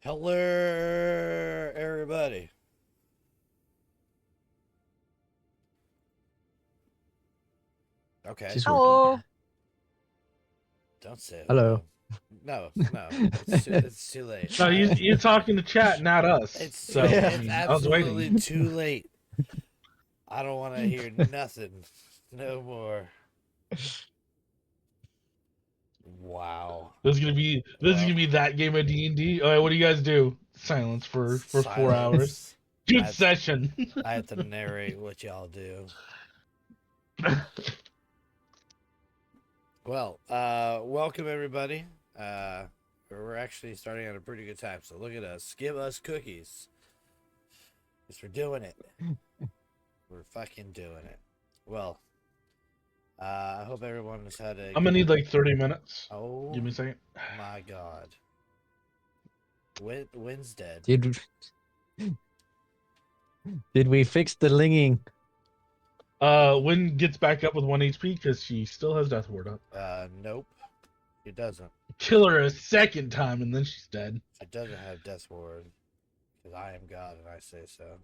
Hello, everybody. Okay. She's working. Hello. Don't say Hello. hello. No. It's too late. No, you're talking to chat, not us. It's So I it's mean, I was absolutely waiting. too late. I don't want to hear nothing. No more. Wow. This is gonna be that game of D&D. All right, what do you guys do? Silence for 4 hours. Silence. Good session. I have to narrate what y'all do. Well, welcome everybody. We're actually starting at a pretty good time, so look at us. Give us cookies. Because we're doing it. We're fucking doing it. Well, I hope everyone has had a... I'm gonna need like 30 minutes. Oh, Give me a second. my God. Wynn's dead. Did we fix the linging? Wynn gets back up with 1 HP because she still has Death Ward up. Nope. She doesn't. Kill her a second time and then she's dead. She doesn't have Death Ward. Because I am God and I say so.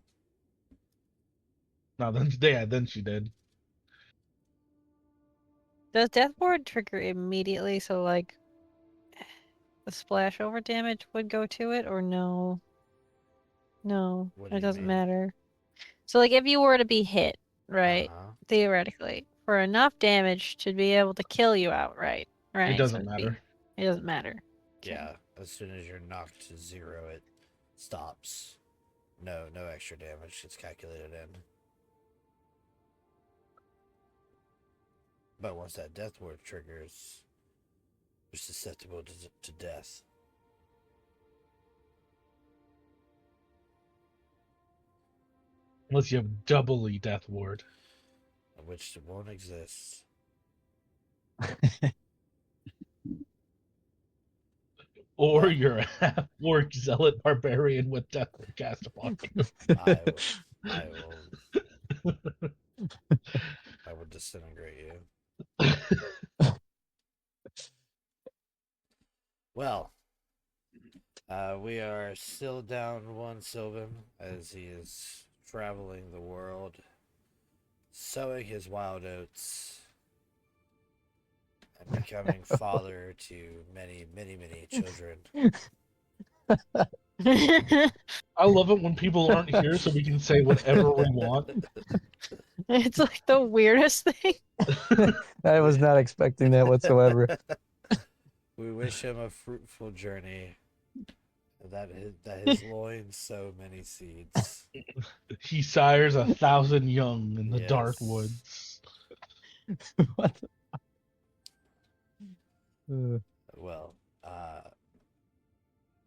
No, then she did. Does Death Ward trigger immediately so like the splash over damage would go to it or no? No, What do it you doesn't mean? matter. So like if you were to be hit, right? Uh-huh. Theoretically, for enough damage to be able to kill you outright, right? It doesn't it'd matter. It doesn't matter. Yeah, as soon as you're knocked to 0, it stops. No extra damage. It's calculated in. But once that Death Ward triggers, you're susceptible to death. Unless you have doubly Death Ward. Which won't exist. Or Well, you're a half-orc zealot barbarian with Death Ward cast upon you. I will disintegrate you. Well, we are still down 1 Sylvan as he is traveling the world, sowing his wild oats, and becoming father to many, many, many children. I love it when people aren't here so we can say whatever we want. It's like the weirdest thing. I was not expecting that whatsoever. We wish him a fruitful journey, that his loins sow many seeds. He sires 1,000 young in the Yes. dark woods. What the... Well,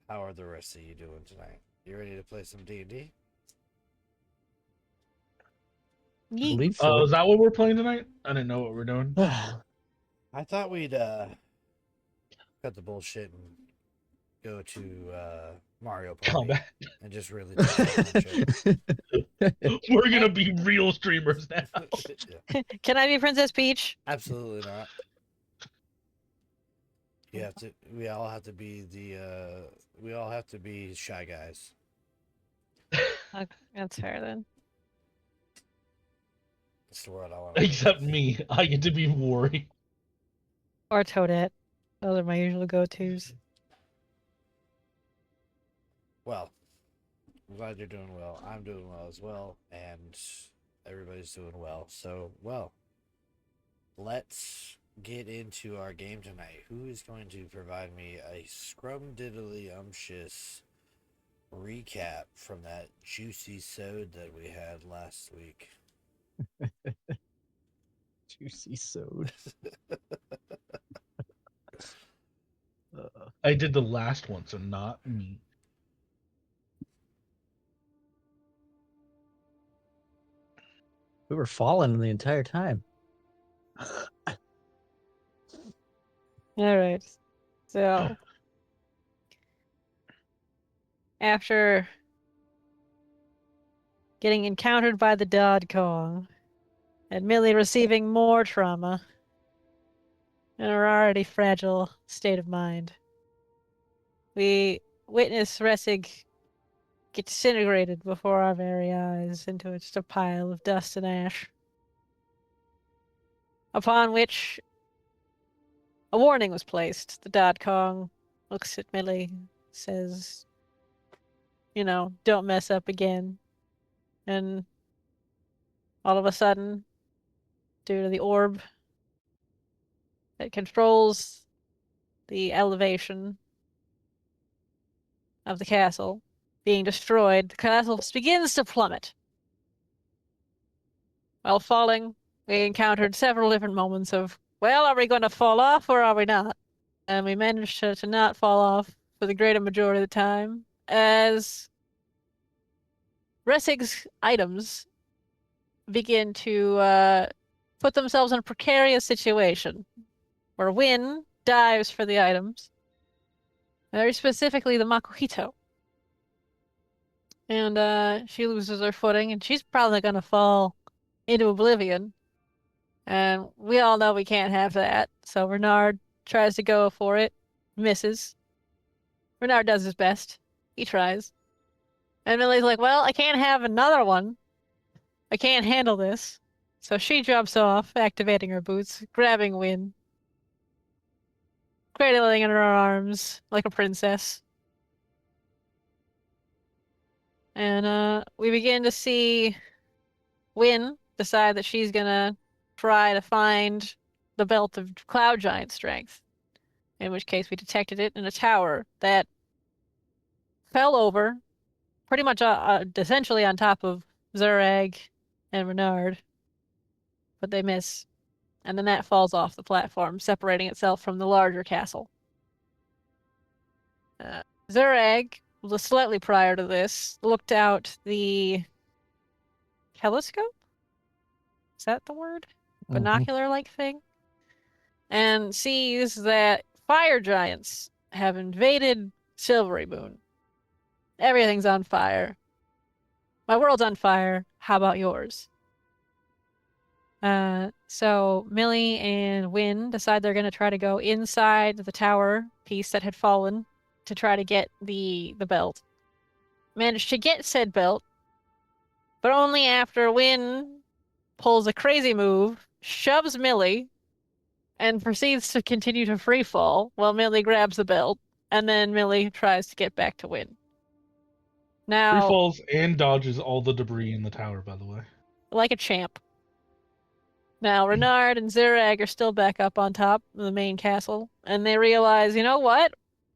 how are the rest of you doing tonight? You ready to play some D&D? I Yeet. believe so. Is that what we're playing tonight? I didn't know what we're doing. I thought we'd cut the bullshit and go to Mario Party Combat. and just really concentrate. We're gonna be real streamers now. Yeah, Can I be Princess Peach? absolutely not. You have to. We all have to be the. We all have to be Shy Guys. Okay, that's fair then. That's the world I want. Except me. I get to be Worry. Or Toadette. Those are my usual go-tos. Well, I'm glad you're doing well. I'm doing well as well, and everybody's doing well. So, well, let's get into our game tonight. Who is going to provide me a scrumdiddly-umptious recap from that juicy sode that we had last week? Juicy sode. I did the last one, so not me. We were falling the entire time. All right. So, after getting encountered by the Dodd Kong, admittedly receiving more trauma, in our already fragile state of mind, we witness Ressig get disintegrated before our very eyes into just a pile of dust and ash. Upon which a warning was placed. The Dod Kong looks at Millie, says, don't mess up again. And all of a sudden, due to the orb that controls the elevation of the castle being destroyed, the castle begins to plummet. While falling, we encountered several different moments of, well, are we going to fall off or are we not? And we managed to not fall off for the greater majority of the time, as Ressig's items begin to put themselves in a precarious situation, where Win dives for the items, very specifically the Makuhito. And she loses her footing, and she's probably going to fall into oblivion. And we all know we can't have that, so Renard tries to go for it, misses. Renard does his best. He tries. And Millie's like, well, I can't have another one. I can't handle this. So she jumps off, activating her boots, grabbing Win, cradling in her arms like a princess. And we begin to see Win decide that she's gonna try to find the belt of Cloud Giant strength. In which case we detected it in a tower that fell over, pretty much essentially on top of Zurag and Renard, but they miss. And then that falls off the platform, separating itself from the larger castle. Zurag, slightly prior to this, looked out the telescope? Is that the word? Binocular-like thing? And sees that fire giants have invaded Silvery Moon. Everything's on fire. My world's on fire. How about yours? So Millie and Win decide they're going to try to go inside the tower piece that had fallen to try to get the belt. Managed to get said belt, but only after Win pulls a crazy move, shoves Millie, and proceeds to continue to free fall while Millie grabs the belt, and then Millie tries to get back to Win. Now, Free falls and dodges all the debris in the tower, by the way. like a champ. Now, Renard and Zurag are still back up on top of the main castle, and they realize, you know what?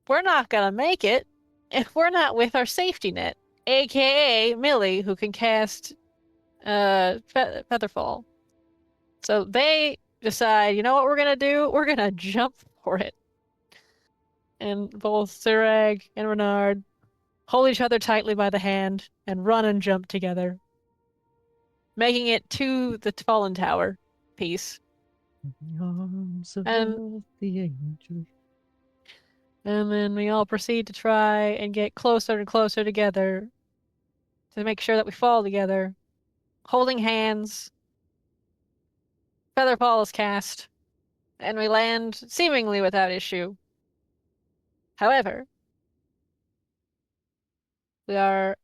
We're not gonna make it if we're not with our safety net, aka Millie, who can cast Featherfall. So they decide, you know what we're gonna do? We're gonna jump for it. And both Zurag and Renard hold each other tightly by the hand and run and jump together, making it to the fallen tower piece. The arms of And- the angel. And then we all proceed to try and get closer and closer together to make sure that we fall together, holding hands. Featherfall is cast, and we land seemingly without issue. However, we are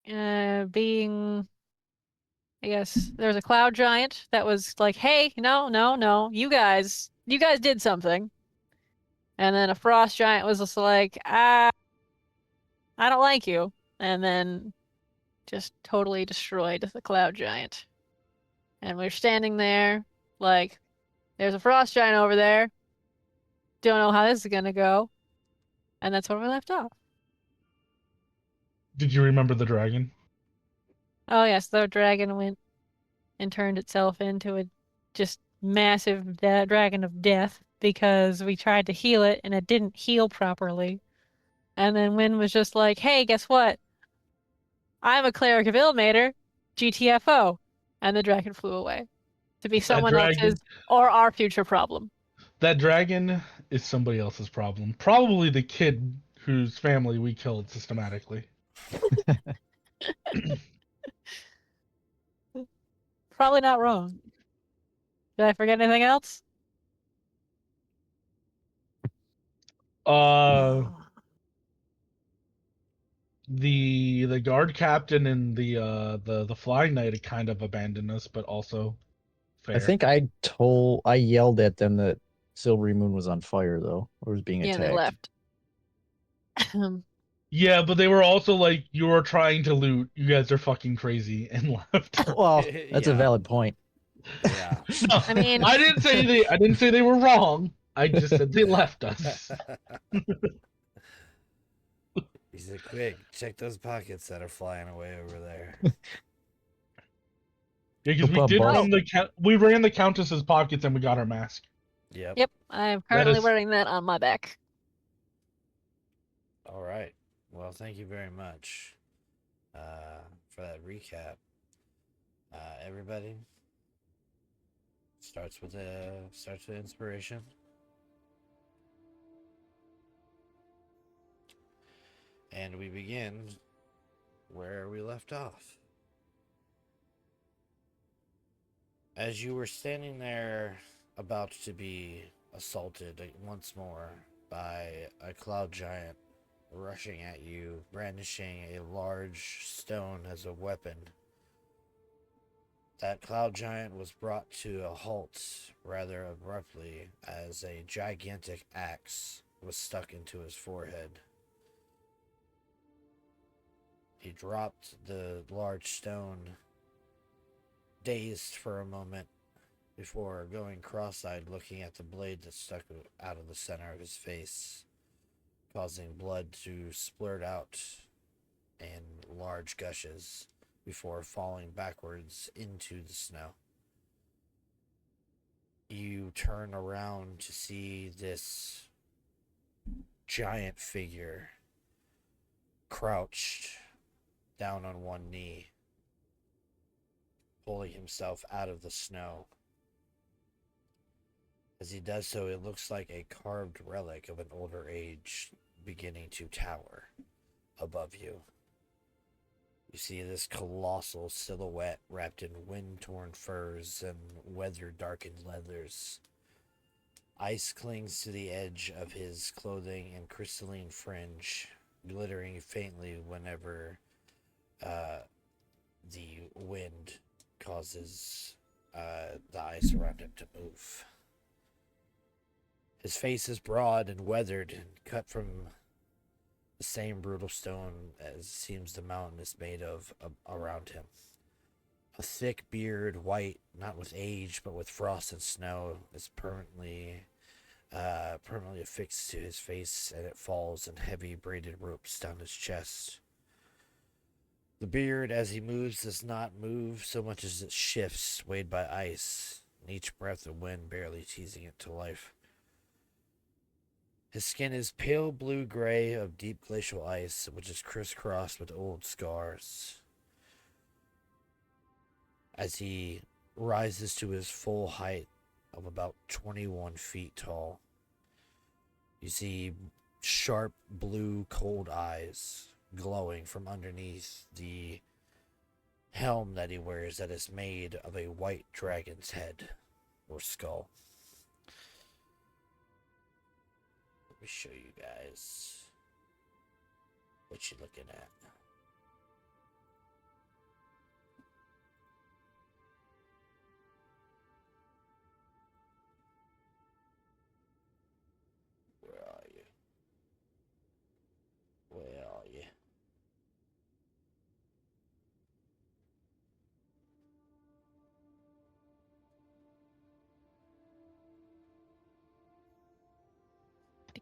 being, I guess, there's a cloud giant that was like, hey, no, you guys did something. And then a frost giant was just like, I don't like you. And then just totally destroyed the cloud giant. And we're standing there like, there's a frost giant over there. Don't know how this is gonna go. And that's where we left off. Did you remember the dragon? Oh yes, the dragon went and turned itself into a just massive dragon of death because we tried to heal it and it didn't heal properly. And then Wynn was just like, hey, guess what? I'm a cleric of Ilmater, GTFO. And the dragon flew away to be someone else's or our future problem. That dragon is somebody else's problem. Probably the kid whose family we killed systematically. Probably not wrong. Did I forget anything else? the guard captain and the flying knight had kind of abandoned us, but also fair. I think I yelled at them that Silvery Moon was on fire though, or was being Yeah, attacked. they left. Yeah, but they were also like, you are trying to loot. You guys are fucking crazy, and left. Well, that's a Yeah. valid point. Yeah. No, I mean, I didn't say they were wrong. I just said they left us. He said, quick, check those pockets that are flying away over there. Yeah, because we Oop, did boss. run we ran the countess's pockets and we got her mask. Yep. yep, I'm That currently is- wearing that on my back. All right. Well, thank you very much for that recap. Everybody starts with inspiration. And we begin where we left off. As you were standing there about to be assaulted once more by a cloud giant rushing at you, brandishing a large stone as a weapon, that cloud giant was brought to a halt rather abruptly as a gigantic axe was stuck into his forehead. He dropped the large stone, dazed for a moment, before going cross-eyed looking at the blade that stuck out of the center of his face, causing blood to splurt out in large gushes before falling backwards into the snow. You turn around to see this giant figure crouched down on one knee, pulling himself out of the snow. As he does so, it looks like a carved relic of an older age beginning to tower above you. You see this colossal silhouette wrapped in wind-torn furs and weather-darkened leathers. Ice clings to the edge of his clothing and crystalline fringe, glittering faintly whenever the wind causes the ice around him to move. His face is broad and weathered and cut from the same brutal stone as seems the mountain is made of around him. A thick beard, white, not with age, but with frost and snow, is permanently affixed to his face, and it falls in heavy braided ropes down his chest. The beard, as he moves, does not move so much as it shifts, swayed by ice, and each breath of wind barely teasing it to life. His skin is pale blue-gray of deep glacial ice, which is crisscrossed with old scars. As he rises to his full height of about 21 feet tall, you see sharp blue cold eyes glowing from underneath the helm that he wears that is made of a white dragon's head or skull. Let me show you guys what you're looking at. Where are you? Where are you?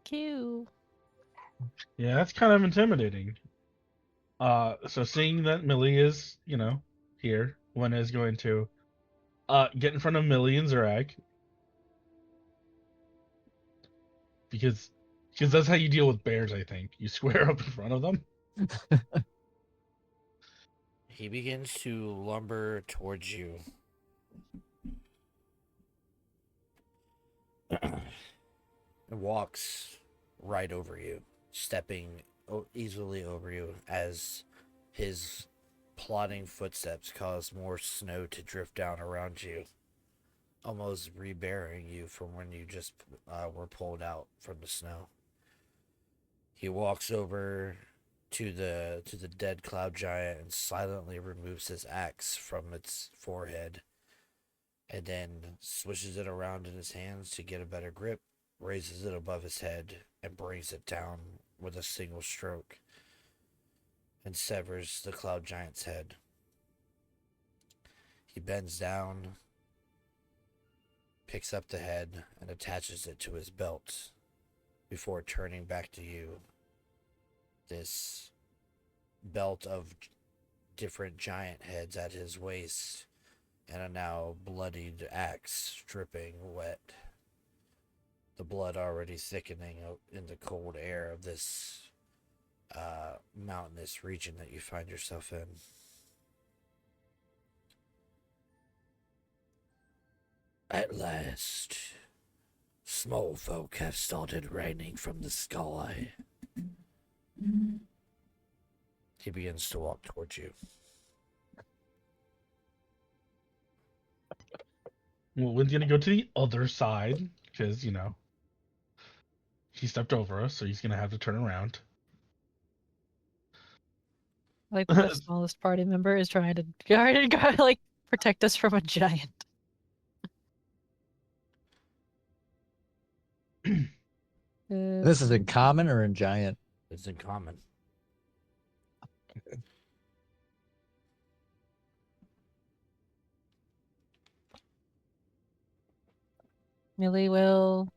Q. Yeah, that's kind of intimidating. So seeing that Millie is, here, one is going to get in front of Millie and Zarag, because that's how you deal with bears. I think you square up in front of them. He begins to lumber towards you. And walks right over you, stepping easily over you as his plodding footsteps cause more snow to drift down around you, almost reburying you from when you just were pulled out from the snow. He walks over to the dead cloud giant and silently removes his axe from its forehead, and then swishes it around in his hands to get a better grip, raises it above his head, and brings it down with a single stroke, and severs the cloud giant's head. He bends down, picks up the head, and attaches it to his belt before turning back to you. This belt of different giant heads at his waist, and a now bloodied axe dripping wet. The blood already thickening in the cold air of this mountainous region that you find yourself in. At last, small folk have started raining from the sky. He begins to walk towards you. Well, Wynn's gonna go to the other side because he stepped over us, so he's gonna have to turn around. Like the smallest party member is trying to guard like protect us from a giant. This is in common or in giant? It's in common. Millie will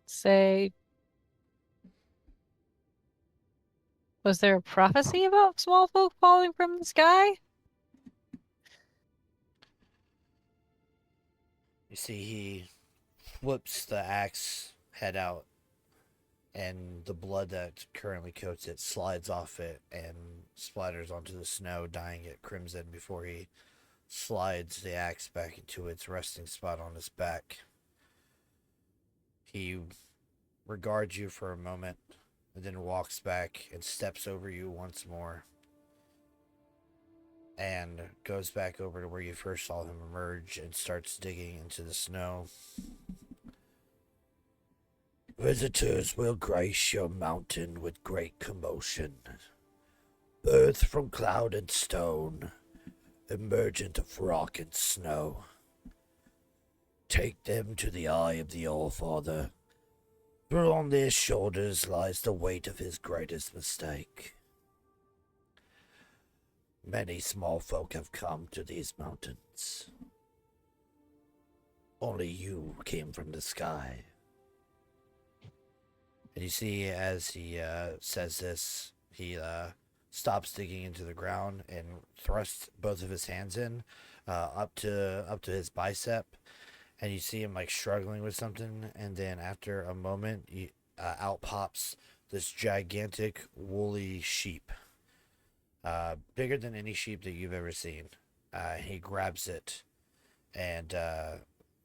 say, was there a prophecy about small folk falling from the sky? You see, he flips the axe head out, and the blood that currently coats it slides off it and splatters onto the snow, dyeing it crimson before he slides the axe back into its resting spot on his back. He regards you for a moment, and then walks back and steps over you once more, and goes back over to where you first saw him emerge and starts digging into the snow. Visitors will grace your mountain with great commotion. Earth from cloud and stone, emergent of rock and snow. Take them to the eye of the All-Father, for on their shoulders lies the weight of his greatest mistake. Many small folk have come to these mountains. Only you came from the sky. And you see, as he says this, he stops digging into the ground and thrusts both of his hands in up to his bicep, and you see him like struggling with something. And then after a moment, out pops this gigantic woolly sheep, bigger than any sheep that you've ever seen. He grabs it and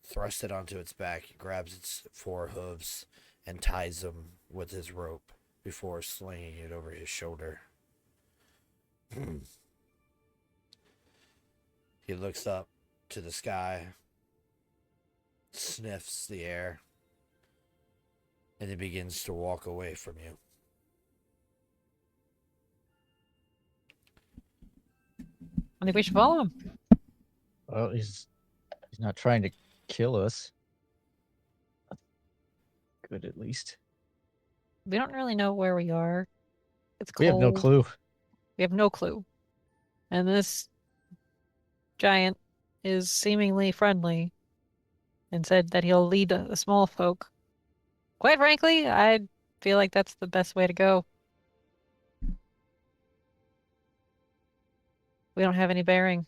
thrusts it onto its back. He grabs its four hooves and ties them with his rope before slinging it over his shoulder. He looks up to the sky, sniffs the air, and then begins to walk away from you. I think we should follow him. Well, he's not trying to kill us. Good, at least. We don't really know where we are. It's cold. We have no clue. We have no clue. And this giant is seemingly friendly and said that he'll lead the small folk. Quite frankly, I feel like that's the best way to go. We don't have any bearing.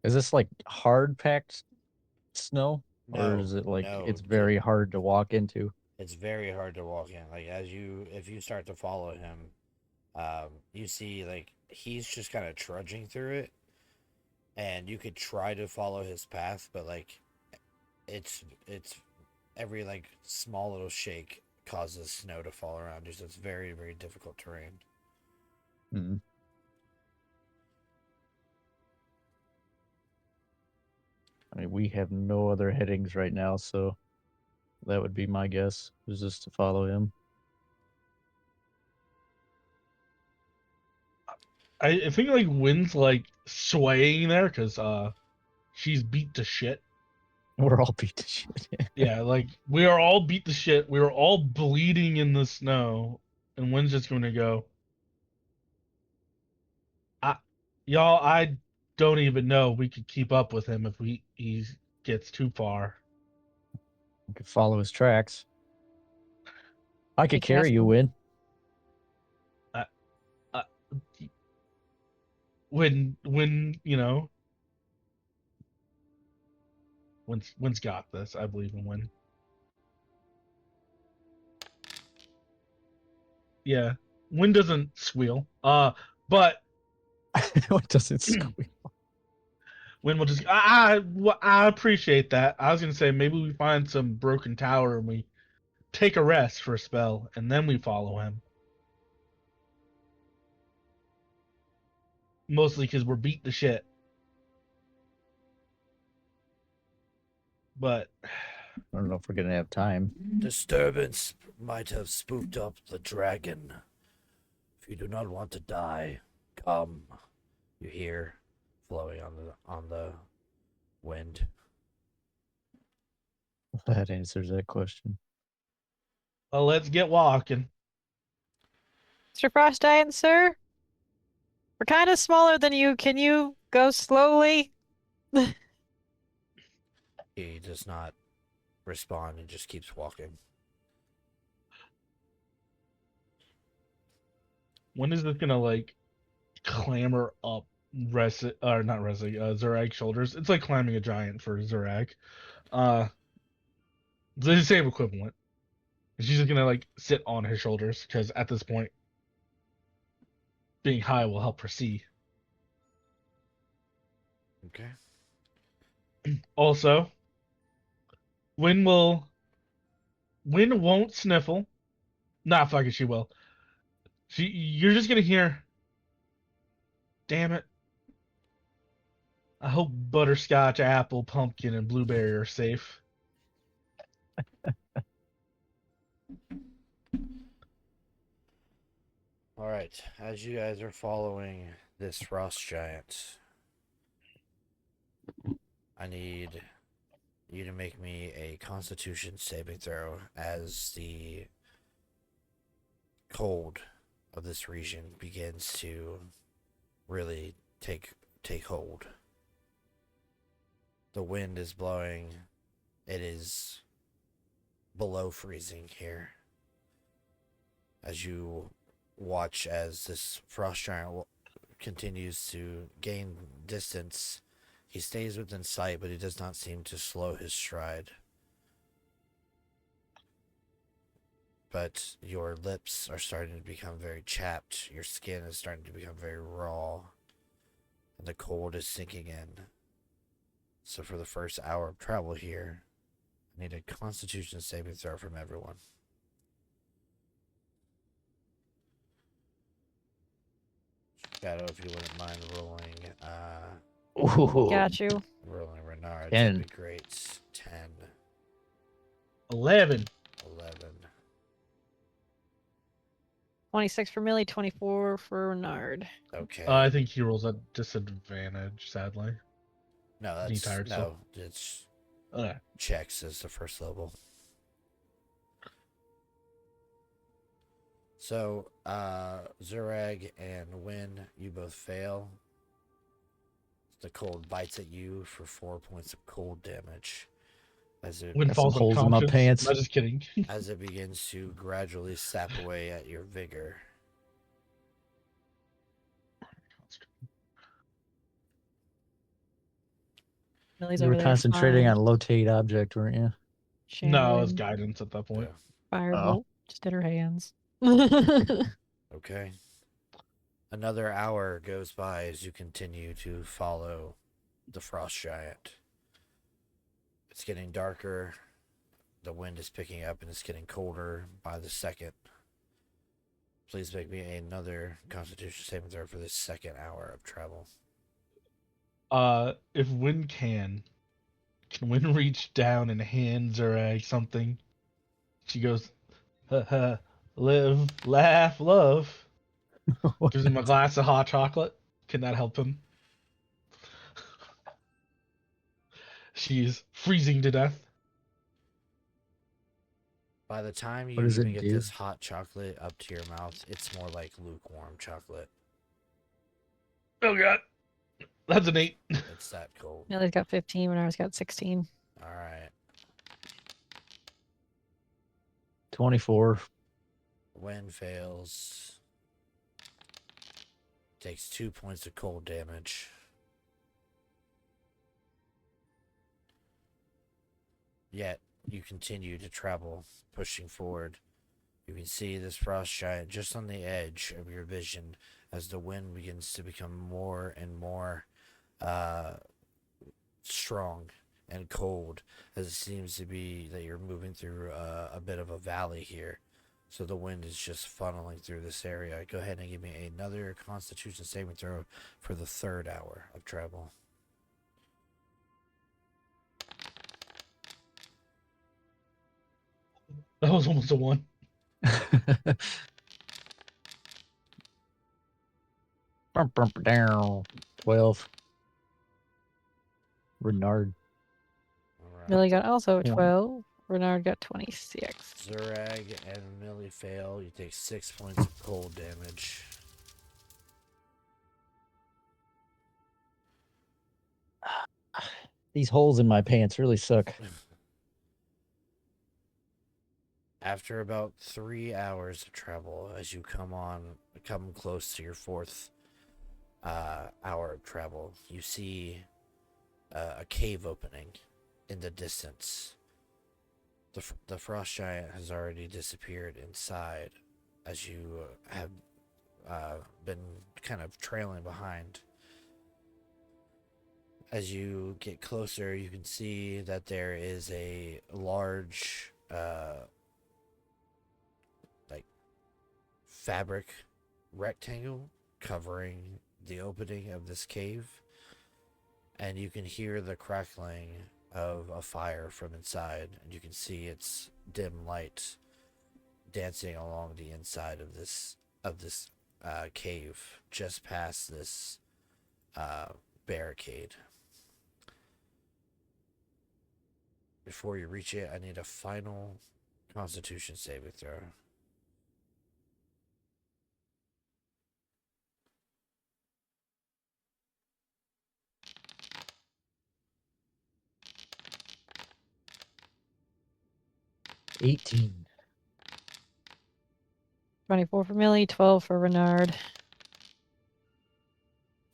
Is this like hard packed snow? Or No, is it like no, it's very hard to walk into? it's very hard to walk in. Like if you start to follow him, you see like he's just kind of trudging through it, and you could try to follow his path, but like it's every like small little shake causes snow to fall around you, so it's very, very difficult terrain. Mm. I mean, we have no other headings right now, so That would be my guess. Is just to follow him. I think like Wynn's like swaying there because she's beat to shit. We're all beat to shit. Yeah, like we are all beat to shit. We are all bleeding in the snow, and Wynn's just going to go. Y'all, I don't even know we could keep up with him if he gets too far. I could follow his tracks. I could Hey, carry you, Casper. Win. Uh, when you know, Wynn's got this. I believe in Wynn. Yeah, Wynn doesn't squeal. But What does it squeak? Wynn will just. I appreciate that. I was gonna say maybe we find some broken tower and we take a rest for a spell, and then we follow him. Mostly because we're beat to shit. But I don't know if we're gonna have time. Disturbance might have spooked up the dragon. If you do not want to die, come. You hear flowing on the wind. That answers that question. well, let's get walking. Mr. Frost Giant, sir? We're kind of smaller than you. Can you go slowly? He does not respond and just keeps walking. When is this gonna like clamber up Zerag's shoulders? It's like climbing a giant for Zerag. It's the same equivalent. She's just gonna like sit on his shoulders because at this point, being high will help her see. Okay. Also, Wynn won't sniffle. Nah, fuck it, she will. You're just gonna hear. Damn it. I hope butterscotch, apple, pumpkin, and blueberry are safe. All right. As you guys are following this frost giant, I need you to make me a Constitution saving throw as the cold of this region begins to really take hold. The wind is blowing. It is below freezing here. As you watch as this frost giant continues to gain distance, he stays within sight, but he does not seem to slow his stride. But your lips are starting to become very chapped. Your skin is starting to become very raw. And the cold is sinking in. So for the first hour of travel here, I need a Constitution saving throw from everyone. Shadow, if you wouldn't mind rolling, Ooh, Got you. rolling Renard, 10. that'd be great. 10, 11. 11. 26 for Millie, 24 for Renard. Okay. I think he rolls at disadvantage, sadly. No, Is he that's tired no. still? It's Okay. checks as the first level. So, Zurag and Win, you both fail. The cold bites at you for 4 points of cold damage. As it Wynn Got some falls holes in my unconscious. pants. I'm just kidding. as it begins to gradually sap away at your vigor. Millie's you over were there. concentrating Fine. on lotate object, weren't you? No, it's Channeling guidance at that point. Yeah. Firebolt just at her hands. Okay. Another hour goes by as you continue to follow the frost giant. It's getting darker. The wind is picking up and it's getting colder by the second. Please make me another Constitution saving throw for this second hour of travel. If Wynn can Wynn reach down and hand Zerag something? She goes, ha, ha, live, laugh, love. Gives him a glass of hot chocolate. Can that help him? She's freezing to death. By the time What you does even it get do? this hot chocolate up to your mouth, it's more like lukewarm chocolate. Oh god, that's an 8. It's that cold. Millie's got 15. Renard's got 16. All right. 24. Wind fails. Takes 2 points of cold damage. Yet, you continue to travel, pushing forward. You can see this frost giant just on the edge of your vision as the wind begins to become more and more strong and cold, as it seems to be that you're moving through a bit of a valley here. So the wind is just funneling through this area. Go ahead and give me another Constitution saving throw for the 3rd hour of travel. That was almost a 1. Down. 12. Renard. All right. Millie got also a 20. 12. Renard got 26. Zurag and Millie fail. You take 6 points of cold damage. These holes in my pants really suck. After about 3 hours of travel, as you come close to your 4th hour of travel, you see a cave opening in the distance. The frost giant has already disappeared inside, as you have been kind of trailing behind. As you get closer, you can see that there is a large fabric rectangle covering the opening of this cave, and you can hear the crackling of a fire from inside, and you can see its dim light dancing along the inside of this cave just past this barricade. Before you reach it, I need a final Constitution saving throw. $18. 24 for Millie, 12 for Renard.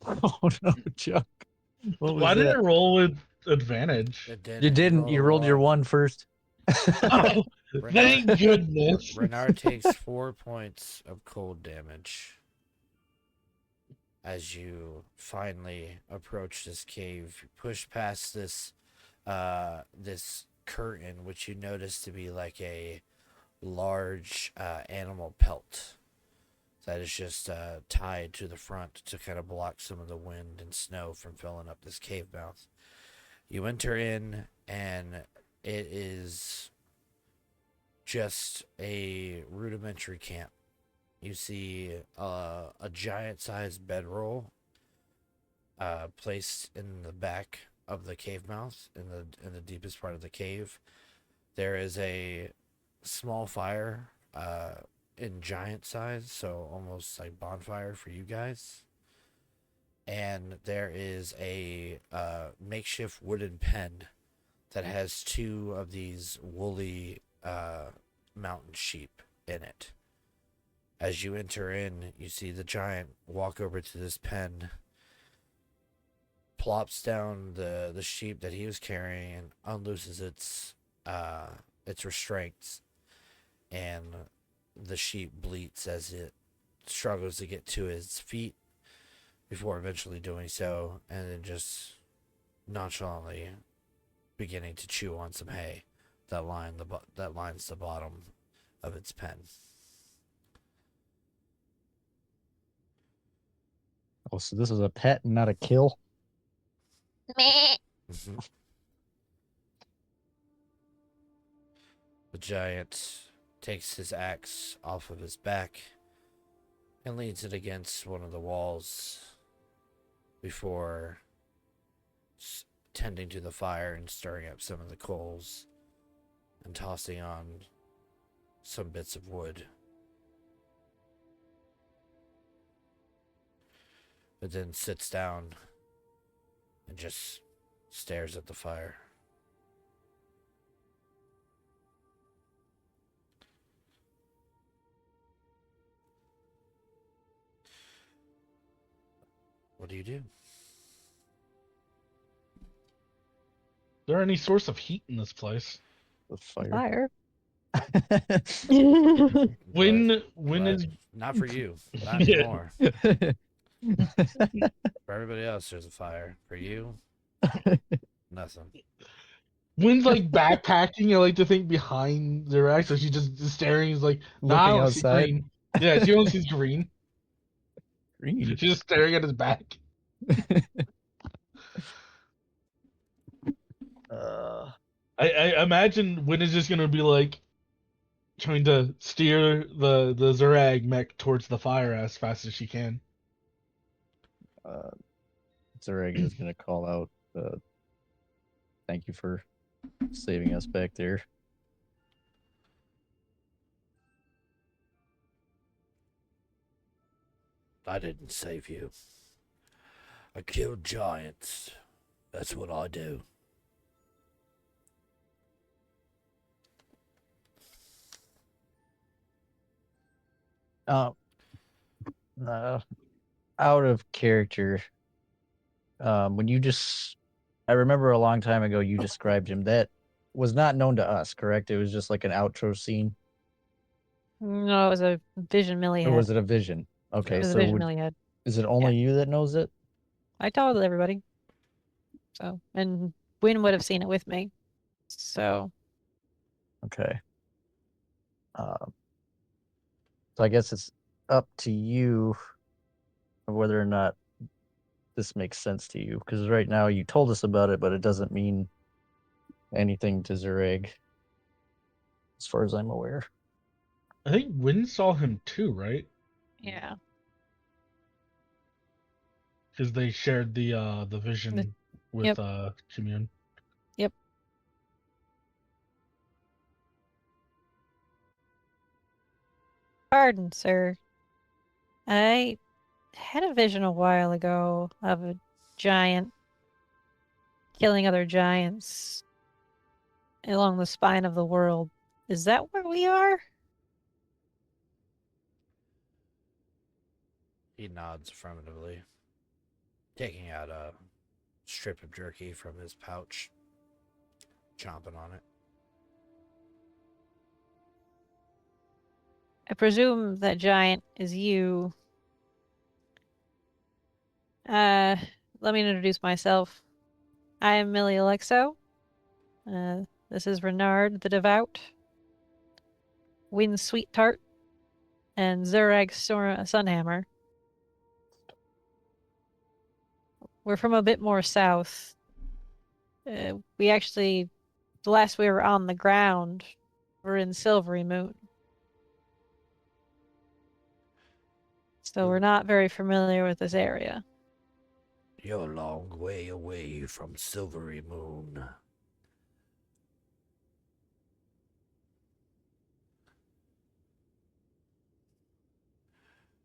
Oh no, Chuck. What was Why did that? it roll with advantage? It You didn't. roll You a rolled your 1. 1 first. Oh, thank goodness. Renard takes 4 points of cold damage as you finally approach this cave. You push past this curtain, which you notice to be like a large animal pelt that is just tied to the front to kind of block some of the wind and snow from filling up this cave mouth. You enter in, and it is just a rudimentary camp. You see a giant-sized bedroll placed in the back of the cave mouth, in the deepest part of the cave. There is a small fire in giant size, so almost like bonfire for you guys. And there is a makeshift wooden pen that has 2 of these woolly mountain sheep in it. As you enter in, you see the giant walk over to this pen, plops down the sheep that he was carrying, and unlooses its restraints, and the sheep bleats as it struggles to get to its feet before eventually doing so, and then just nonchalantly beginning to chew on some hay that lines the bottom of its pen. Oh, so this is a pet and not a kill? The giant takes his axe off of his back and leans it against one of the walls before tending to the fire and stirring up some of the coals and tossing on some bits of wood. But then sits down and just stares at the fire. What do you do? Is there any source of heat in this place? The fire. Fire. When is not for you, not Yeah. anymore. For everybody else, there's a fire. For you, nothing. when's like backpacking? I like to think behind the rack, so she's just staring. He's like, nah, I Looking don't see outside. green. Yeah, she only sees green. Green. She's just staring at his back. Uh, I imagine Win is just gonna be like trying to steer the Zurag mech towards the fire as fast as she can. Zureg is gonna call out. Thank you for saving us back there. I didn't save you. I killed giants. That's what I do. Uh, out of character. When you I remember a long time ago you described him. That was not known to us, correct? It was just like an outro scene, No, it was a vision Millie or had. was it a vision? Okay, It was a so vision Millie had. is it only you that knows it? I told everybody. So, and Win would have seen it with me. So, Okay. So I guess it's up to you of whether or not this makes sense to you. Because right now you told us about it, but it doesn't mean anything to Zureg, as far as I'm aware. I think Win saw him too, right? yeah. Because they shared the vision with Yep. Commune. Yep. Pardon, sir. I had a vision a while ago of a giant killing other giants along the spine of the world. Is that where we are? He nods affirmatively, taking out a strip of jerky from his pouch, chomping on it. I presume that giant is you. Let me introduce myself. I am Millie Alexo. This is Renard the Devout, Win Sweet Tart, and Zurag Sunhammer. We're from a bit more south. We actually, the last we were on the ground, we're in Silvery Moon. So we're not very familiar with this area. You're a long way away from Silvery Moon.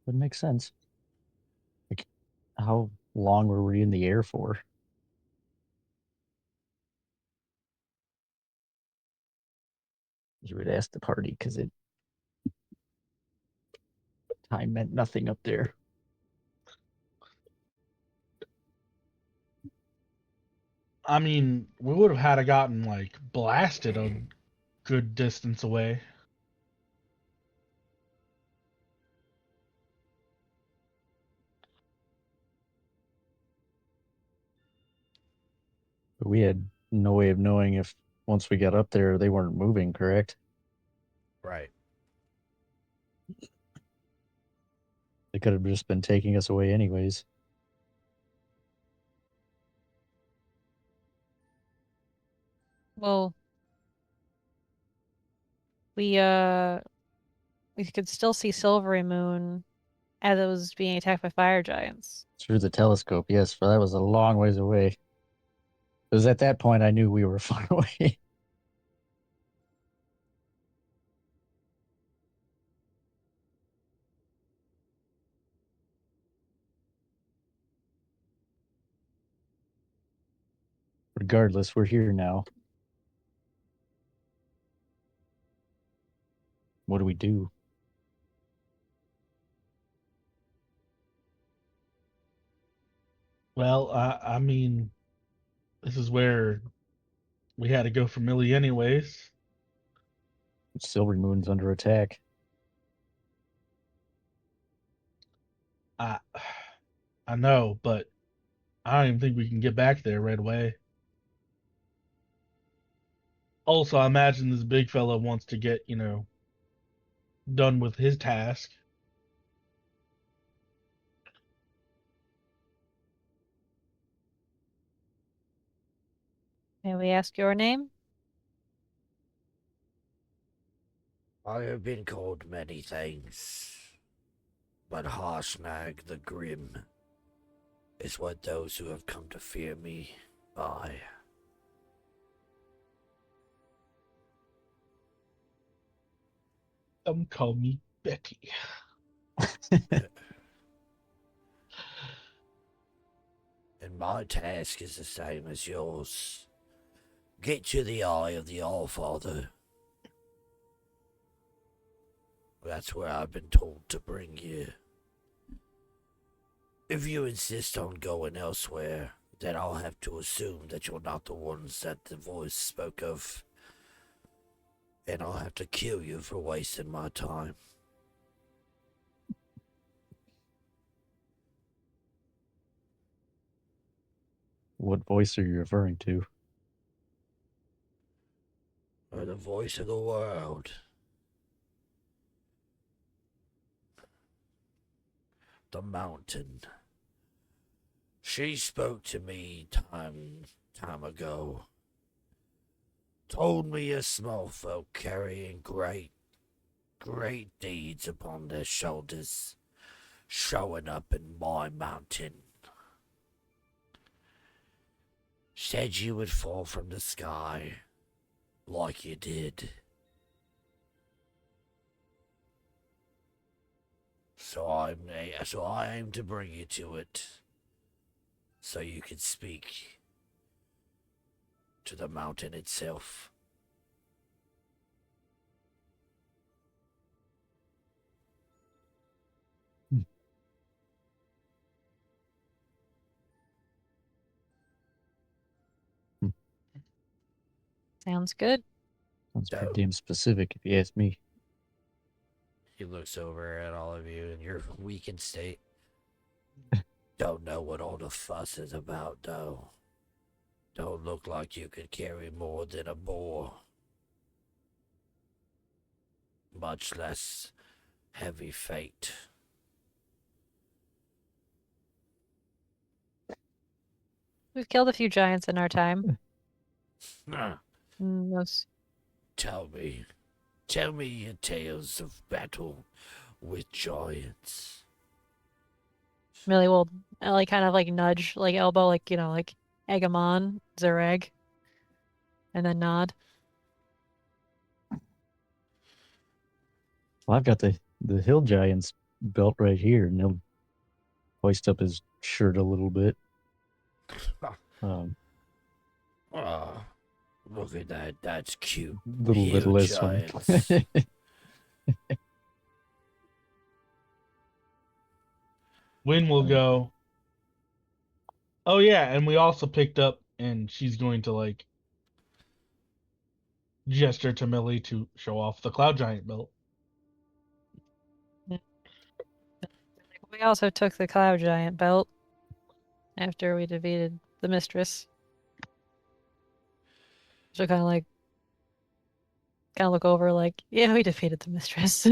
That makes sense. Like, how long were we in the air for? You would ask the party because time meant nothing up there. I mean, we would have had to gotten like blasted a good distance away. But we had no way of knowing if once we got up there they weren't moving, correct? Right. They could have just been taking us away anyways. Well, We could still see Silvery Moon as it was being attacked by fire giants. Through the telescope, yes, but that was a long ways away. Because at that point, I knew we were far away. Regardless, we're here now. What do we do? Well, I mean, this is where we had to go for Millie anyways. Silver Moon's under attack. I I know, but I don't even think we can get back there right away. Also, I imagine this big fella wants to get, done with his task. May we ask your name? I have been called many things, but Harshnag the Grim is what those who have come to fear me by. Call me Betty. And my task is the same as yours. Get to the Eye of the Allfather. That's where I've been told to bring you. If you insist on going elsewhere, then I'll have to assume that you're not the ones that the voice spoke of. And I'll have to kill you for wasting my time. What voice are you referring to? Or the voice of the world. The mountain. She spoke to me time ago. Told me a small folk carrying great deeds upon their shoulders, showing up in my mountain. Said you would fall from the sky, like you did. So I aim to bring you to it, so you can speak to the mountain itself. Sounds good. Sounds pretty damn specific, if you ask me. He looks over at all of you in your weakened state. Don't know what all the fuss is about, though. Don't look like you could carry more than a boar. Much less heavy fate. We've killed a few giants in our time. Huh. Those Tell me your tales of battle with giants. Millie will like kind of like nudge, like elbow, like like egg 'em on, Zereg, and then nod. Well, I've got the hill giant's belt right here, and he'll hoist up his shirt a little bit. Ah, look at that. That's cute. Little bit Hill less one. giants. Win will go. Oh yeah, and we also picked up, and she's going to like gesture to Millie to show off the cloud giant belt. We also took the cloud giant belt after we defeated the mistress. So kind of look over like, yeah, we defeated the mistress.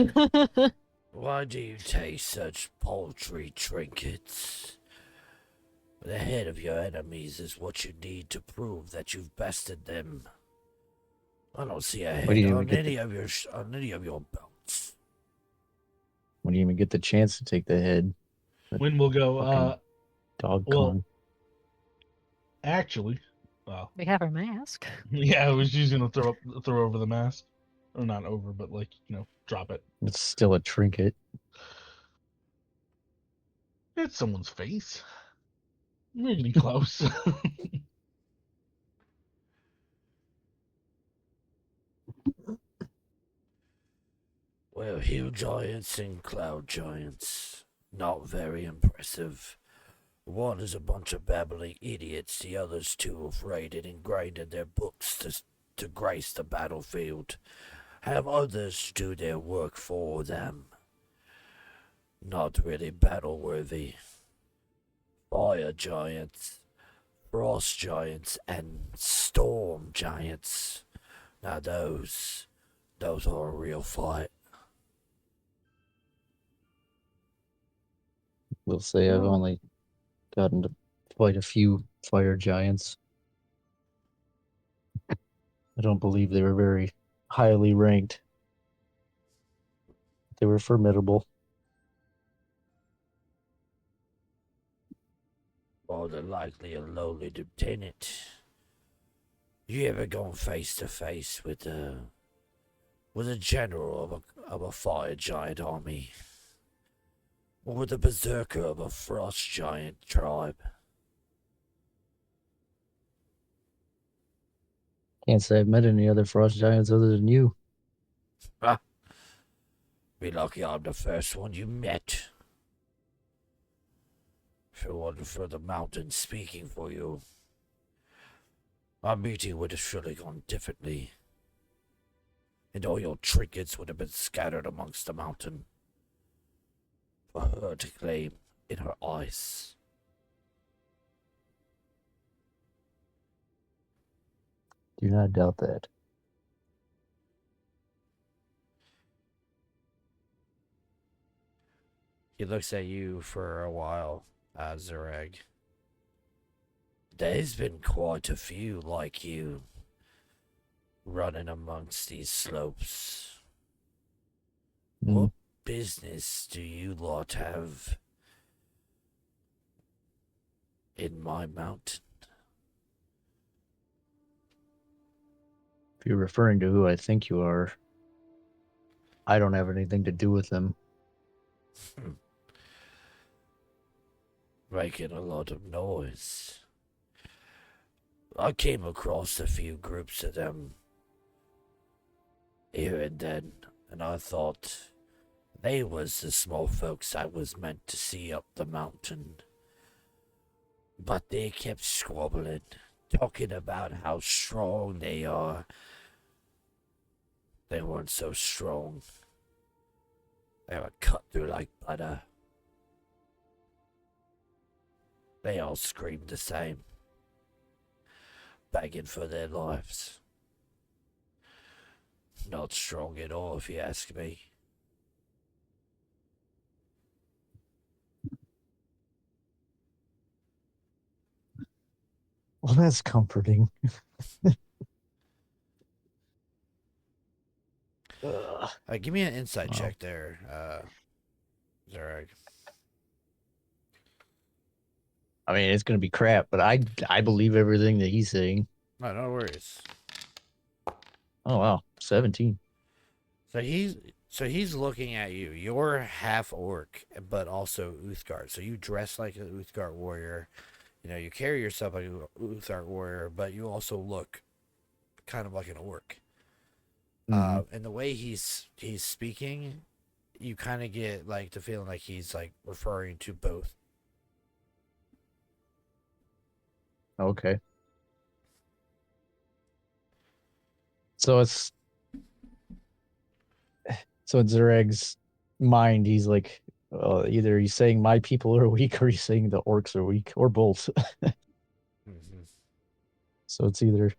Why do you taste such paltry trinkets? The head of your enemies is what you need to prove that you've bested them. I don't see a Why do head you even on get any of your belts. when you even get the chance to take the head? When we'll go, Fucking dog well, con. actually, well, We have our mask. yeah, I was just gonna throw over the mask, or not over, but like drop it. It's still a trinket. It's someone's face. We're getting close. Well, hill giants and cloud giants. Not very impressive. One is a bunch of babbling idiots, the others two have raided and graded their books to grace the battlefield. Have others do their work for them. Not really battle worthy. Fire giants, frost giants, and storm giants. Now those are a real fight. We'll say I've only gotten to fight a few fire giants. I don't believe they were very highly ranked. They were formidable. More than likely a lowly lieutenant. You ever gone face to face with a general of a fire giant army? Or with a berserker of a frost giant tribe? Can't say I've met any other frost giants other than you. Be lucky I'm the first one you met. If it wasn't for the mountain speaking for you, our meeting would have surely gone differently, and all your trinkets would have been scattered amongst the mountain for her to claim in her eyes. Do not doubt that. He looks at you for a while, Zareg. There's been quite a few like you running amongst these slopes. What business do you lot have in my mountain? If you're referring to who I think you are, I don't have anything to do with them. Making a lot of noise. I came across a few groups of them here and then, and I thought they was the small folks I was meant to see up the mountain. But they kept squabbling, talking about how strong they are. They weren't so strong. They were cut through like butter. They all screamed the same, begging for their lives. Not strong at all, if you ask me. Well, that's comforting. Give me an insight Wow. check there, Zarek. I mean, it's gonna be crap, but I believe everything that he's saying. No worries. Oh wow, 17. So he's looking at you. You're half orc, but also Uthgard. So you dress like an Uthgard warrior. You know, you carry yourself like an Uthgard warrior, but you also look kind of like an orc. And the way he's speaking, you kind of get like the feeling like he's like referring to both. Okay. So it's in Zereg's mind, he's like, either he's saying my people are weak or he's saying the orcs are weak, or both. Mm-hmm. So it's either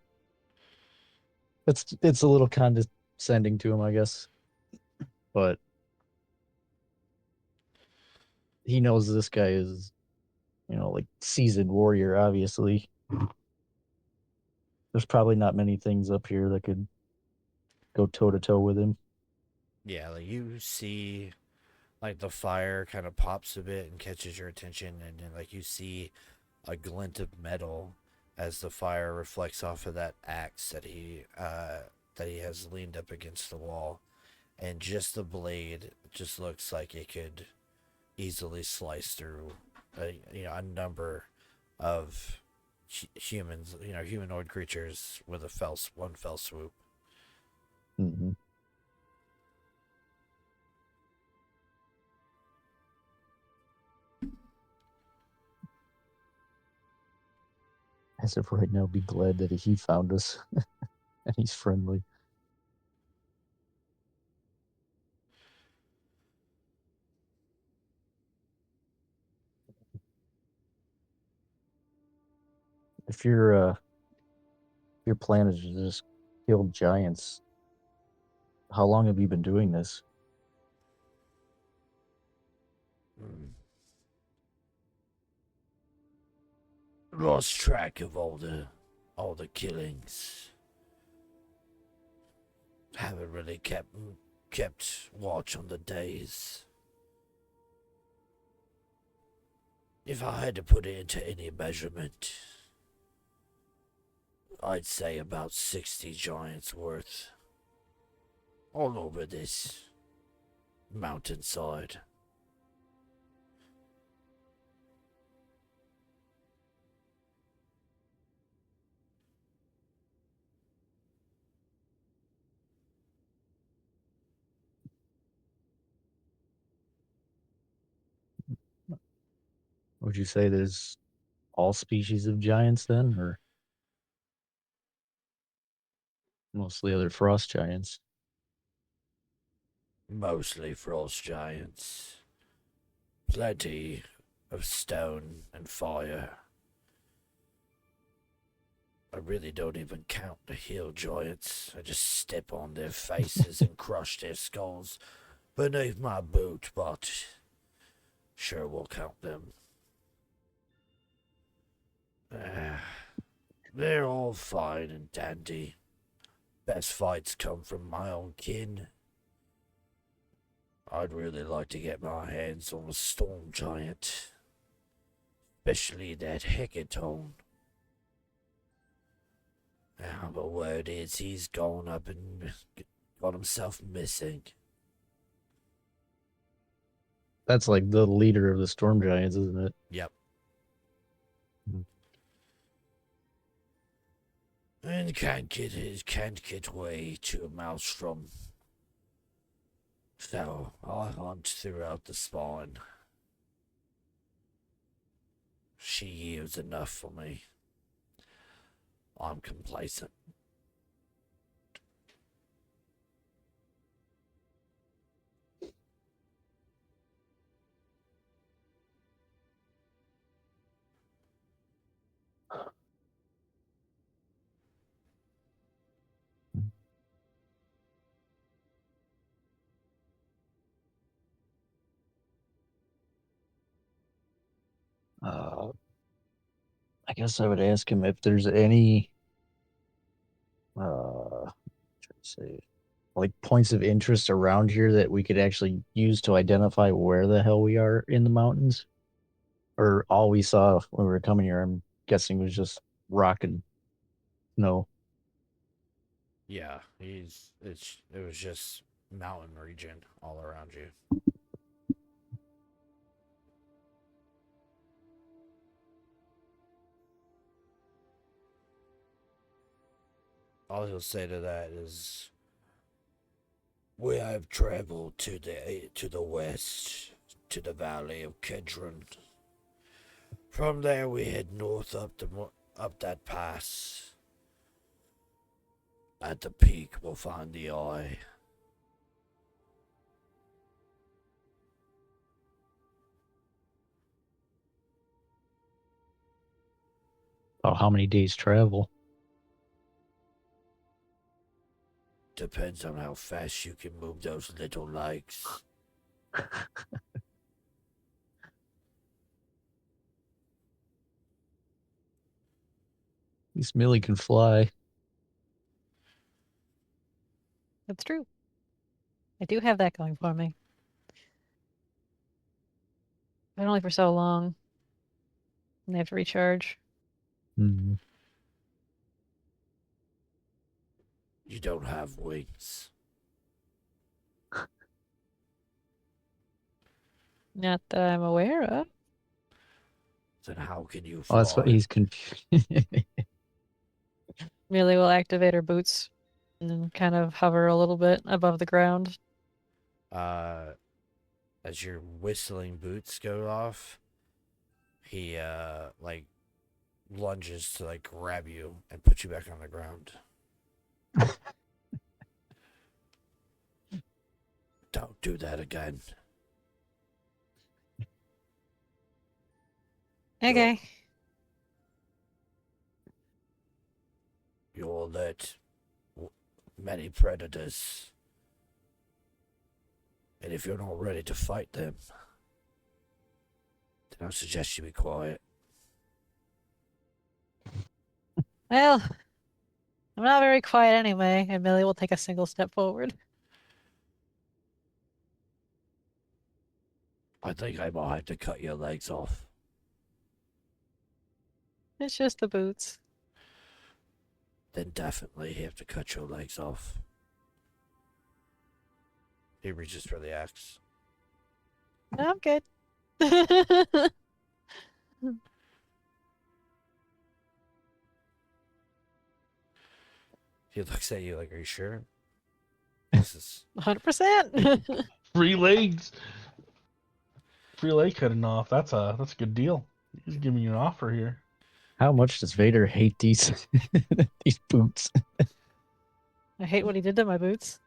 it's a little condescending to him, I guess. But he knows this guy is, like seasoned warrior, obviously. There's probably not many things up here that could go toe to toe with him. Yeah, like you see, like the fire kind of pops a bit and catches your attention, and then like you see a glint of metal as the fire reflects off of that axe that he has leaned up against the wall, and just the blade just looks like it could easily slice through a number of humans, humanoid creatures with one fell swoop. Mm-hmm. As of right now, be glad that he found us and he's friendly. If your plan is to just kill giants, how long have you been doing this? Lost track of all the killings. Haven't really kept watch on the days. If I had to put it into any measurement, I'd say about 60 giants worth. All over this mountainside. Would you say there's all species of giants then, or mostly other frost giants? Mostly frost giants. Plenty of stone and fire. I really don't even count the hill giants. I just step on their faces and crush their skulls beneath my boot, but sure we'll count them. They're all fine and dandy. Best fights come from my own kin. I'd really like to get my hands on a storm giant. Especially that Hecaton. Now, but word is he's gone up and got himself missing. That's like the leader of the storm giants, isn't it? Yep. Mhm. And can't get way to a maelstrom. So I hunt throughout the spawn. She yields enough for me. I'm complacent. Uh, I guess I would ask him if there's any, trying to say, like points of interest around here that we could actually use to identify where the hell we are in the mountains, or all we saw when we were coming here, I'm guessing, was just rock and snow. Yeah, it was just mountain region all around you. All he'll say to that is, "We have traveled to the west, to the valley of Kedron. From there, we head north up that pass. At the peak, we'll find the eye." Oh, how many days travel? Depends on how fast you can move those little legs. At least Millie can fly. That's true. I do have that going for me. But only for so long. And they have to recharge. Mhm. You don't have wings. Not that I'm aware of. Then how can you Oh, that's what fly? he's confused. Millie will activate her boots and then kind of hover a little bit above the ground. As your whistling boots go off, he like lunges to like grab you and put you back on the ground. Don't do that again. Okay. You'll let many predators. And if you're not ready to fight them, then I suggest you be quiet. Well, I'm not very quiet anyway, and Millie will take a single step forward. I think I might have to cut your legs off. It's just the boots. Then definitely have to cut your legs off. He reaches for the axe. No, I'm good. He looks at you like, are you sure? This is 100%. Free legs. Free leg cutting off. That's a good deal. He's giving you an offer here. How much does Vader hate these these boots? I hate what he did to my boots.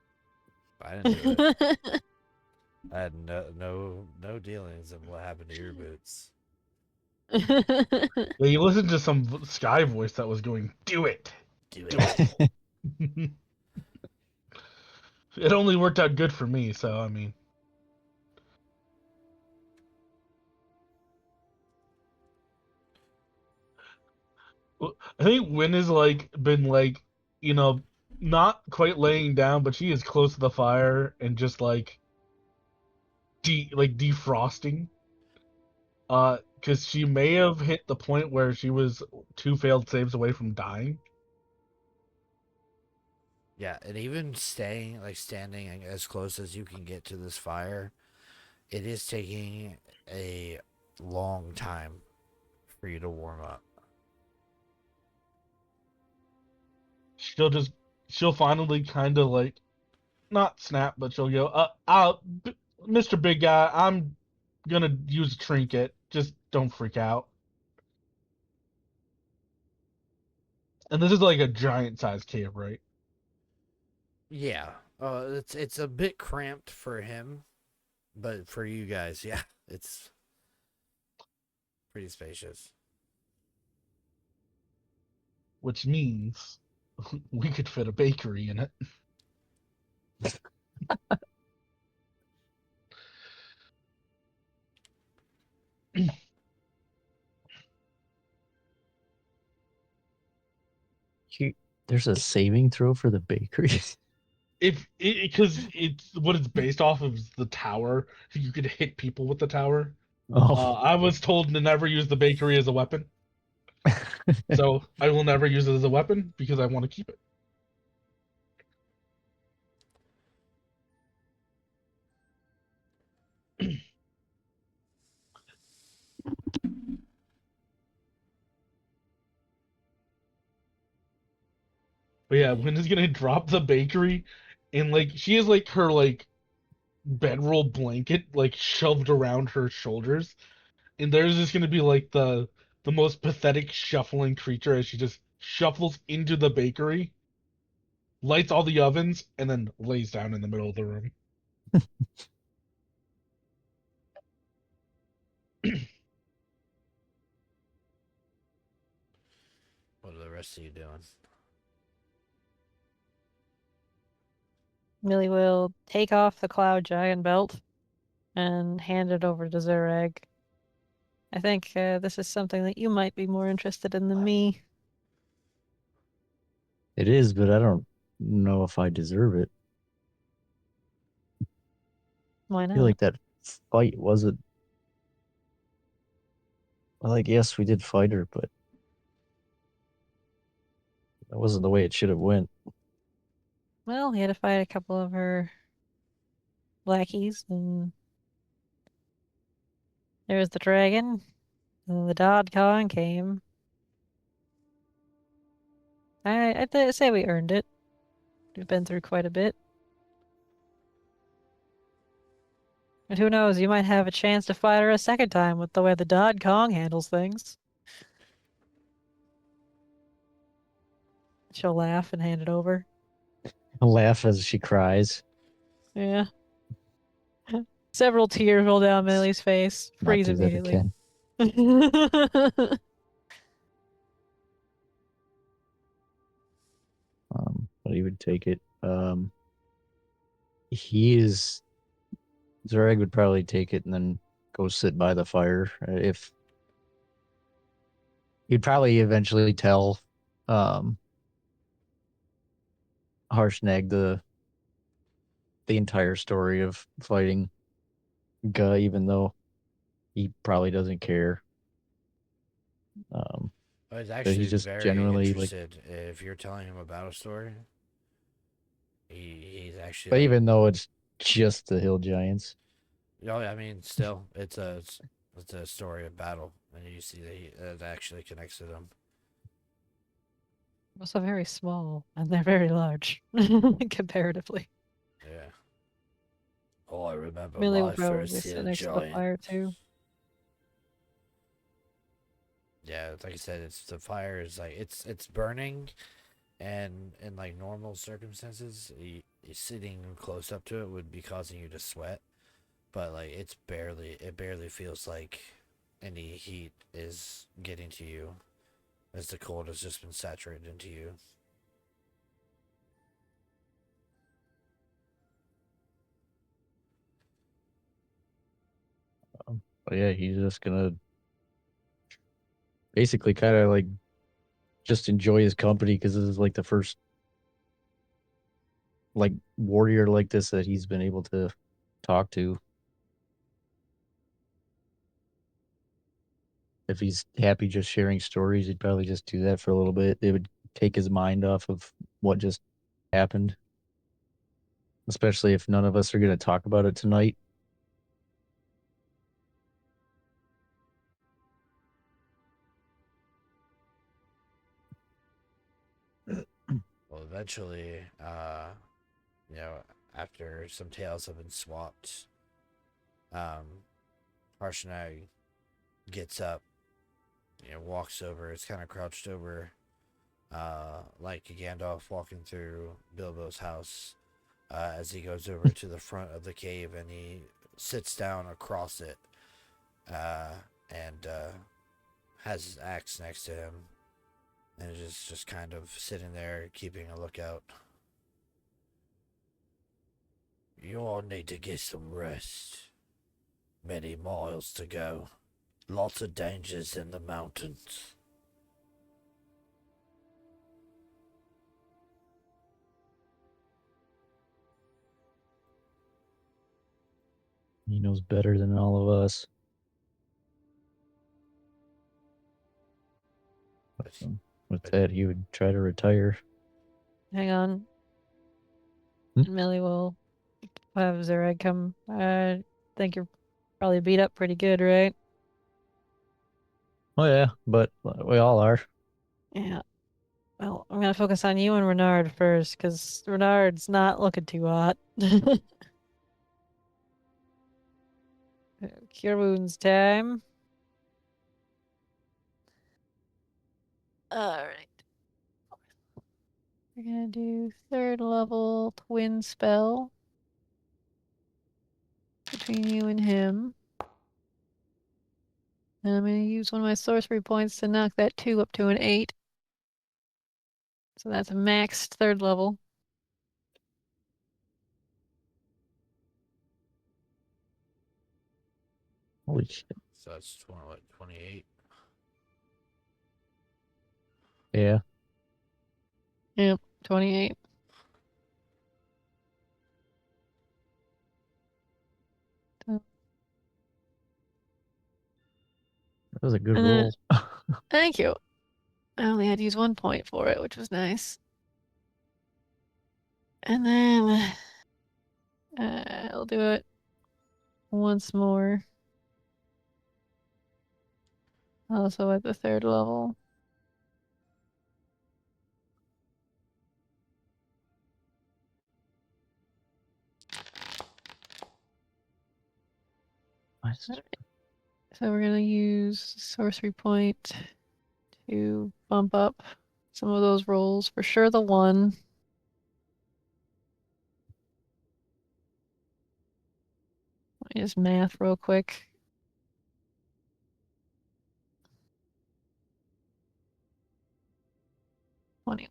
I didn't do it. I had no dealings in what happened to your boots. Yeah, you listened to some Sky voice that was going, "Do it." Do Do it. It only worked out good for me, so I mean. I think Win has like been like, you know, not quite laying down, but she is close to the fire and just like defrosting. Because she may have hit the point where she was 2 failed saves away from dying. Yeah, and even standing as close as you can get to this fire, it is taking a long time for you to warm up. She'll finally kind of like not snap, but she'll go, Mr. Big Guy, I'm gonna use a trinket. Just don't freak out. And this is like a giant sized cave, right? Yeah, it's a bit cramped for him, but for you guys, yeah, it's pretty spacious. Which means we could fit a bakery in it. There's a saving throw for the bakery. Because it's what it's based off of is the tower. You could hit people with the tower. Oh, I was told to never use the bakery as a weapon, so I will never use it as a weapon because I want to keep it. But yeah, Win is gonna drop the bakery, and like she has like her like bedroll blanket like shoved around her shoulders, and there's just gonna be like the most pathetic shuffling creature as she just shuffles into the bakery, lights all the ovens, and then lays down in the middle of the room. What are the rest of you doing? Millie will take off the cloud giant belt and hand it over to Zurag. I think this is something that you might be more interested in than me. it is, but I don't know if I deserve it. Why I feel not? like that fight wasn't. Well, I guess we did fight her, but that wasn't the way it should have went. Well, he had to fight a couple of her lackeys, and there was the dragon, and the Dodd Khan came. I'd say we earned it. We've been through quite a bit. And who knows, you might have a chance to fight her a second time with the way the Dodd Kong handles things. She'll laugh and hand it over. Laugh as she cries. Yeah. Several tears roll down Millie's face. Not Freeze do that immediately. again. But he would take it. He is. Zareg would probably take it and then go sit by the fire. If he'd probably eventually tell Harshnag the entire story of fighting Guh, even though he probably doesn't care. I was So actually he's just very generally like. interested if you're telling him a battle story. He's actually But like, even though it's just the hill giants, oh, I mean, still, it's a story of battle, and you see that it actually connects to them. Also very small, and they're very large, comparatively. Yeah. Oh, I remember Millie will my probably first sit hill next to the giant. fire, too. Yeah, like I said, it's the fire is like it's burning, and in like normal circumstances, sitting close up to it would be causing you to sweat, but like it barely feels like any heat is getting to you, as the cold has just been saturated into you. but yeah, he's just gonna basically kind of like just enjoy his company because this is like the first like warrior like this that he's been able to talk to. If he's happy just sharing stories, he'd probably just do that for a little bit. It would take his mind off of what just happened, especially if none of us are going to talk about it tonight. Well, eventually, you know, after some tails have been swapped, Harshnag gets up, walks over. It's kind of crouched over, like Gandalf walking through Bilbo's house, as he goes over to the front of the cave and he sits down across it, and has his axe next to him, and is just kind of sitting there keeping a lookout. You all need to get some rest. Many miles to go. Lots of dangers in the mountains. He knows better than all of us. With that, he would try to retire. Hang on. Hmm? Millie will have Zareg come. I think you're probably beat up pretty good, right? Oh yeah, but we all are. Yeah. Well, I'm gonna focus on you and Renard first, because Renard's not looking too hot. Cure wounds time. Alright. We're gonna do 3rd level twin spell between you and him. And I'm gonna use one of my sorcery points to knock that 2 up to an 8. So that's a maxed 3rd level. Holy shit. So that's 28? Yeah. Yep, 28. was a good And roll. thank you. I only had to use 1 point for it, which was nice. And then I'll do it once more. Also at the 3rd level. Nice. So we're gonna use sorcery point to bump up some of those rolls. For sure the 1. Let me just math real quick. $21.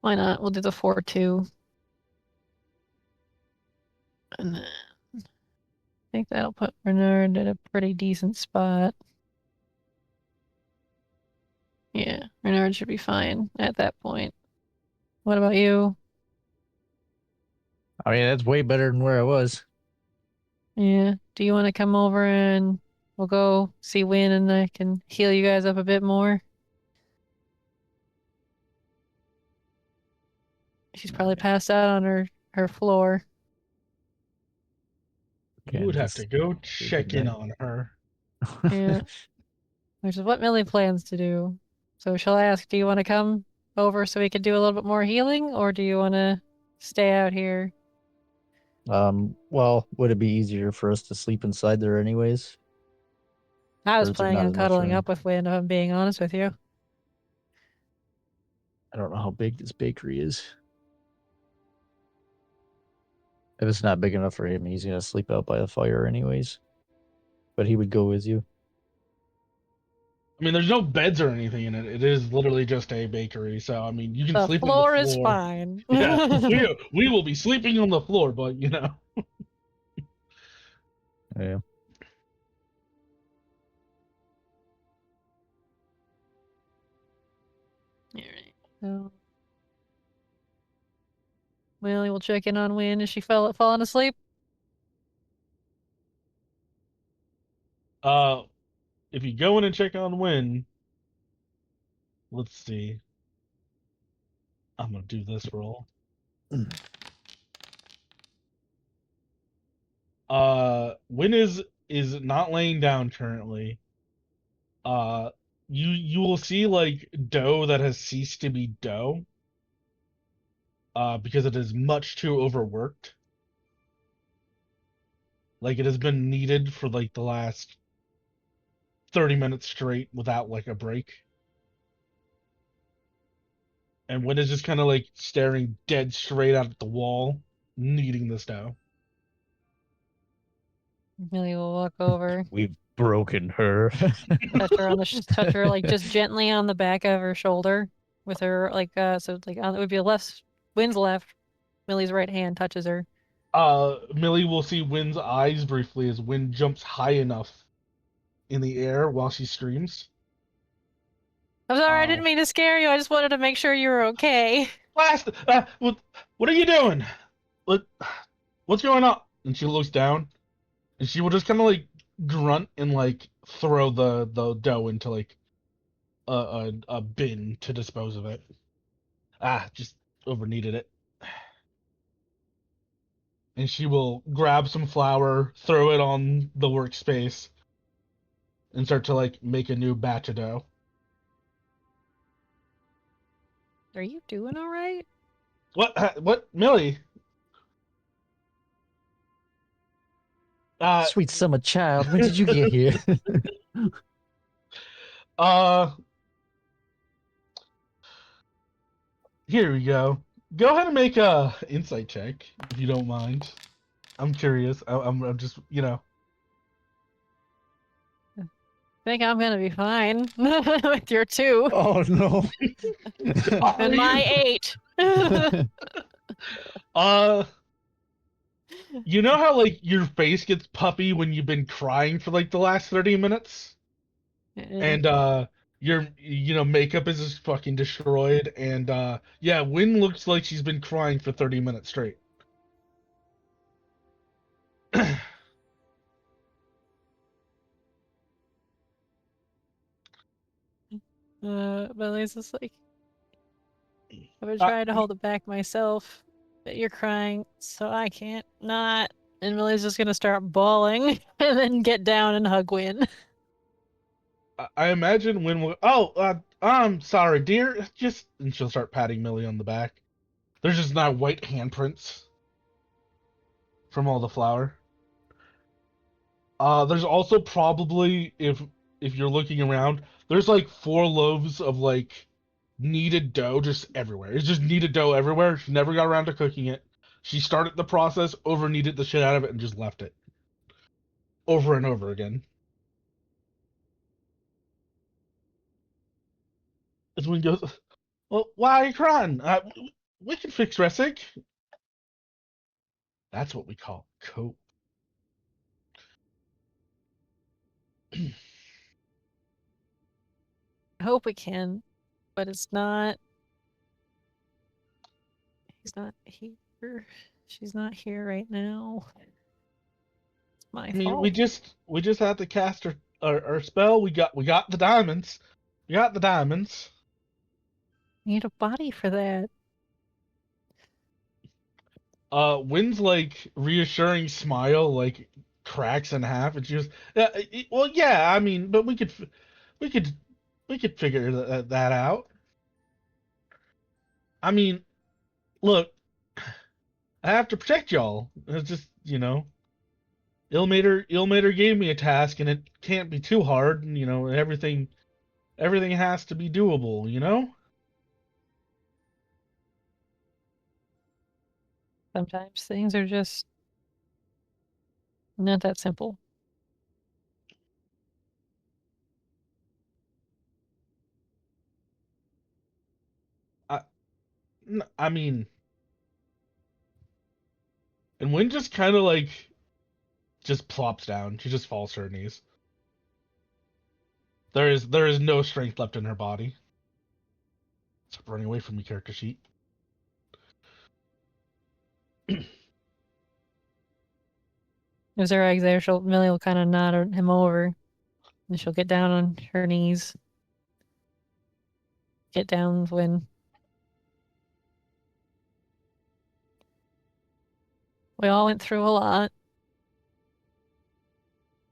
Why not? We'll do the 4 too. And then I think that'll put Renard at a pretty decent spot. Yeah, Renard should be fine at that point. What about you? I mean, that's way better than where I was. Yeah. Do you want to come over and we'll go see Win and I can heal you guys up a bit more? She's probably passed out on her floor. You would have to go check in that. on her. Yeah. Which is what Millie plans to do. So shall I ask, do you want to come over so we can do a little bit more healing, or do you want to stay out here? Well, would it be easier for us to sleep inside there anyways? I was Or is there planning not on as much cuddling room? up with Win, if I'm being honest with you. I don't know how big this bakery is. If it's not big enough for him, he's gonna sleep out by the fire anyways. But he would go with you. I mean, there's no beds or anything in it. It is literally just a bakery. So, I mean, you can The sleep on the floor is floor. fine. Yeah, we will be sleeping on the floor, but you know. Yeah. Alright. So Millie will check in on Win. Is she falling asleep? If you go in and check on Win, let's see. I'm gonna do this roll. Win is not laying down currently. Uh, you will see like dough that has ceased to be dough. Because it is much too overworked. Like it has been kneaded for like the last 30 minutes straight without like a break. And Win is just kind of like staring dead straight out at the wall, kneading this dough. Millie will walk over, We've broken her. touch her like just gently on the back of her shoulder with her like so like it would be Win's left, Millie's right hand touches her. Millie will see Win's eyes briefly as Win jumps high enough in the air while she screams. I'm sorry, I didn't mean to scare you. I just wanted to make sure you were okay. What are you doing? What's going on? And she looks down, and she will just kind of like grunt and like throw the dough into like a bin to dispose of it. Just over kneaded it. And she will grab some flour, throw it on the workspace, and start to like make a new batch of dough. Are you doing all right? What, Millie? Sweet summer child, when did you get here? Here we go. Go ahead and make a insight check if you don't mind. I'm curious. I'm just, you know. I think I'm gonna be fine with your 2 Oh no. and my 8. You know how like your face gets puffy when you've been crying for like the last 30 minutes? And your makeup is just fucking destroyed, and yeah, Win looks like she's been crying for 30 minutes straight. But it's just like, I've been Uh, trying to hold it back myself, but you're crying, so I can't not. And Millie's just gonna start bawling and then get down and hug Win. I imagine when we I'm sorry, dear. Just and she'll start patting Millie on the back. There's just not white handprints from all the flour. There's also probably if you're looking around, there's like 4 loaves of like kneaded dough just everywhere. It's just kneaded dough everywhere. She never got around to cooking it. She started the process, over kneaded the shit out of it, and just left it over and over again. As one goes, well, why are you crying? We can fix dressing. That's what we call cope. I hope we can, but it's not. He's not here. She's not here right now. It's my I mean, fault. we just had to cast our spell. We got the diamonds. We got the diamonds. Need a body for that. Wynn's like reassuring smile like cracks in half, and she goes, well, yeah. I mean, but we could, we could figure that out. I mean, look, I have to protect y'all. It's just, Ilmater gave me a task, and it can't be too hard. And, everything has to be doable. Sometimes things are just not that simple. I mean, and Wynn just kind of like just plops down. She just falls to her knees. There is no strength left in her body. Stop running away from me, character sheet. If there eggs there, Millie will kind of nod him over, and she'll get down on her knees. Get down when we all went through a lot.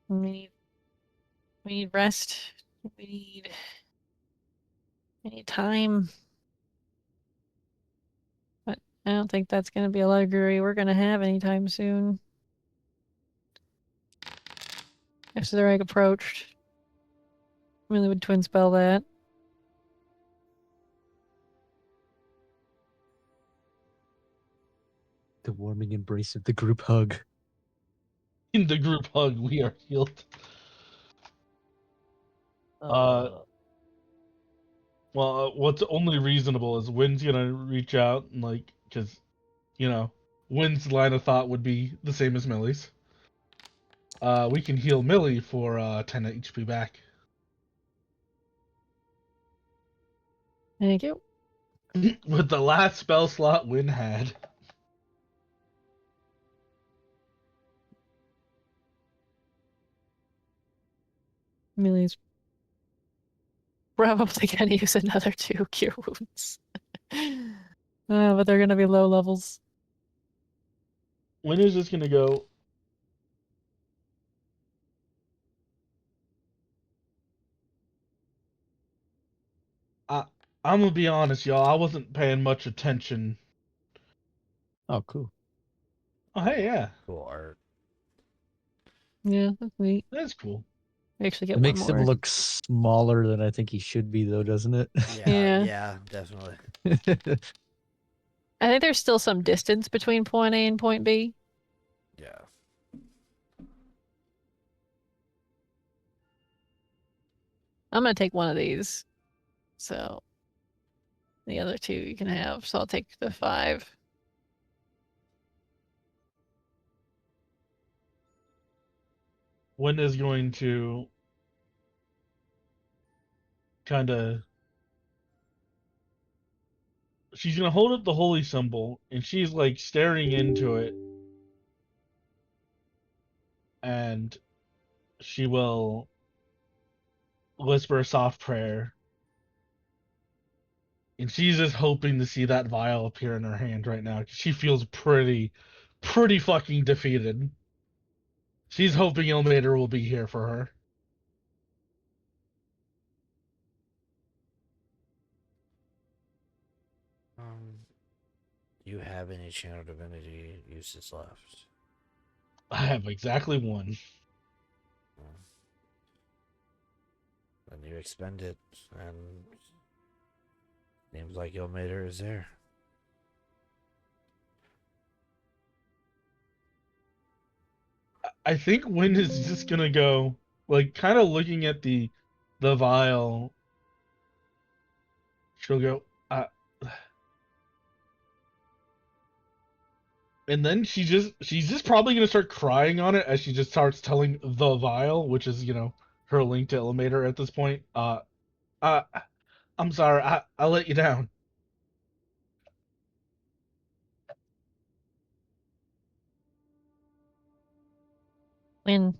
We need rest. We need time. But I don't think that's going to be a luxury we're going to have anytime soon. If the egg approached, Millie would twin spell that. The warming embrace of the group hug. In the group hug, we are healed. Well, what's only reasonable is Wynn's gonna reach out and because, Wynn's line of thought would be the same as Millie's. We can heal Millie for 10 HP back. Thank you. With the last spell slot Wynn had. Millie's probably gonna use another 2 cure wounds. But they're gonna be low levels. Wynn is just gonna go. I'm gonna be honest, y'all. I wasn't paying much attention. Oh, cool. Oh, hey, yeah, Cool art. Yeah, that's neat. that's cool. We actually get It one makes him more. look smaller than I think he should be, though, doesn't it? Yeah. Yeah, definitely. I think there's still some distance between point A and point B. Yeah. I'm gonna take one of these. So the other 2 you can have. So I'll take the 5. Wynn is going to kind of. She's gonna hold up the holy symbol, and she's like staring into it, and she will whisper a soft prayer, And she's just hoping to see that vial appear in her hand right now. She feels pretty fucking defeated. She's hoping Ilmater will be here for her. Do you have any channel divinity uses left? I have exactly one. Then you expend it, and seems like Ilmater is there. I think Wynn is just gonna go, like, kind of looking at the vial. She'll go, and then she's just probably gonna start crying on it as she just starts telling the vial, which is her link to Ilmater at this point. Uh, I'm sorry, I let you down. When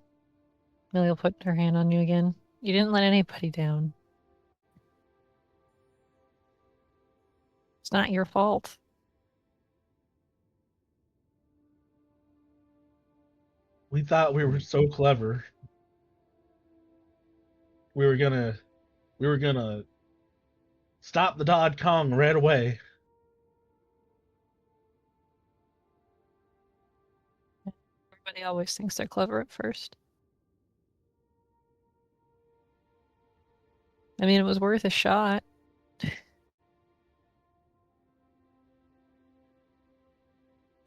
Millie will put her hand on you again. You didn't let anybody down. It's not your fault. We thought we were so clever. We were gonna stop the Dodge Kong right away. Everybody always thinks they're clever at first. I mean, it was worth a shot.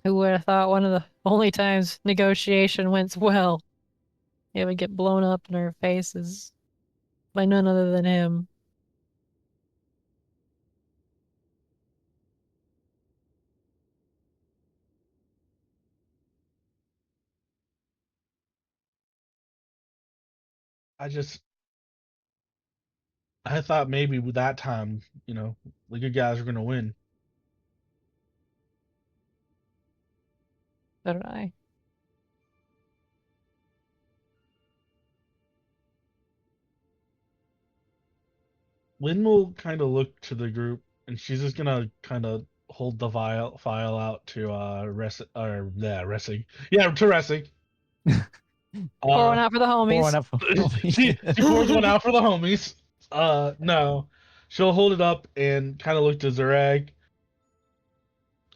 Who would have thought one of the only times negotiation went well, it would get blown up in our faces by none other than him. I thought maybe with that time, the good guys were gonna win. So did I. Lynn will kind of look to the group, and she's just gonna kind of hold the file out to Ressig. Yeah, to Ressig. Pour one out for the Pouring homies. up. She pours one out for the homies. No, she'll hold it up and kind of look to Zurag.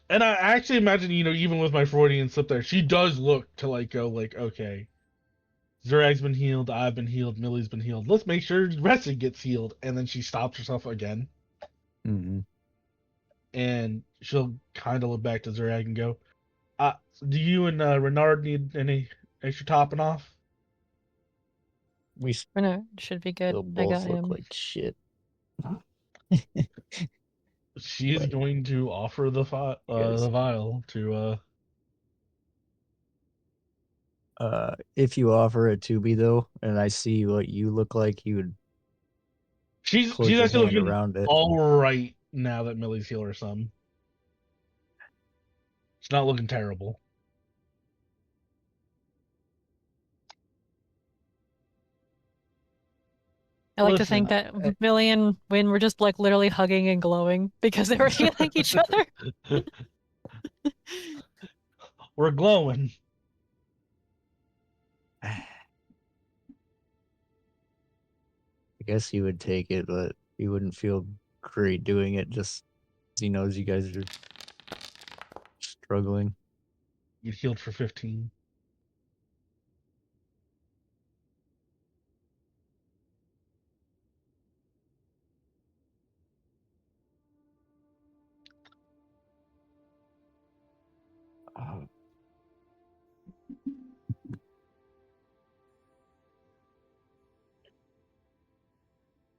And I actually imagine, even with my Freudian slip there, she does look to okay, Zurag's been healed, I've been healed, Millie's been healed. Let's make sure Ressig gets healed. And then she stops herself again. Mm-hmm. And she'll kind of look back to Zurag and go, do you and Renard need any extra topping off? We No, should be good. still I got both look him. like shit. She is But, going to offer the guys, vial to if you offer it to me though, and I see what you look like, you would she's close your actually hand looking around it. all right now that Millie's healed her some. It's not looking terrible. I like to Listen, think that Millie and Wynn were just like literally hugging and glowing because they were healing each other. we're glowing. I guess he would take it, but he wouldn't feel great doing it just 'cause he knows you guys are struggling. Get healed for 15.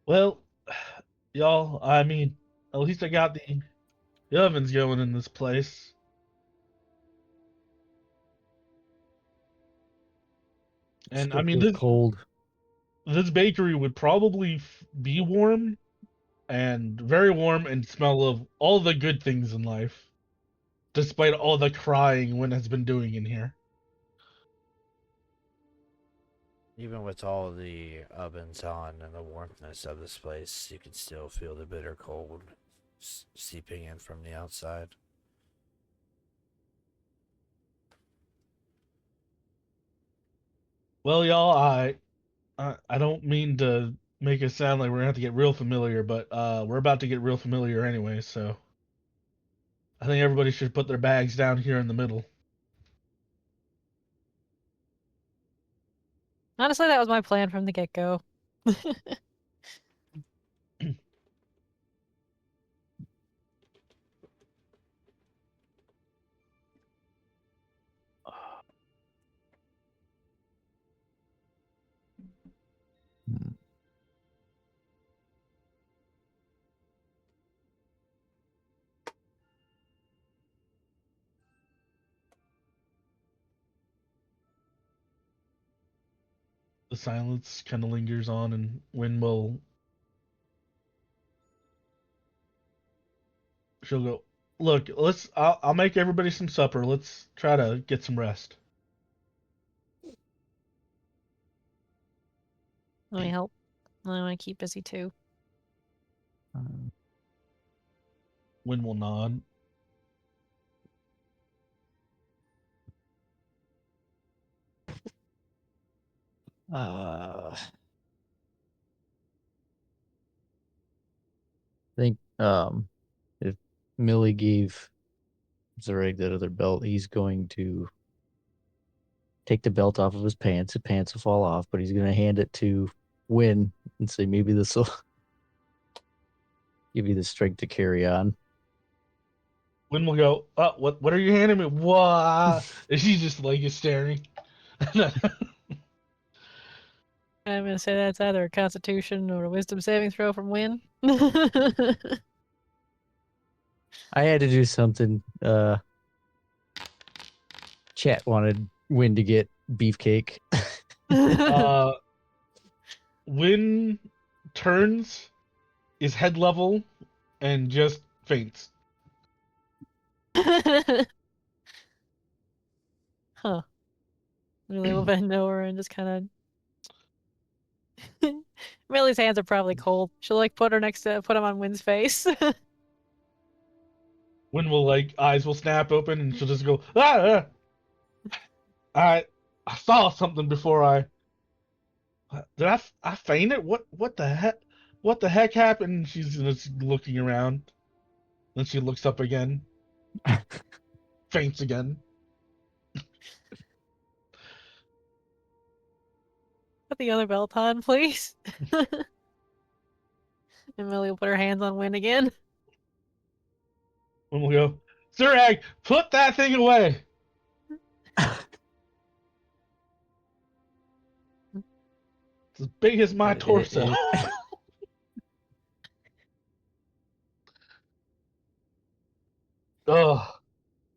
Well, y'all, I mean, at least I got the ovens going in this place. And I Still mean, feels cold. this bakery would probably be warm and very warm and smell of all the good things in life, despite all the crying Wynn has been doing in here. Even with all the ovens on and the warmthness of this place, you can still feel the bitter cold. seeping in from the outside. Well, y'all, I don't mean to make it sound like we're gonna have to get real familiar, but we're about to get real familiar anyway, so I think everybody should put their bags down here in the middle. Honestly, that was my plan from the get-go. Hmm. The silence kind of lingers on, and Win will. She'll go. Look, let's. I'll make everybody some supper. Let's try to get some rest. Let me help. I want to keep busy too. Win will nod. I think if Millie gave Zureg that other belt, he's going to take the belt off of his pants. His pants will fall off, but he's going to hand it to Win and say, maybe this will give you the strength to carry on. Win will go. Oh, what are you handing me? What? And she just like is staring. I'm gonna say that's either a Constitution or a Wisdom saving throw from Win. I had to do something. Chat wanted Win to get beefcake. Win turns, is head level, and just faints. Huh. Really will bend over and just kind of. Millie's hands are probably cold. She'll like put him on Win's face. Win will like eyes will snap open, and she'll just go ah. I saw something before I. Did I faint it? What the heck? What the heck happened? She's just looking around. Then she looks up again. Faints again. Put the other belt on, please. And Millie will put her hands on Win again. And we'll go, Zurag, put that thing away. It's as big as my torso. Oh,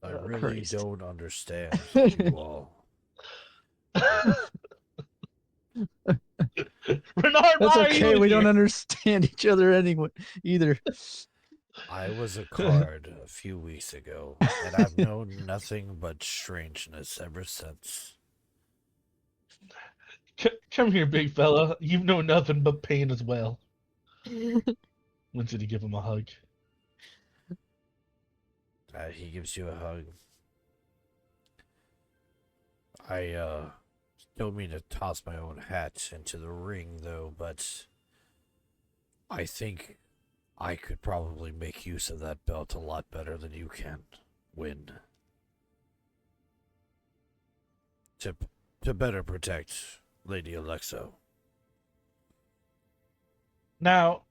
I really Christ. don't understand you all. Renard, That's why okay. are you We here? don't understand each other anyway either. I was a card a few weeks ago, and I've known nothing but strangeness ever since. Come here, big fella. You know nothing but pain as well. When did he give him a hug? He gives you a hug. I don't mean to toss my own hat into the ring, though, but I think I could probably make use of that belt a lot better than you can, Win. To better protect Lady Alexo. Now,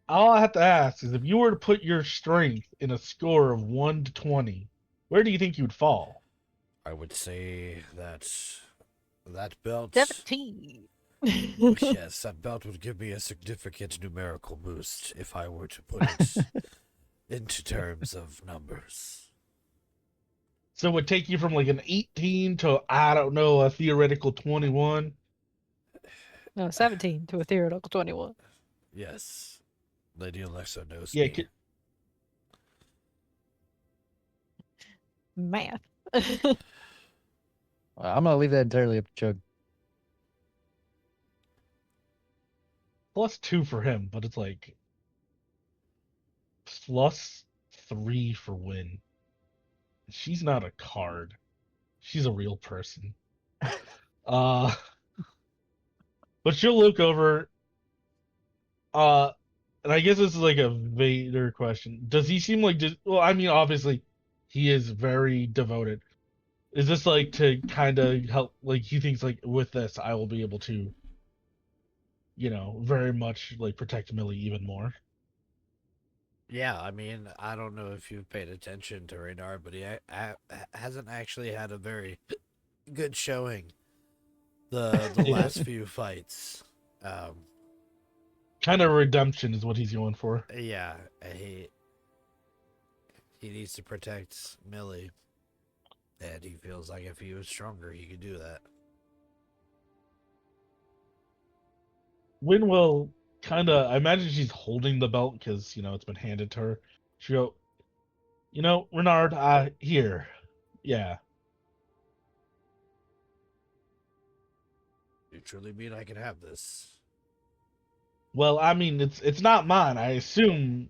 all I have to ask is if you were to put your strength in a score of 1 to 20, where do you think you'd fall? I would say that belt... 17. Yes, that belt would give me a significant numerical boost if I were to put it into terms of numbers. So it would take you from like an 18 to, I don't know, a theoretical 21. No, 17 to a theoretical 21. Yes, Lady Alexa knows Yeah, me. Math. I'm gonna leave that entirely up to Chug. plus 2 for him, but it's like +3 for win. She's not a card. She's a real person. But she'll look over. And I guess this is like a Vader question. Does he seem like just? Well, I mean, obviously, he is very devoted. Is this like to kind of help? Like he thinks like with this, I will be able to, very much like protect Millie even more. Yeah, I mean, I don't know if you've paid attention to Radar, but he hasn't actually had a very good showing the last few fights. Kind of redemption is what he's going for. Yeah, he needs to protect Millie, and he feels like if he was stronger, he could do that. Win will kind of. I imagine she's holding the belt because it's been handed to her. She go, Renard, here, yeah. You truly mean I can have this? Well, I mean, it's not mine. I assume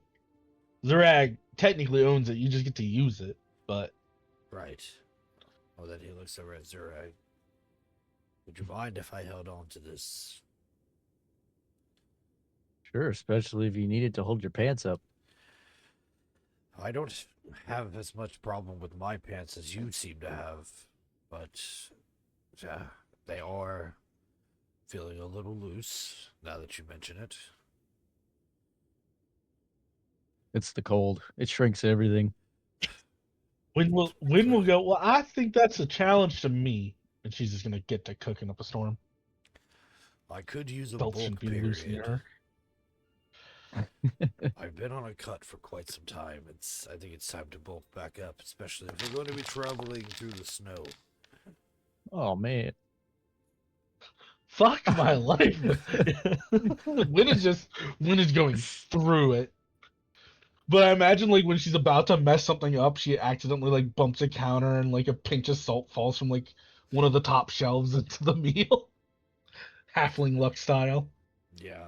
Zurag technically owns it. You just get to use it, but Right. Oh, then he looks over at Zurag. Would you mind if I held on to this? Sure, especially if you need it to hold your pants up. I don't have as much problem with my pants as you seem to have, but they are feeling a little loose now that you mention it. It's the cold. It shrinks everything. Win will go, well, I think that's a challenge to me. And she's just gonna get to cooking up a storm. I could use a Belt shouldn't bulk be loose near period. her. I've been on a cut for quite some time. I think it's time to bulk back up, especially if we're going to be traveling through the snow. Oh man. Fuck my life. Win is going through it. But I imagine like when she's about to mess something up, she accidentally like bumps a counter and like a pinch of salt falls from like one of the top shelves into the meal. Halfling luck style. Yeah.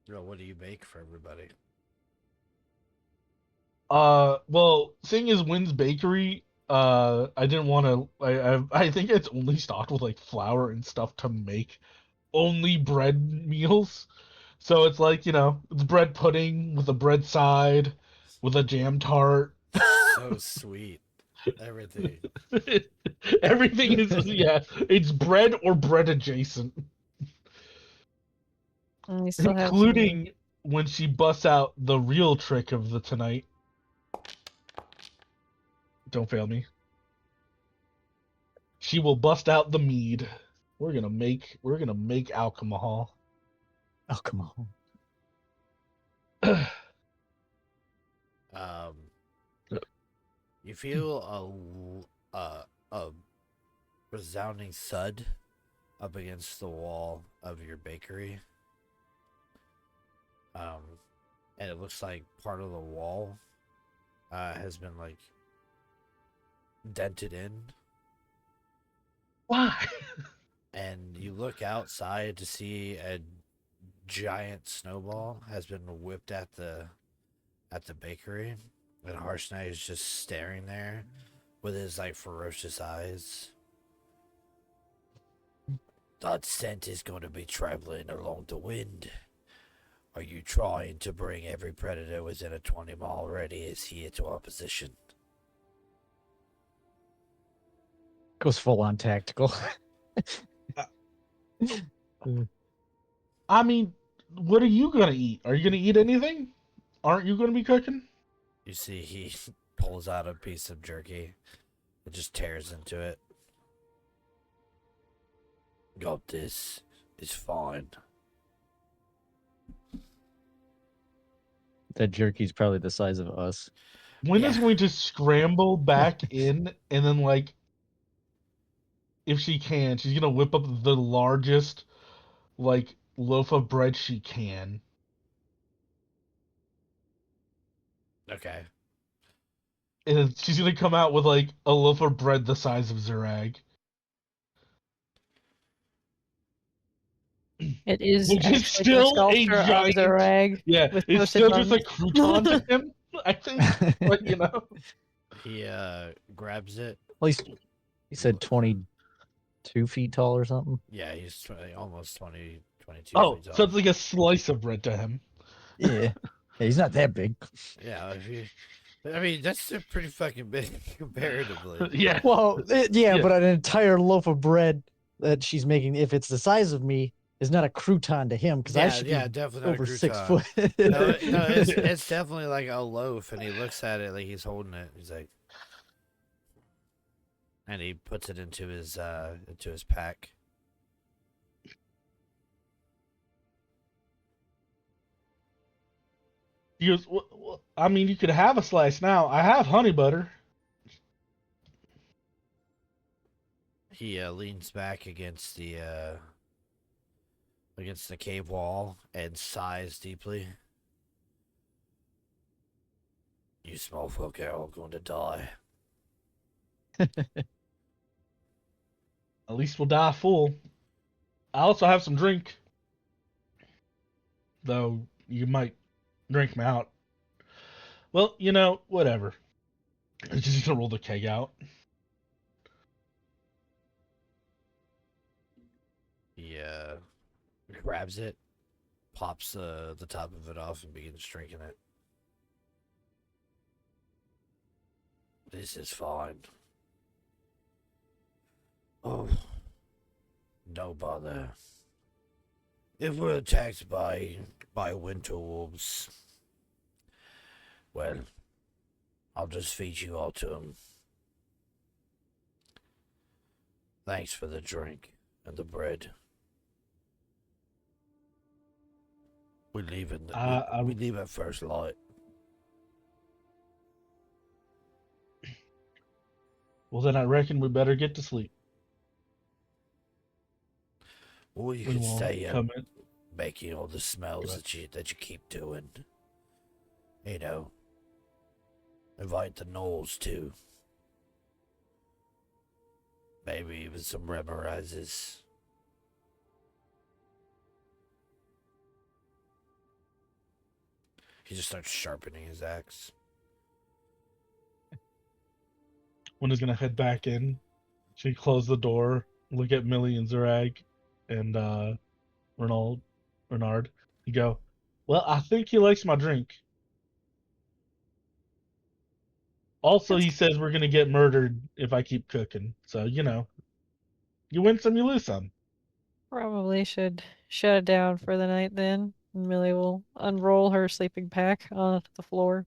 What do you make for everybody? Well, seeing as Wynn's Bakery, I didn't want to. I think it's only stocked with like flour and stuff to make only bread meals. So it's like it's bread pudding with a bread side, with a jam tart. So sweet. Everything. Everything is it's bread or bread adjacent, And you still have including when she busts out the real trick of the tonight. Don't fail me. She will bust out the mead. We're gonna make alcohol. Oh come on. You feel a resounding thud up against the wall of your bakery. And it looks like part of the wall has been like dented in. Why? And you look outside to see a giant snowball has been whipped at the bakery, and Harshnag is just staring there with his like ferocious eyes. That scent is going to be traveling along the wind. Are you trying to bring every predator within a 20-mile radius here to our position? Goes full on tactical. I mean, what are you gonna eat? Are you gonna eat anything? Aren't you gonna be cooking? You see, he pulls out a piece of jerky. It just tears into it. Got this. It's fine. That jerky's probably the size of us. Wynn is going to scramble back in, and then like, if she can, she's gonna whip up the largest like loaf of bread she can. Okay. And then she's gonna come out with like a loaf of bread the size of Zurag. It is Which is actually the still a sculpture of giant. Zarag Yeah, with it's toasted still just a buns. crouton to him, I think. But you know, He grabs it. Well, he said 22 feet tall or something. Yeah, he's almost 20, 22 oh, feet so tall. it's like a slice of bread to him. Yeah. Yeah, he's not that big. Yeah, I mean, that's pretty fucking big comparatively. Yeah, Well, yeah, Yeah. but an entire loaf of bread that she's making, if it's the size of me, is not a crouton to him because I should Yeah, be definitely not a over 6 crouton. foot. No, it's definitely like a loaf, and he looks at it like he's holding it. He's like, and he puts it into his pack. He goes, well, I mean, you could have a slice now. I have honey butter. He leans back against the cave wall and sighs deeply. You small folk are all going to die. At least we'll die full. I also have some drink. Though you might drink me out. Well, you know, whatever. I'm just gonna roll the keg out. He grabs it, pops the top of it off, and begins drinking it. This is fine. Oh, no bother. If we're attacked by winter wolves, well, I'll just feed you all to them. Thanks for the drink and the bread. We leave we leave at first light. Well, then I reckon we better get to sleep. Or you We can won't stay come up in. making all the smells Right. that you keep doing. You know, invite the gnolls too. Maybe even some memorizes. He just starts sharpening his axe. When he's gonna head back in, she closed the door, look at Millie and Zarag, and Renard. You go, well, I think he likes my drink. Also, he says we're gonna get murdered if I keep cooking. So, you know, you win some, you lose some. Probably should shut it down for the night then. And Millie will unroll her sleeping pack onto the floor.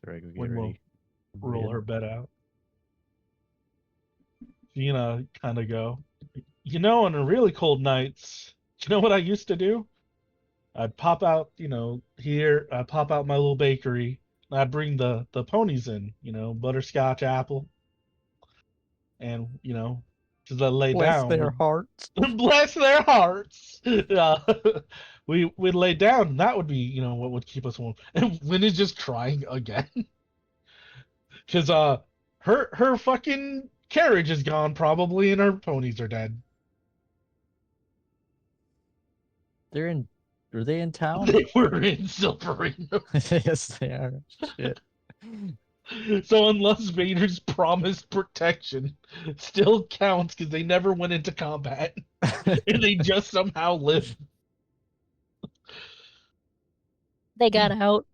Right, go get When we'll ready. roll her bed out. You know, kind of go. You know, on the really cold nights, you know what I used to do? I'd pop out, you know, here, I'd pop out my little bakery, and I'd bring the ponies in, you know, butterscotch apple, and, you know, just let lay Bless down. their hearts. Bless their hearts. We'd lay down, and that would be, you know, what would keep us warm. And Winnie's just crying again. Because her fucking carriage is gone probably, and her ponies are dead. Are they in town? They were in Silverino. Yes, they are. Shit. So unless Vader's promised protection still counts because they never went into combat and they just somehow lived. They got out.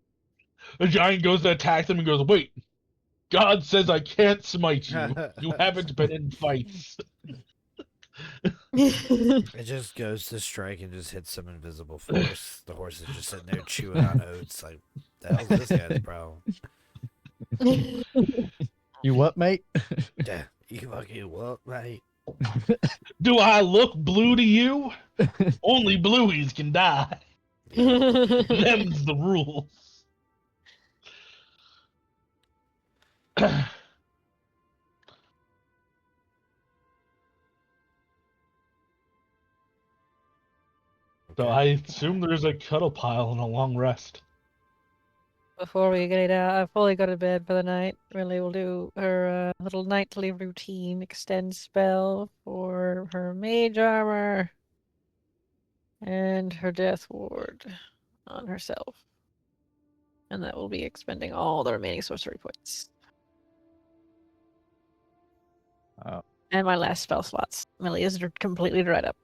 A giant goes to attack them and goes, "Wait, God says I can't smite you. You haven't been in fights." It just goes to strike and just hits some invisible force. The horse is just sitting there chewing on oats. Like, the hell's this guy's problem? You what, mate? Yeah, you fucking what, mate? Do I look blue to you? Only blueies can die. Them's the rules. So I assume there's a cuddle pile and a long rest. before we get out, fully go to bed for the night, Millie will do her little nightly routine, extend spell for her mage armor and her death ward on herself. And that will be expending all the remaining sorcery points. And my last spell slots. Millie is completely dried up.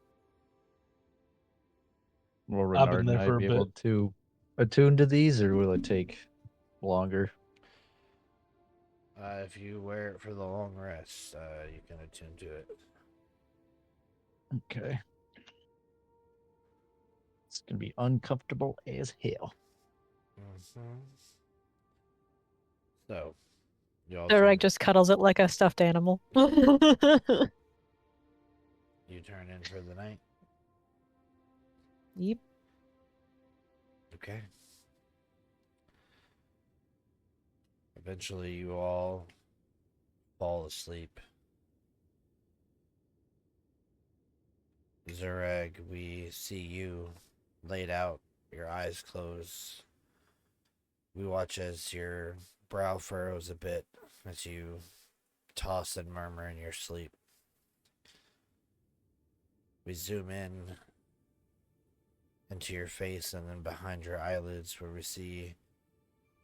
Will I've been Renard and there I for a be bit. able to attune to these, or will it take longer? If you wear it for the long rest, you can attune to it. Okay. It's gonna be uncomfortable as hell. Mm-hmm. So, y'all Durag just cuddles it like a stuffed animal. you turn in for the night. Yep. Okay. Eventually, you all fall asleep. Zurag, we see you laid out, your eyes closed. We watch as your brow furrows a bit as you toss and murmur in your sleep. We zoom in into your face and then behind your eyelids where we see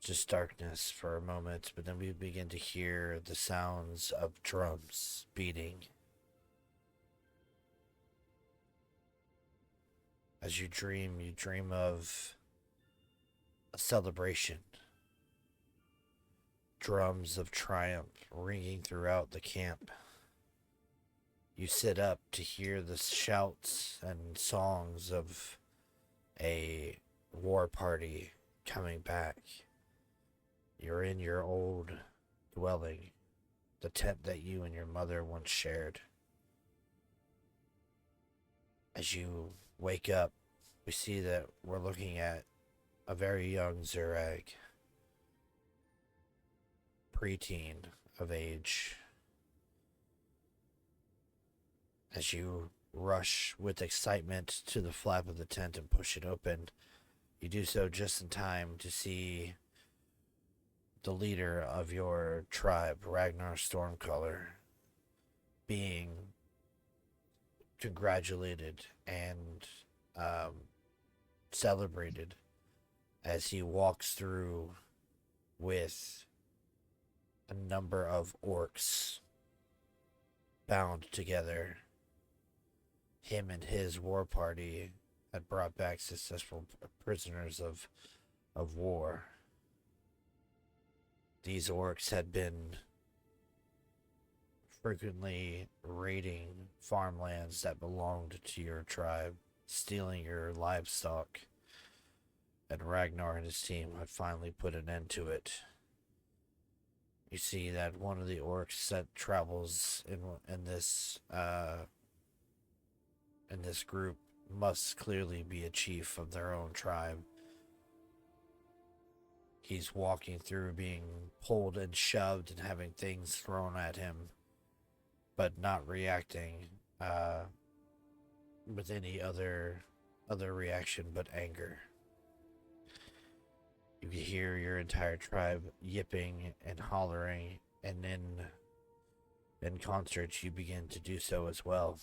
just darkness for a moment, but then we begin to hear the sounds of drums beating. As you dream of a celebration. Drums of triumph ringing throughout the camp. You sit up to hear the shouts and songs of a war party coming back. You're in your old dwelling, the tent that you and your mother once shared. As you wake up, we see that we're looking at a very young Zurag, preteen of age. As you rush with excitement to the flap of the tent and push it open, you do so just in time to see the leader of your tribe, Ragnar Stormcaller, being congratulated and celebrated as he walks through with a number of orcs bound together. Him and his war party had brought back successful prisoners of war. These orcs had been frequently raiding farmlands that belonged to your tribe, stealing your livestock, and Ragnar and his team had finally put an end to it. You see that one of the orcs that travels in this group must clearly be a chief of their own tribe. He's walking through being pulled and shoved and having things thrown at him, but not reacting with any other reaction but anger. You can hear your entire tribe yipping and hollering, and in concert you begin to do so as well.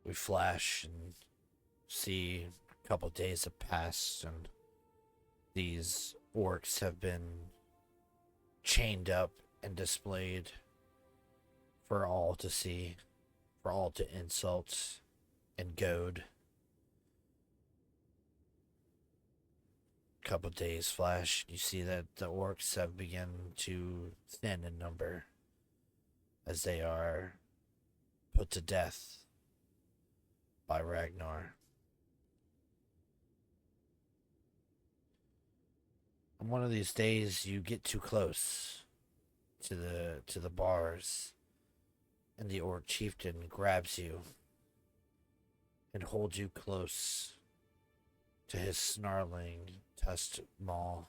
We flash and see a couple days have passed, and these orcs have been chained up and displayed for all to see, for all to insult and goad. Couple days flash, you see that the orcs have begun to thin in number as they are put to death by Ragnar. On one of these days, you get too close to the bars, and the orc chieftain grabs you and holds you close to his snarling, tusked maw.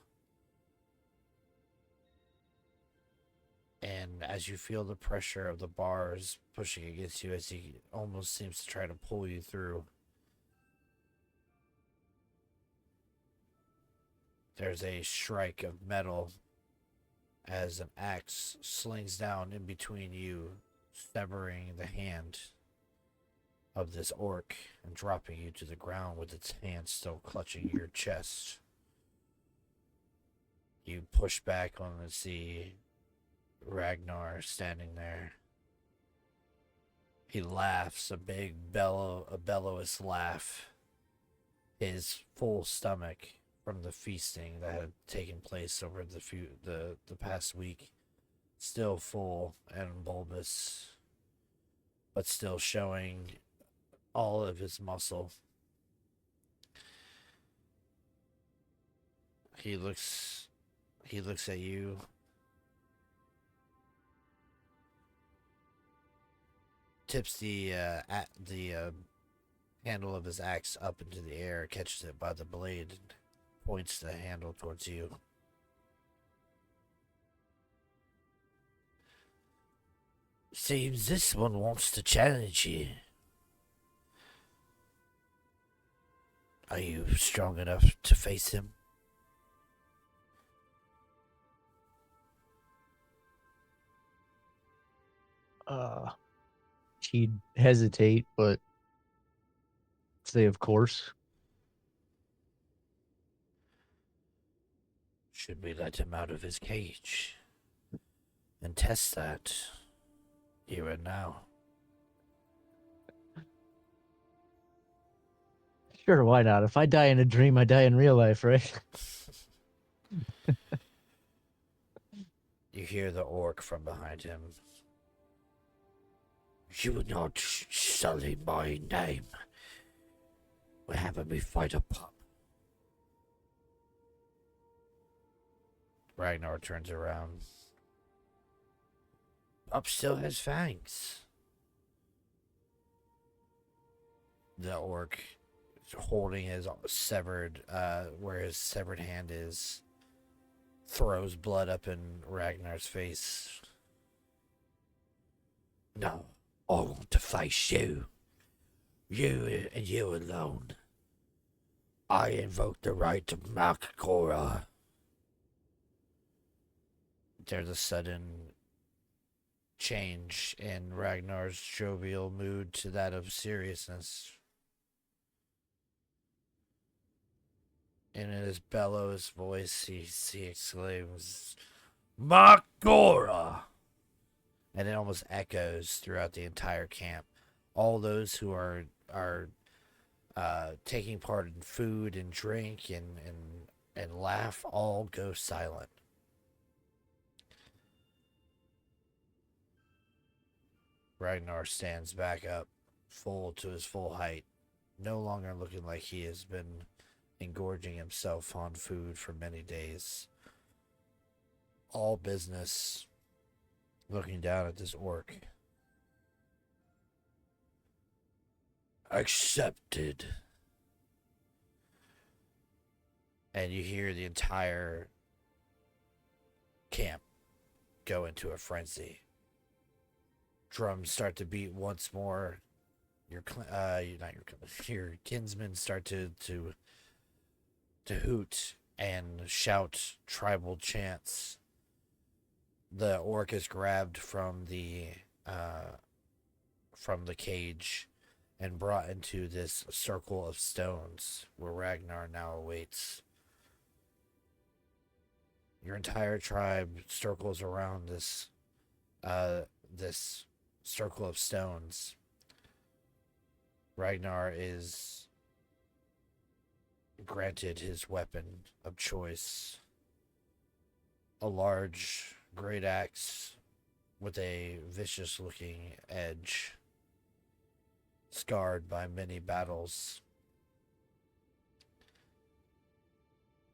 And as you feel the pressure of the bars pushing against you, as he almost seems to try to pull you through, There's a strike of metal as an axe slings down in between you, severing the hand of this orc and dropping you to the ground with its hand still clutching your chest. You push back on and see Ragnar standing there. He laughs a big bellowous laugh. His full stomach from the feasting that had taken place over the past week, still full and bulbous, but still showing all of his muscle. He looks at you. Tips the handle of his axe up into the air, catches it by the blade, and points the handle towards you. Seems this one wants to challenge you. Are you strong enough to face him? He'd hesitate, but say of course. Should we let him out of his cage and test that here and now? Sure, why not? If I die in a dream, I die in real life, right? You hear the orc from behind him. You would not sully my name. We're having me fight a pup. Ragnar turns around. Pup still has fangs. The orc, holding his severed, where his severed hand is, throws blood up in Ragnar's face. No, I want to face you. You and you alone. I invoke the right to Mak'gora. There's a sudden change in Ragnar's jovial mood to that of seriousness. And in his bellows voice, he exclaims, Mak'gora! And it almost echoes throughout the entire camp. All those who are taking part in food and drink and laugh all go silent. Ragnar stands back up, full to his full height, no longer looking like he has been engorging himself on food for many days. All business, looking down at this orc. Accepted. And you hear the entire camp go into a frenzy. Drums start to beat once more. Your kinsmen start to hoot and shout tribal chants. The orc is grabbed from the cage and brought into this circle of stones where Ragnar now awaits. Your entire tribe circles around this circle of stones. Ragnar is granted his weapon of choice, a large great axe with a vicious looking edge, scarred by many battles.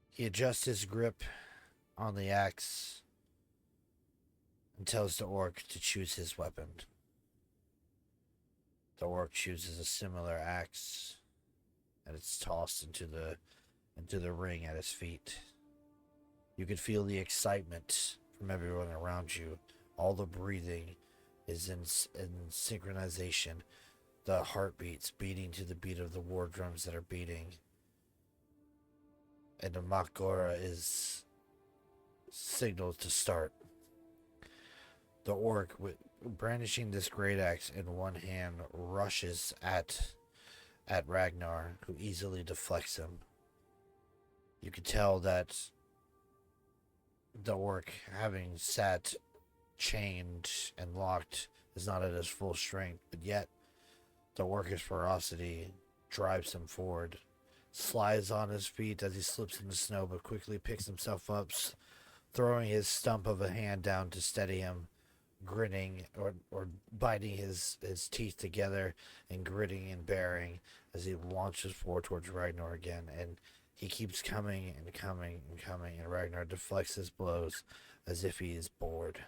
He adjusts his grip on the axe and tells the orc to choose his weapon. The orc chooses a similar axe, and it's tossed into the ring at his feet. You can feel the excitement from everyone around you. All the breathing is in synchronization. The heartbeats beating to the beat of the war drums that are beating. and the Makgora is signaled to start. The orc, brandishing this great axe in one hand, rushes at Ragnar, who easily deflects him. You can tell that the orc, having sat chained and locked, is not at his full strength, but yet the orc's ferocity drives him forward. Slides on his feet as he slips in the snow, but quickly picks himself up, throwing his stump of a hand down to steady him, grinning or biting his teeth together and gritting and bearing as he launches forward towards Ragnar again. And he keeps coming and coming and coming, and Ragnar deflects his blows as if he is bored.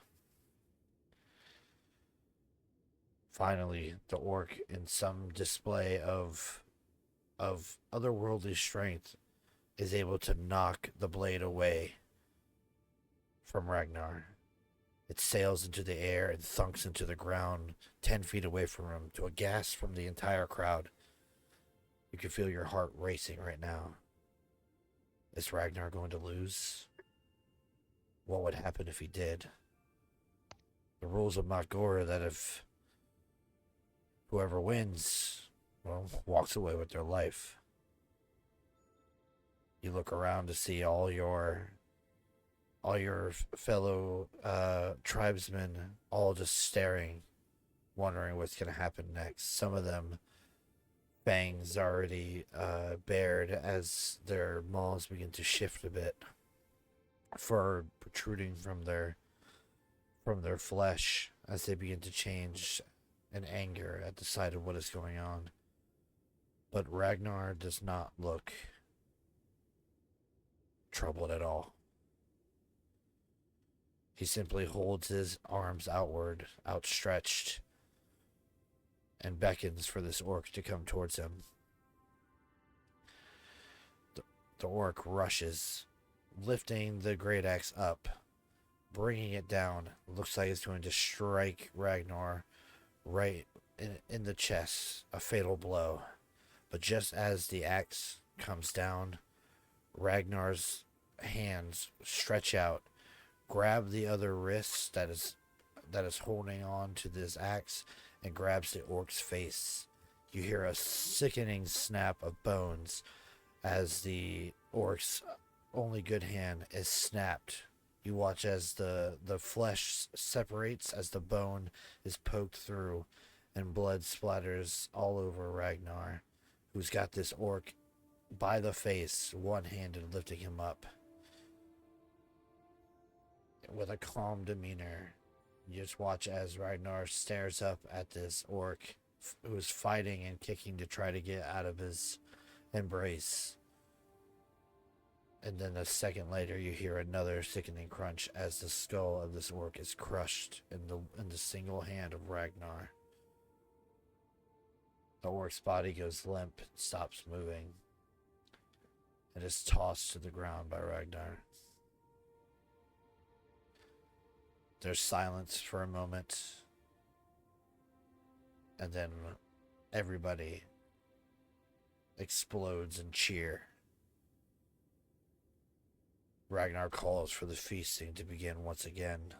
Finally, the orc, in some display of otherworldly strength, is able to knock the blade away from Ragnar. It sails into the air and thunks into the ground 10 feet away from him, to a gasp from the entire crowd. You can feel your heart racing right now. Is Ragnar going to lose? What would happen if he did? The rules of Makgora that if whoever wins, well, walks away with their life. You look around to see all your fellow tribesmen all just staring, wondering what's going to happen next. Some of them, fangs already bared as their maws begin to shift a bit, fur protruding from their flesh as they begin to change in anger at the sight of what is going on. But Ragnar does not look troubled at all. He simply holds his arms outward, outstretched, and beckons for this orc to come towards him. The orc rushes, lifting the great axe up, bringing it down. Looks like it's going to strike Ragnar right in the chest, a fatal blow. But just as the axe comes down, Ragnar's hands stretch out, grab the other wrist that is holding on to this axe, and grabs the orc's face. You hear a sickening snap of bones as the orc's only good hand is snapped. You watch as the flesh separates, as the bone is poked through, and blood splatters all over Ragnar, who's got this orc by the face, one-handed, lifting him up. With a calm demeanor, you just watch as Ragnar stares up at this orc who is fighting and kicking to try to get out of his embrace. And then a second later, you hear another sickening crunch as the skull of this orc is crushed in the single hand of Ragnar. The orc's body goes limp, stops moving, and is tossed to the ground by Ragnar. There's silence for a moment, and then everybody explodes in cheer. Ragnar calls for the feasting to begin once again,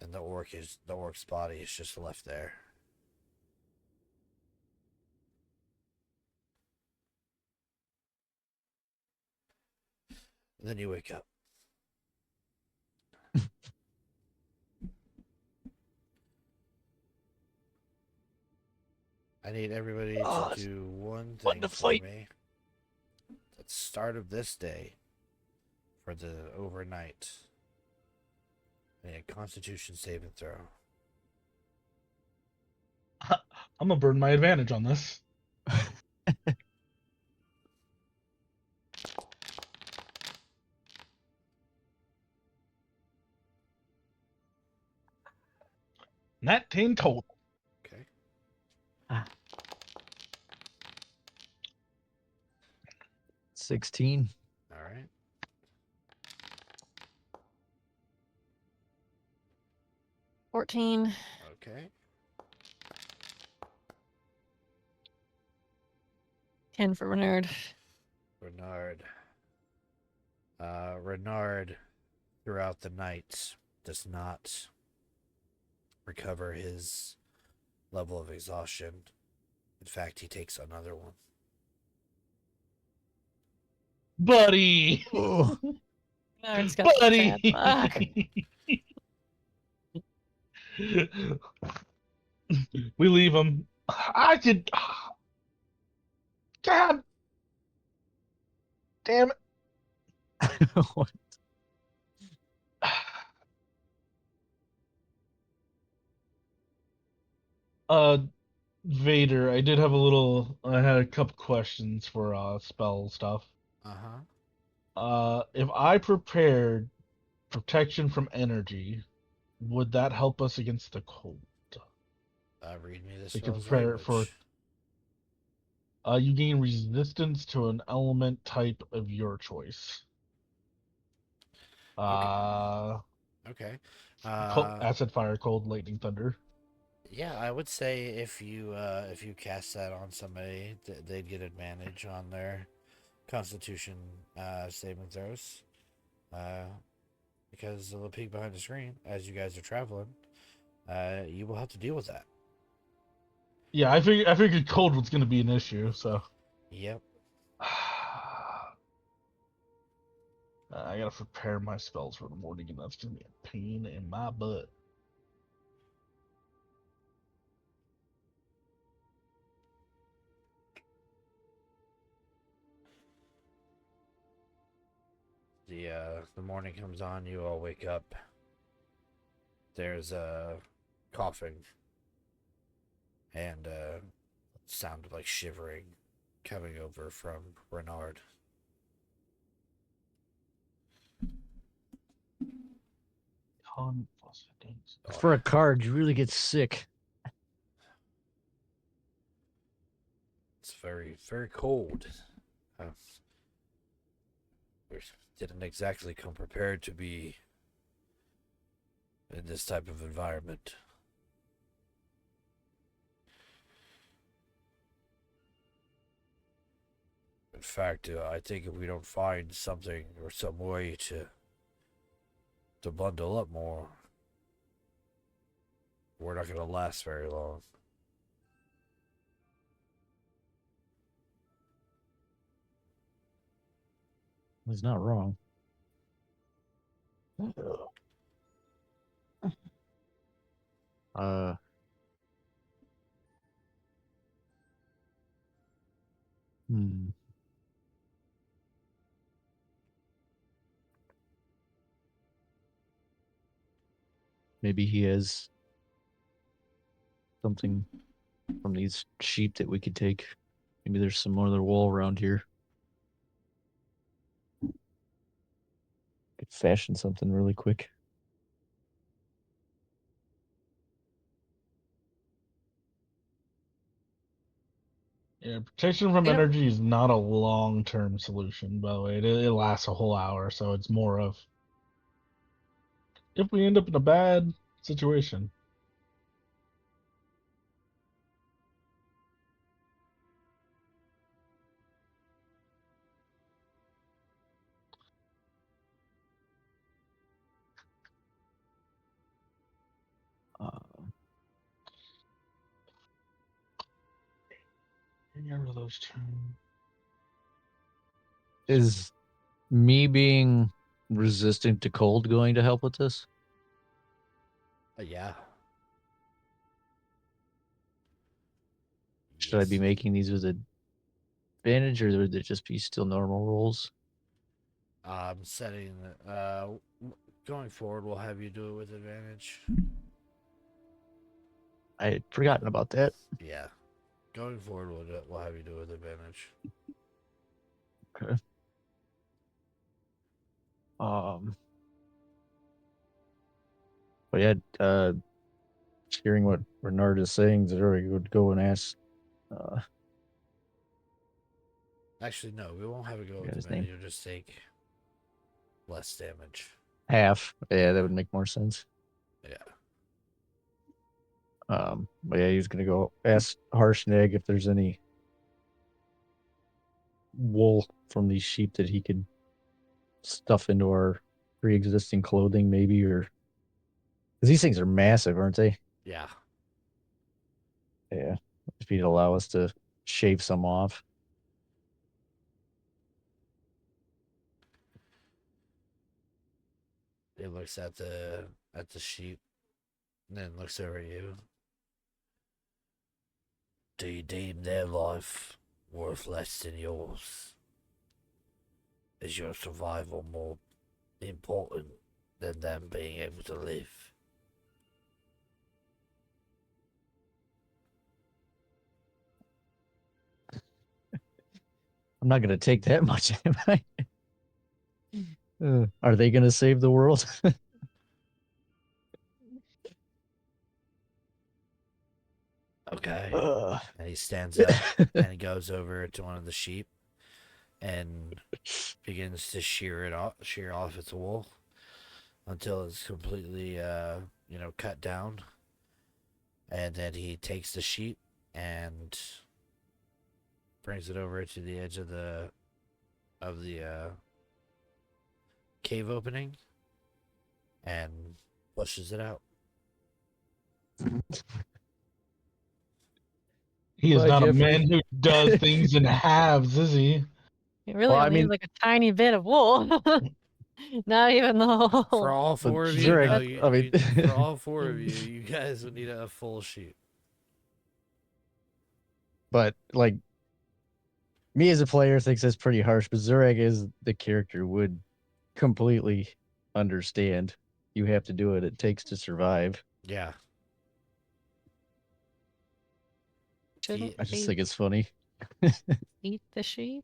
and the orc's body is just left there. And then you wake up. I need everybody to do one thing for me. At the start of this day, for the overnight, I need a Constitution saving throw. I'm gonna burn my advantage on this. Nat 10 total. Okay. 16. All right. $14. Okay. 10 for Renard. Renard. Renard, throughout the night, does not recover his level of exhaustion. In fact, he takes another one. Buddy! Oh, It's got the bad luck. Buddy! We leave him. I did. God damn it. Uh, Vader, I did have a little. I had a couple questions for spell stuff. If I prepared protection from energy, would that help us against the cold? Read me the So you can spell's prepare it for. language. You gain resistance to an element type of your choice. Okay. Acid, fire, cold, lightning, thunder. Yeah, I would say if you cast that on somebody, they'd get advantage on their Constitution saving throws, because of the peek behind the screen. As you guys are traveling, you will have to deal with that. Yeah, I figured cold was going to be an issue, so. Yep. I gotta prepare my spells for the morning, and that's gonna be a pain in my butt. The morning comes on. You all wake up. There's a coughing and sound of like shivering coming over from Renard. for a card, you really get sick. It's very, very cold. We didn't exactly come prepared to be in this type of environment. In fact, I think if we don't find something or some way to bundle up more, we're not going to last very long. He's not wrong. Uh, hmm. Maybe he has something from these sheep that we could take. Maybe there's some other wool around here. Could fashion something really quick. Yeah, protection from Yep. energy is not a long-term solution, by the way. It lasts a whole hour, so it's more of if we end up in a bad situation. Any of those two. Is me being resistant to cold going to help with this? Yeah. Should I be Yes. making these with advantage, or would they just be still normal rolls? Setting. Going forward, we'll have you do it with advantage. I had forgotten about that. Yeah. Going forward, we'll have you do it with advantage. Okay. But yeah, hearing what Renard is saying, Zuri would go and ask. Actually, no, we won't have it go Forgot with his advantage. name. You'll just take less damage. Half. Yeah, that would make more sense. Yeah. But yeah, he was gonna go ask Harshnag if there's any wool from these sheep that he could stuff into our pre-existing clothing, maybe, or because these things are massive, aren't they? Yeah. Yeah. If he'd allow us to shave some off. He looks at the sheep, and then looks over at you. Do you deem their life worth less than yours? Is your survival more important than them being able to live? I'm not going to take that much, am I? Are they going to save the world? Okay. Ugh. And he stands up and he goes over to one of the sheep and begins to shear off its wool until it's completely, cut down. And then he takes the sheep and brings it over to the edge of the cave opening and pushes it out. He is Bye, not a Jeffrey. man who does things in halves, is he? It really Well, I only mean- is like a tiny bit of wool. Not even the whole. For all four of you, Zurich, no, I mean- for all four of you, you guys would need a full sheep. But like me as a player thinks that's pretty harsh, but Zurek as the character would completely understand. You have to do what it takes to survive. Yeah. Shouldn't I just we think it's funny. eat the sheep?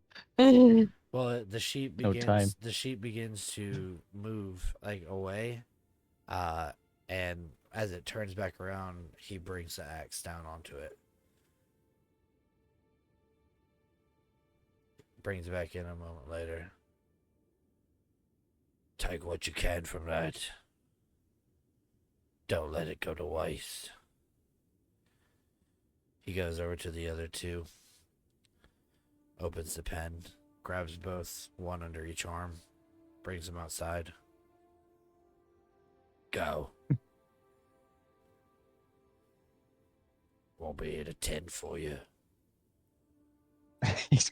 Well, the sheep No time. begins to move like away, and as it turns back around, he brings the axe down onto it. Brings it back in a moment later. Take what you can from that. Don't let it go to waste. He goes over to the other two, opens the pen, grabs both, one under each arm, brings them outside. Go. Won't be here to tend for you. He's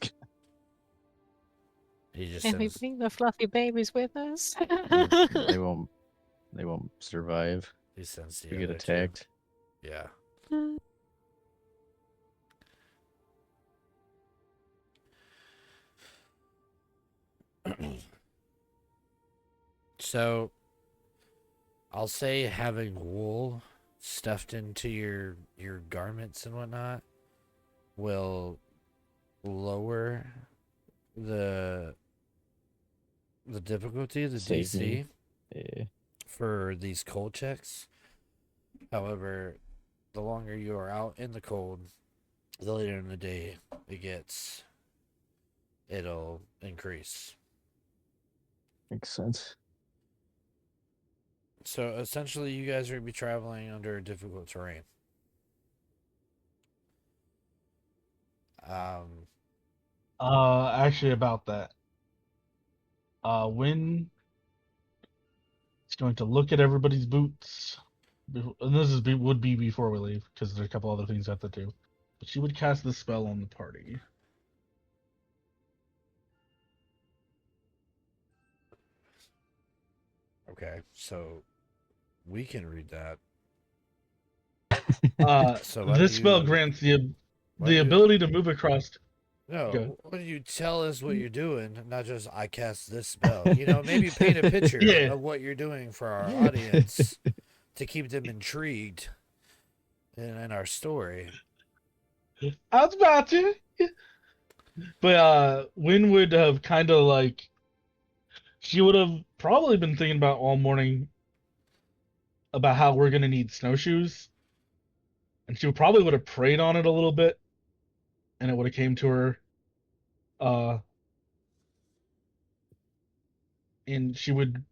He just Can we sends, bring the fluffy babies with us? they won't survive. he sends the We get other two. attacked. Yeah. So, I'll say having wool stuffed into your garments and whatnot will lower the difficulty, the Save DC me. Yeah. for these cold checks. However, the longer you are out in the cold, the later in the day it gets, it'll increase. Makes sense. So essentially, you guys are going to be traveling under difficult terrain. Actually, about that. Wynn is going to look at everybody's boots, and this would be before we leave because there's a couple other things I have to do. But she would cast the spell on the party. Okay, so we can read that. So why This don't spell you- grants why the don't you- ability to move across. No, Go. why don't you tell us what you're doing, not just I cast this spell. You know, maybe paint a picture Yeah. of what you're doing for our audience to keep them intrigued in our story. I was about to. But Wynn would have kind of like she would have probably been thinking about all morning about how we're gonna need snowshoes, and she probably would have prayed on it a little bit, and it would have came to her. And she would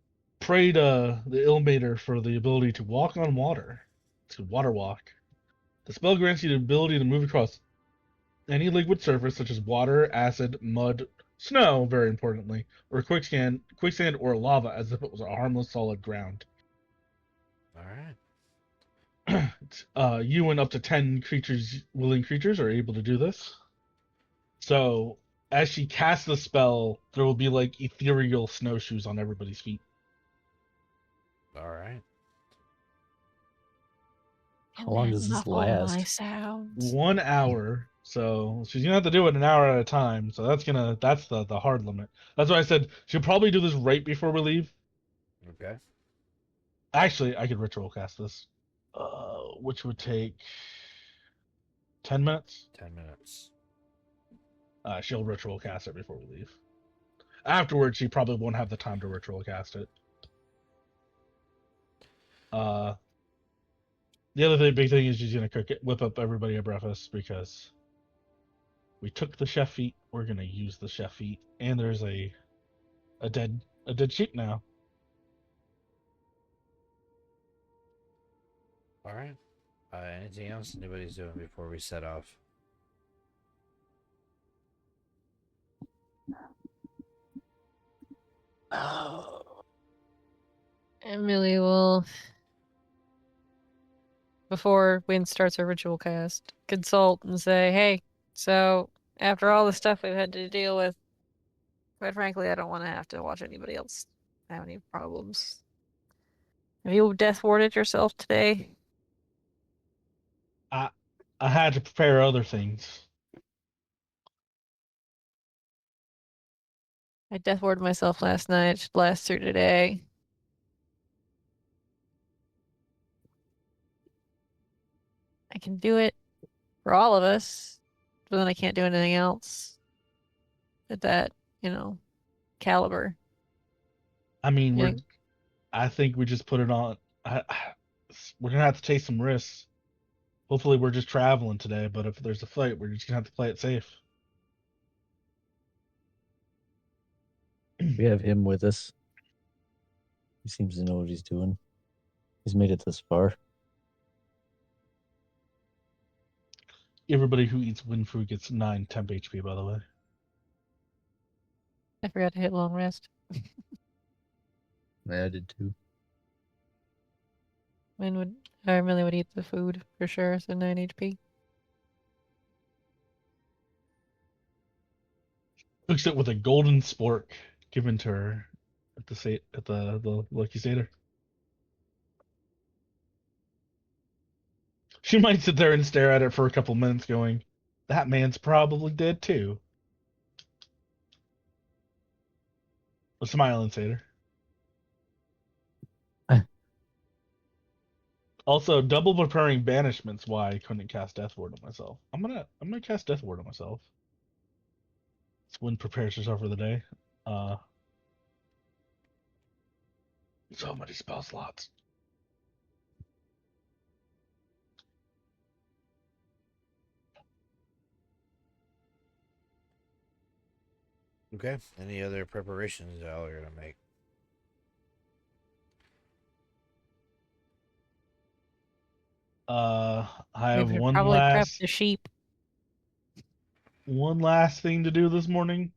pray to the Ilmater for the ability to walk on water, to water walk. The spell grants you the ability to move across any liquid surface such as water, acid, mud, snow, very importantly, or quicksand or lava, as if it was a harmless solid ground. All right. You and up to 10 willing creatures, are able to do this. So, as she casts the spell, there will be like ethereal snowshoes on everybody's feet. All right. How long does this last? My sounds. 1 hour. So she's gonna have to do it an hour at a time. So that's the hard limit. That's why I said she'll probably do this right before we leave. Okay. Actually, I could ritual cast this, which would take 10 minutes. 10 minutes. She'll ritual cast it before we leave. Afterwards, she probably won't have the time to ritual cast it. The other big thing is she's gonna whip up everybody a breakfast because we took the chef feet. We're gonna use the chef feet, and there's a dead sheep now. All right. Anything else anybody's doing before we set off? Emily will, before Wind starts her ritual cast, consult and say, hey, so after all the stuff we've had to deal with, quite frankly, I don't want to have to watch anybody else have any problems. Have you death warded yourself today? I had to prepare other things. I death warded myself last night, should last through today. I can do it for all of us, but then I can't do anything else at that, caliber. I mean, Yeah. I think we just put it on. We're gonna have to take some risks. Hopefully, we're just traveling today. But if there's a fight, we're just gonna have to play it safe. We have him with us. He seems to know what he's doing. He's made it this far. Everybody who eats wind fruit gets 9 temp HP. By the way. I forgot to hit long rest. I did too. I really would eat the food for sure, so 9 HP. Cooks it with a golden spork given to her at the Lucky Seder. She might sit there and stare at it for a couple minutes, going, "That man's probably dead too." A smiling Seder. Also, double preparing banishment's why I couldn't cast Death Ward on myself. I'm gonna cast Death Ward on myself. Wind prepares herself for the day. So many spell slots. Okay. Any other preparations y'all are gonna make? I We have should one probably prep last the sheep. thing to do this morning.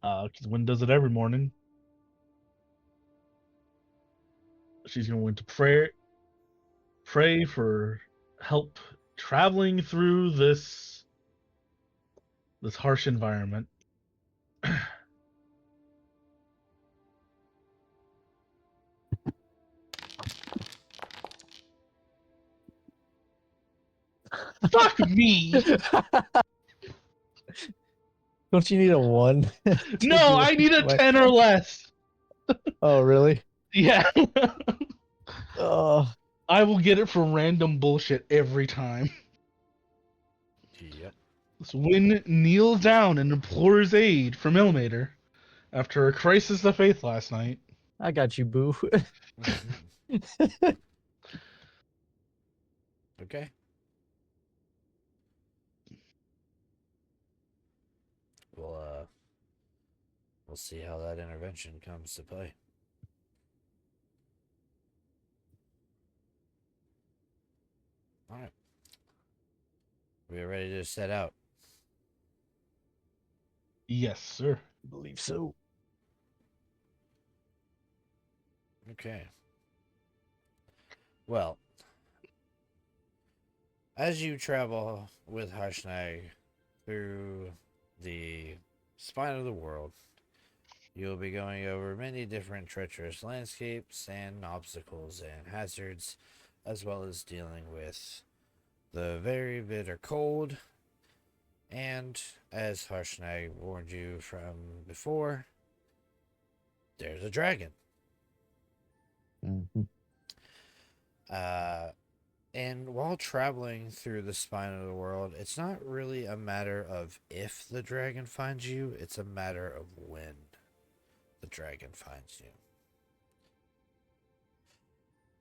Because Wind does it every morning. She's going to pray for help traveling through this harsh environment. Fuck me! Don't you need a 1? No, I need a 10 or less. Oh, really? Yeah. Oh, I will get it for random bullshit every time. Yep. So Wynn kneels down and implores aid from Ilmater after a crisis of faith last night. I got you, boo. Okay. We'll see how that intervention comes to play. All right. We are ready to set out. Yes, sir. I believe so. Okay. Well, as you travel with Harshnag through the spine of the world, you'll be going over many different treacherous landscapes and obstacles and hazards, as well as dealing with the very bitter cold. And as Harshnag warned you from before, there's a dragon. Mm-hmm. And while traveling through the spine of the world, it's not really a matter of if the dragon finds you, it's a matter of when the dragon finds you.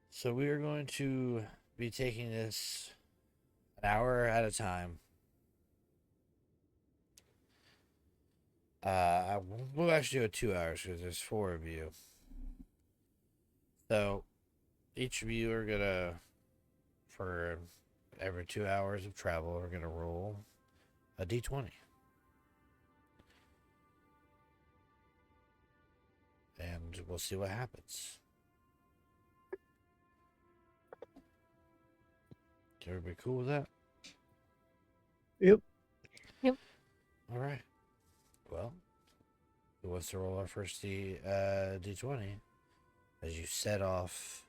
So we are going to be taking this an hour at a time. We'll actually go 2 hours because there's 4 of you. So each of you are gonna, for every 2 hours of travel, we're gonna roll a d20. And we'll see what happens. Everybody cool with that? Yep. All right. Well, who wants to roll our first d20 as you set off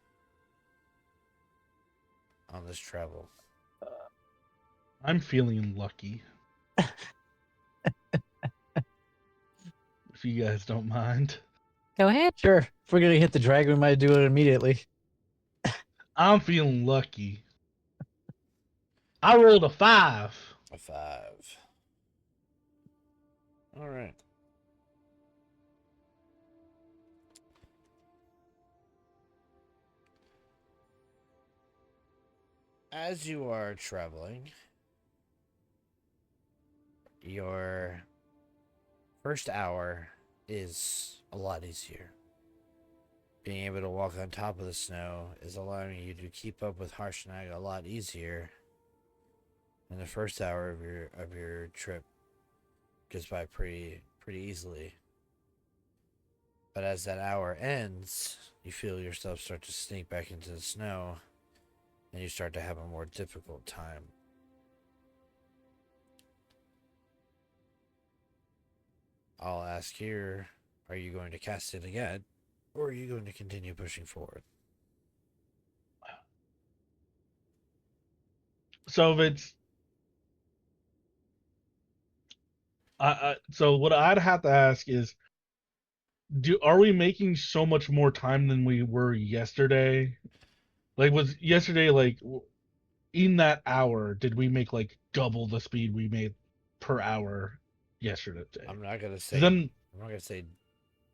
on this travel? I'm feeling lucky. If you guys don't mind. Go ahead. Sure. If we're gonna hit the dragon, we might do it immediately. I'm feeling lucky. I rolled a 5. A 5. All right. As you are traveling, your first hour is a lot easier. Being able to walk on top of the snow is allowing you to keep up with Harshnag a lot easier. And the first hour of your trip goes by pretty easily. But as that hour ends, you feel yourself start to sneak back into the snow, and you start to have a more difficult time. I'll ask here, are you going to cast it again, or are you going to continue pushing forward? So if it's so what I'd have to ask is, are we making so much more time than we were yesterday? Like, was yesterday, like, in that hour, did we make like double the speed we made per hour yesterday? I'm not gonna say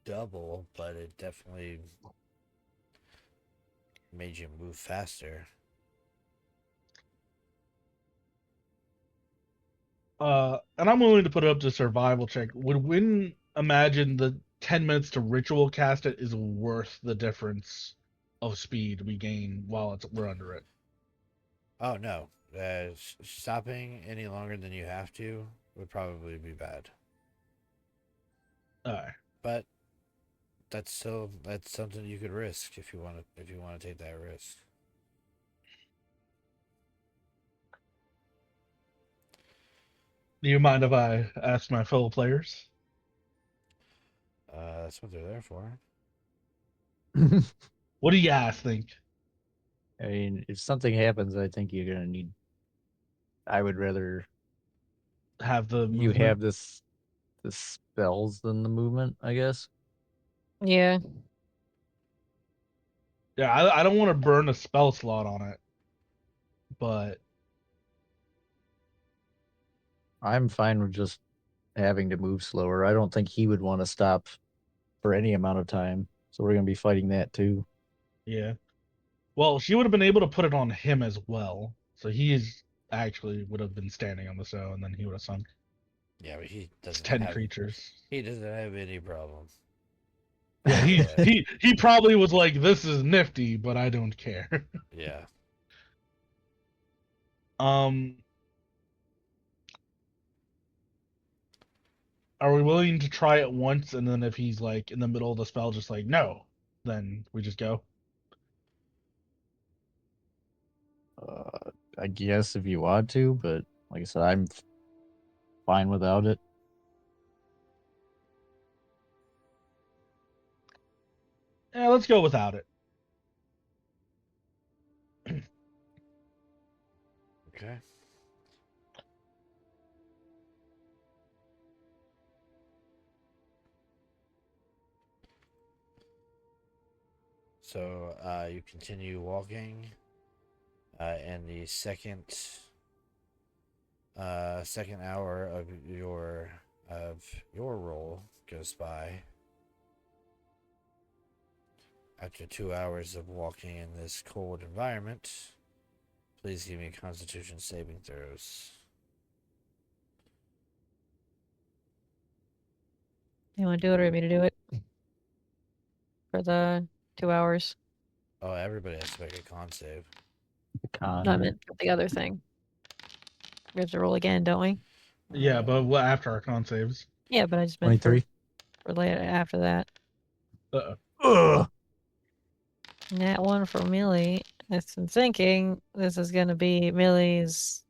double, but it definitely made you move faster. And I'm willing to put it up to survival check. Would Win imagine the 10 minutes to ritual cast it is worth the difference of speed we gain while we're under it? Oh no, stopping any longer than you have to would probably be bad. Alright. But that's something you could risk if you want to take that risk. Do you mind if I ask my fellow players? That's what they're there for. What do you guys think? I mean, if something happens, I think you're gonna need. I would rather Have the you movement? have the spells than the movement, I guess. Yeah. Yeah, I don't want to burn a spell slot on it, but I'm fine with just having to move slower. I don't think he would want to stop for any amount of time. So we're gonna be fighting that too. yeah. Well, she would have been able to put it on him as well, so actually would have been standing on the snow, and then he would have sunk. Yeah, but he It's doesn't 10 have creatures. he doesn't have any problem. Yeah, he probably was like, "This is nifty, but I don't care." Yeah. Are we willing to try it once, and then if he's like in the middle of the spell, just like no, then we just go? I guess if you want to, but like I said, I'm fine without it. Yeah, let's go without it. Okay. So you continue walking, and the second hour of your roll goes by. After 2 hours of walking in this cold environment, please give me Constitution saving throws. You want to do it or want me to do it? For the 2 hours. Oh, everybody has to make a con save. Con. No, I meant the other thing. We have to roll again, don't we? Yeah, but what after our con saves? Yeah, but I just meant 23. for later after that. Uh-oh. Ugh. And that one for Millie. I've been thinking this is gonna be Millie's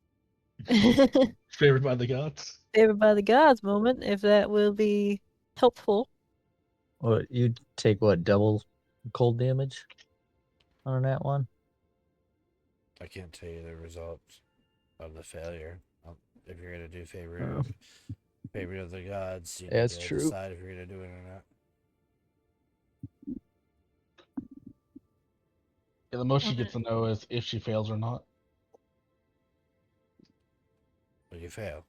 Favored by the gods. favored by the gods moment, if that will be helpful. What you take? What, double cold damage on that one? I can't tell you the result of the failure. If you're gonna do Oh. favorite of the gods, you That's need to true. decide if you're gonna do it or not. Yeah, the most she Okay. gets to know is if she fails or not. Well, you fail.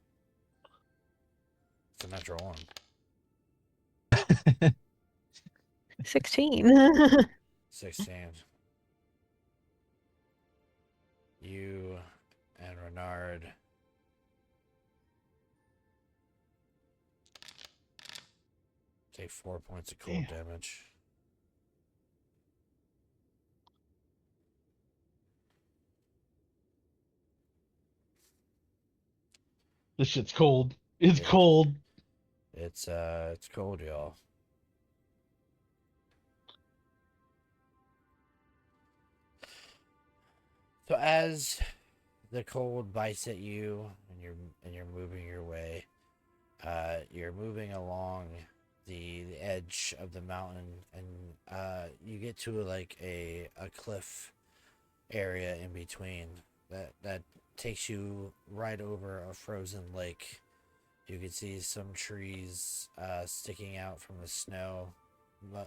It's a natural one. 16. 16. You and Renard take 4 points of cold damage. This shit's cold. It's Yeah. cold. It's cold, y'all. So as the cold bites at you and you're moving your way, you're moving along the edge of the mountain, and you get to like a cliff area in between that takes you right over a frozen lake. You can see some trees sticking out from the snow.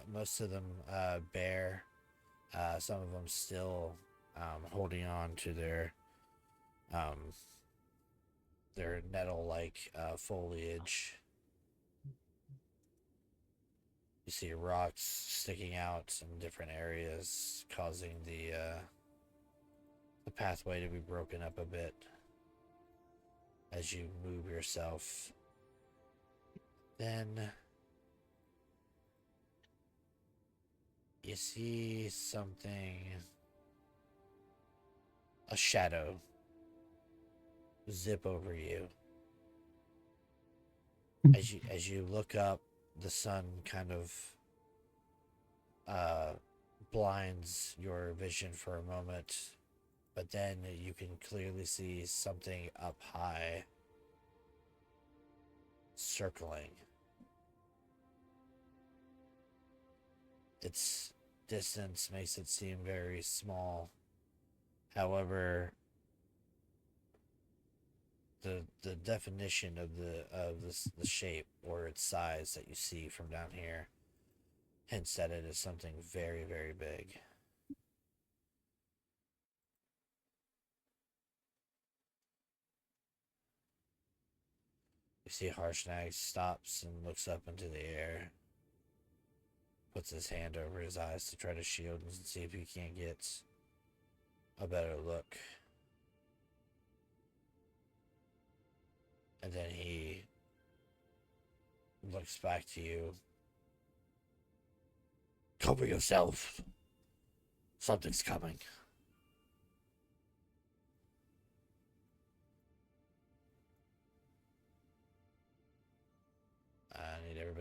Most of them bare. Some of them still holding on to their nettle-like foliage. You see rocks sticking out in different areas, causing the pathway to be broken up a bit as you move yourself. Then you see something, a shadow, zip over you. As you look up, the sun kind of blinds your vision for a moment, but then you can clearly see something up high circling. Its distance makes it seem very small. However, the definition of the shape or its size that you see from down here hints that it is something very, very big. You see Harshnag stops and looks up into the air, puts his hand over his eyes to try to shield and see if he can't get a better look. And then he looks back to you. Cover yourself. Something's coming.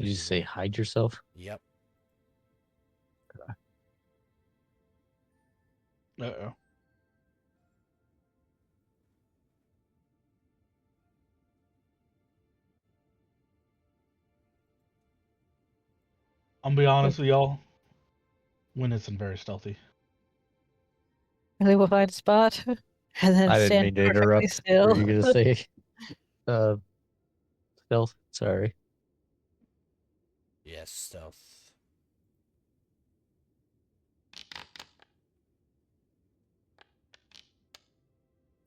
Did you say hide yourself? Yep. Uh-oh. I'll be honest with y'all. Win isn't very stealthy. Really, we'll find a spot and then I didn't stand mean to perfectly interrupt. still. Were you gonna say stealth? Sorry. Yes, stealth.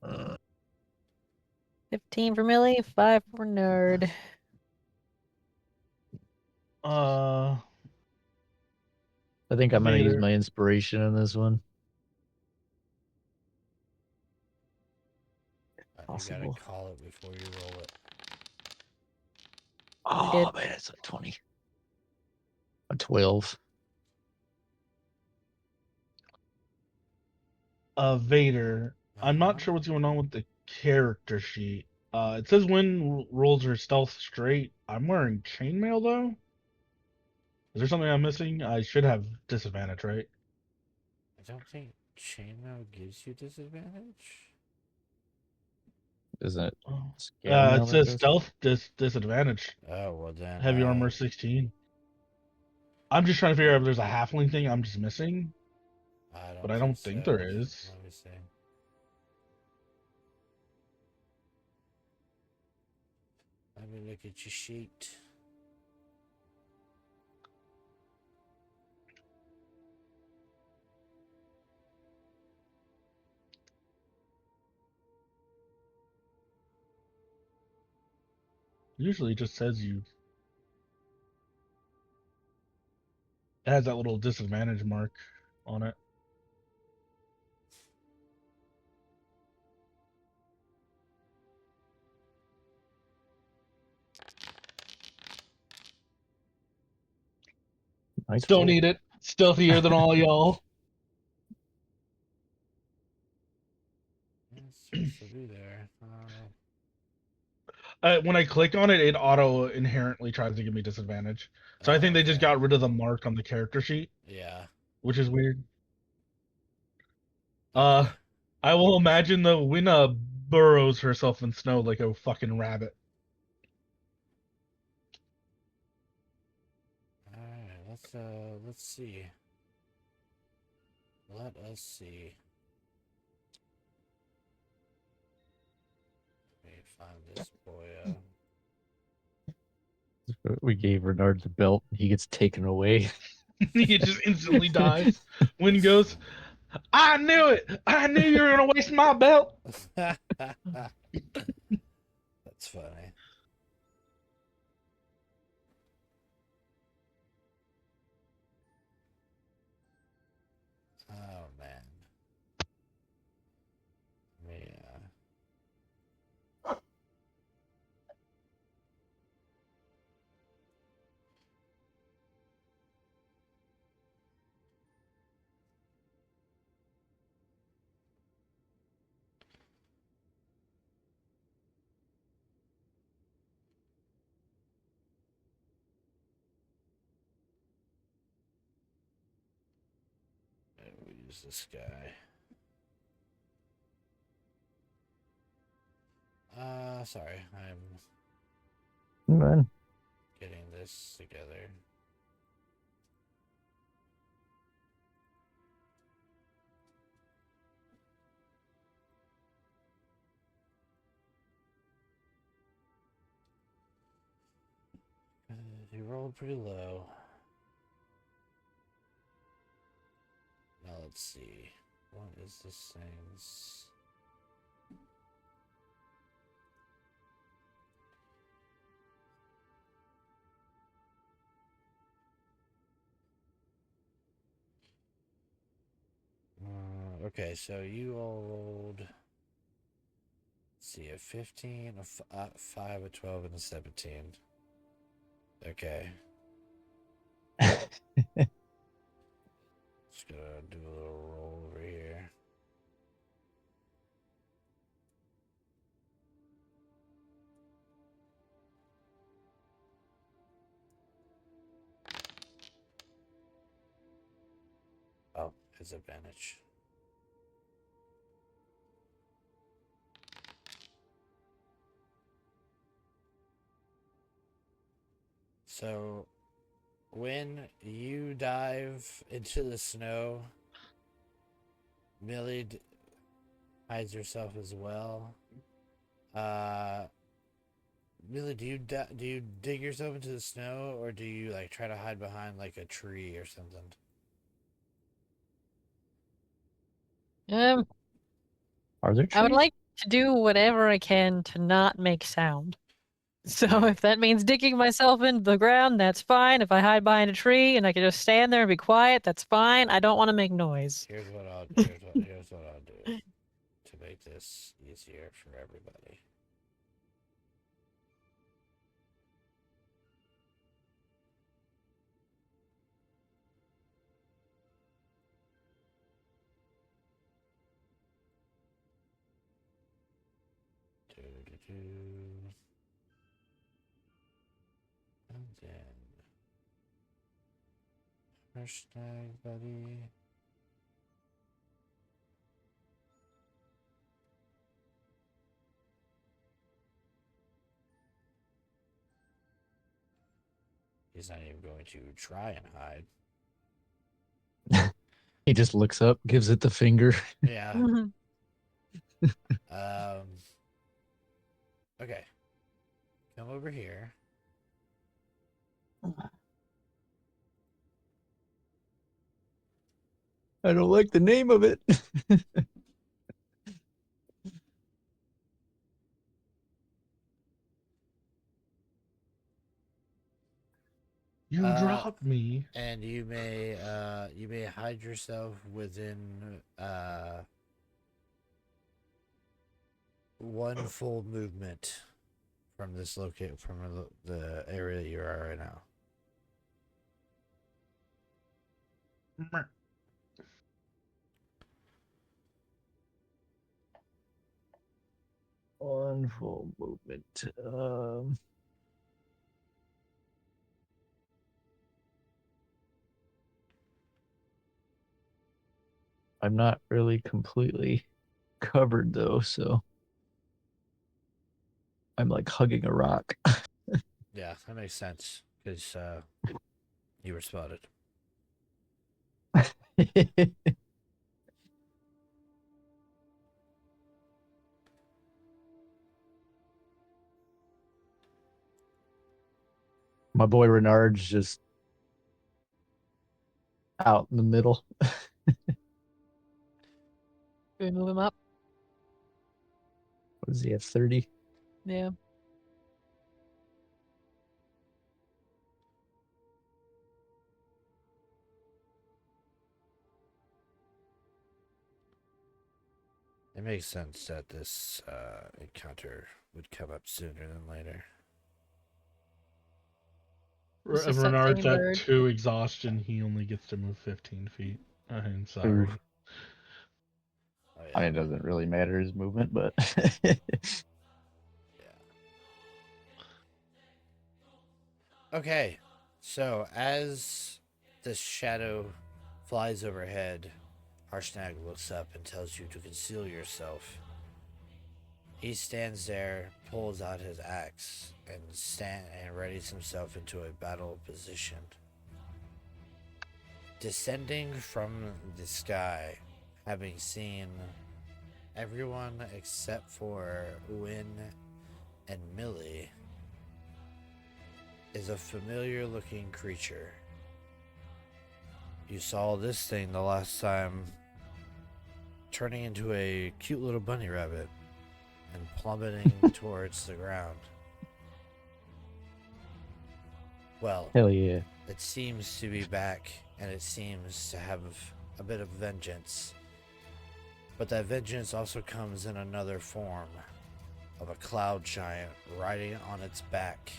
Uh, 15 for Millie, 5 for Nerd. I think I'm gonna use Vader. my inspiration in this one. You Possible. gotta call it before you roll it. Oh did. man, it's a 20. A 12. Vader. I'm not sure what's going on with the character sheet. It says when rolls are stealth straight. I'm wearing chainmail though. Is there something I'm missing? I should have disadvantage, right? I don't think chainmail gives you disadvantage. Isn't it Oh. scale mail It that says does? stealth disadvantage. Oh, well then. Heavy armor 16. I'm just trying to figure out if there's a halfling thing I'm just missing, I but don't I think don't so. think there is. Let me see. Let me look at your sheet. Usually it just says you. It has that little disadvantage mark on it. Nice Don't roll. need it. Stealthier than all y'all. It's supposed to be there. When I click on it, it auto inherently tries to give me disadvantage. So I think they just Okay. got rid of the mark on the character sheet, Yeah. which is weird. Okay. I will imagine the Winna burrows herself in snow like a fucking rabbit. Alright, let's see. Let us see. Let me find this boy. We gave Renard the belt. He gets taken away. He just instantly dies. Win This- goes, I knew it! I knew you were gonna waste my belt! That's funny. Oh man. Yeah. We'll use this guy. Sorry, I'm Man. getting this together. He rolled pretty low. Now let's see. What is this thing's? Okay, so you all rolled. Let's see, a 15, a 5, a 12, and a 17. Okay. Just gonna do a little roll over here. his advantage. So, when you dive into the snow, Millie hides herself as well. Millie, do you dig yourself into the snow, or do you like try to hide behind like a tree or something? Are there I would trees? like to do whatever I can to not make sound. So Right. if that means digging myself into the ground, that's fine. If I hide behind a tree and I can just stand there and be quiet, that's fine. I don't want to make noise. Here's what I'll do to make this easier for everybody. And then hashtag buddy. He's not even going to try and hide. He just looks up, gives it the finger. Yeah. Okay. Come over here. I don't like the name of it. You dropped me. And you may hide yourself within one full movement from this from the area you are right now. One full movement. I'm not really completely covered though, so I'm like hugging a rock. Yeah, that makes sense because you were spotted. My boy Renard's just out in the middle. We move him up. What does he have? 30? Yeah. It makes sense that this encounter would come up sooner than later. It's just that Renard's same at bird. 2 exhaustion. He only gets to move 15 feet. I'm sorry. Oof. Oh I yeah. mean, it doesn't really matter his movement, but Okay, so as the shadow flies overhead, Harshnag looks up and tells you to conceal yourself. He stands there, pulls out his axe, and readies himself into a battle position. Descending from the sky, having seen everyone except for Win and Millie, is a familiar looking creature. You saw this thing the last time turning into a cute little bunny rabbit and plummeting towards the ground. Well, hell yeah. it seems to be back, and it seems to have a bit of vengeance. But that vengeance also comes in another form of a cloud giant riding on its back,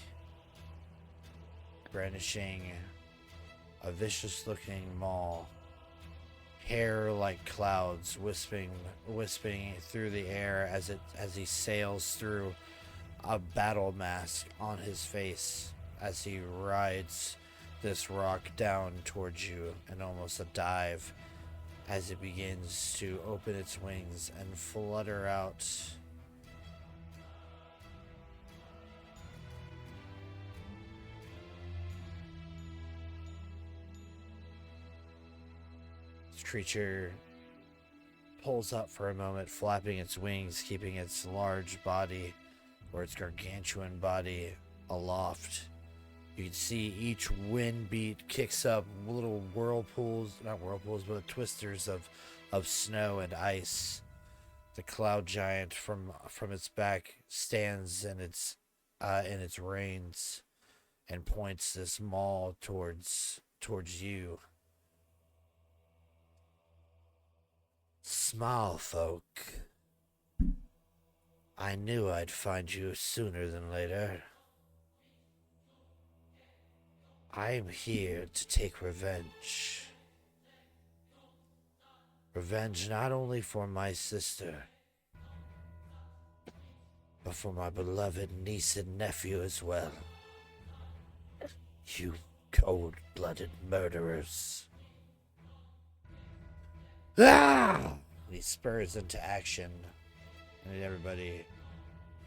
brandishing a vicious-looking maul, hair like clouds wisping through the air as he sails through a battle mask on his face as he rides this rock down towards you in almost a dive as it begins to open its wings and flutter out. This creature pulls up for a moment, flapping its wings, keeping its large body, or its gargantuan body, aloft. You can see each wind beat kicks up little whirlpools, not whirlpools, but twisters of snow and ice. The cloud giant from its back stands in its reins and points this maul towards you. Small folk. I knew I'd find you sooner than later. I am here to take revenge. Revenge not only for my sister, but for my beloved niece and nephew as well. You cold-blooded murderers. Ah! He spurs into action. I need everybody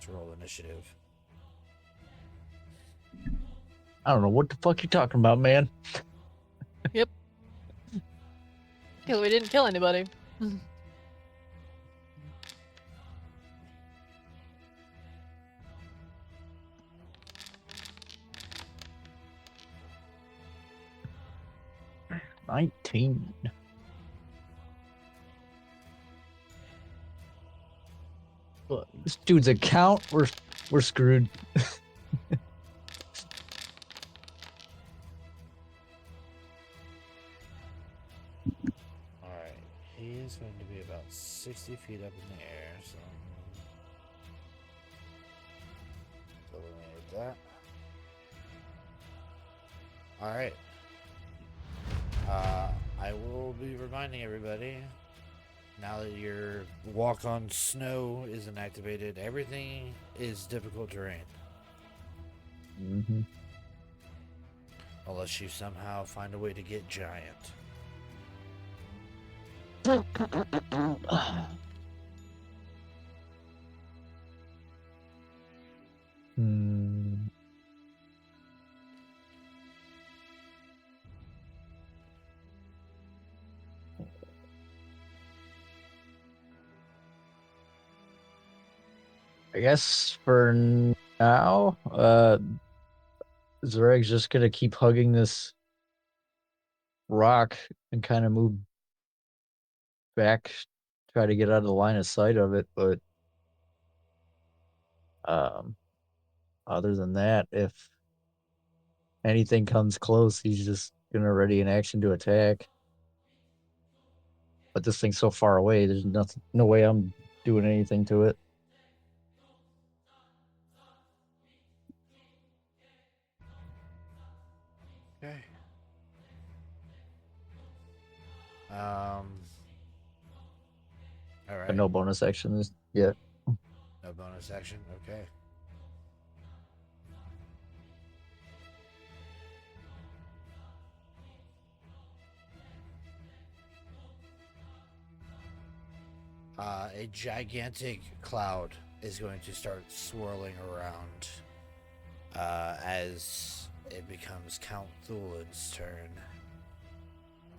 to roll initiative. I don't know what the fuck you're talking about, man. Because we didn't kill anybody. 19. Look, this dude's a count. We're screwed. Alright, he is going to be about 60 feet up in the air, so eliminate that. Alright. I will be reminding everybody, now that your walk on snow isn't activated, everything is difficult terrain. Mm-hmm. Unless you somehow find a way to get giant. Hmm. I guess for now, Zareg's just gonna keep hugging this rock and kind of move back, try to get out of the line of sight of it. But other than that, if anything comes close, he's just gonna ready an action to attack. But this thing's so far away, there's nothing, no way I'm doing anything to it. Okay. All right. But no bonus actions yet. No bonus action. Okay. A gigantic cloud is going to start swirling around as it becomes Count Thulin's turn.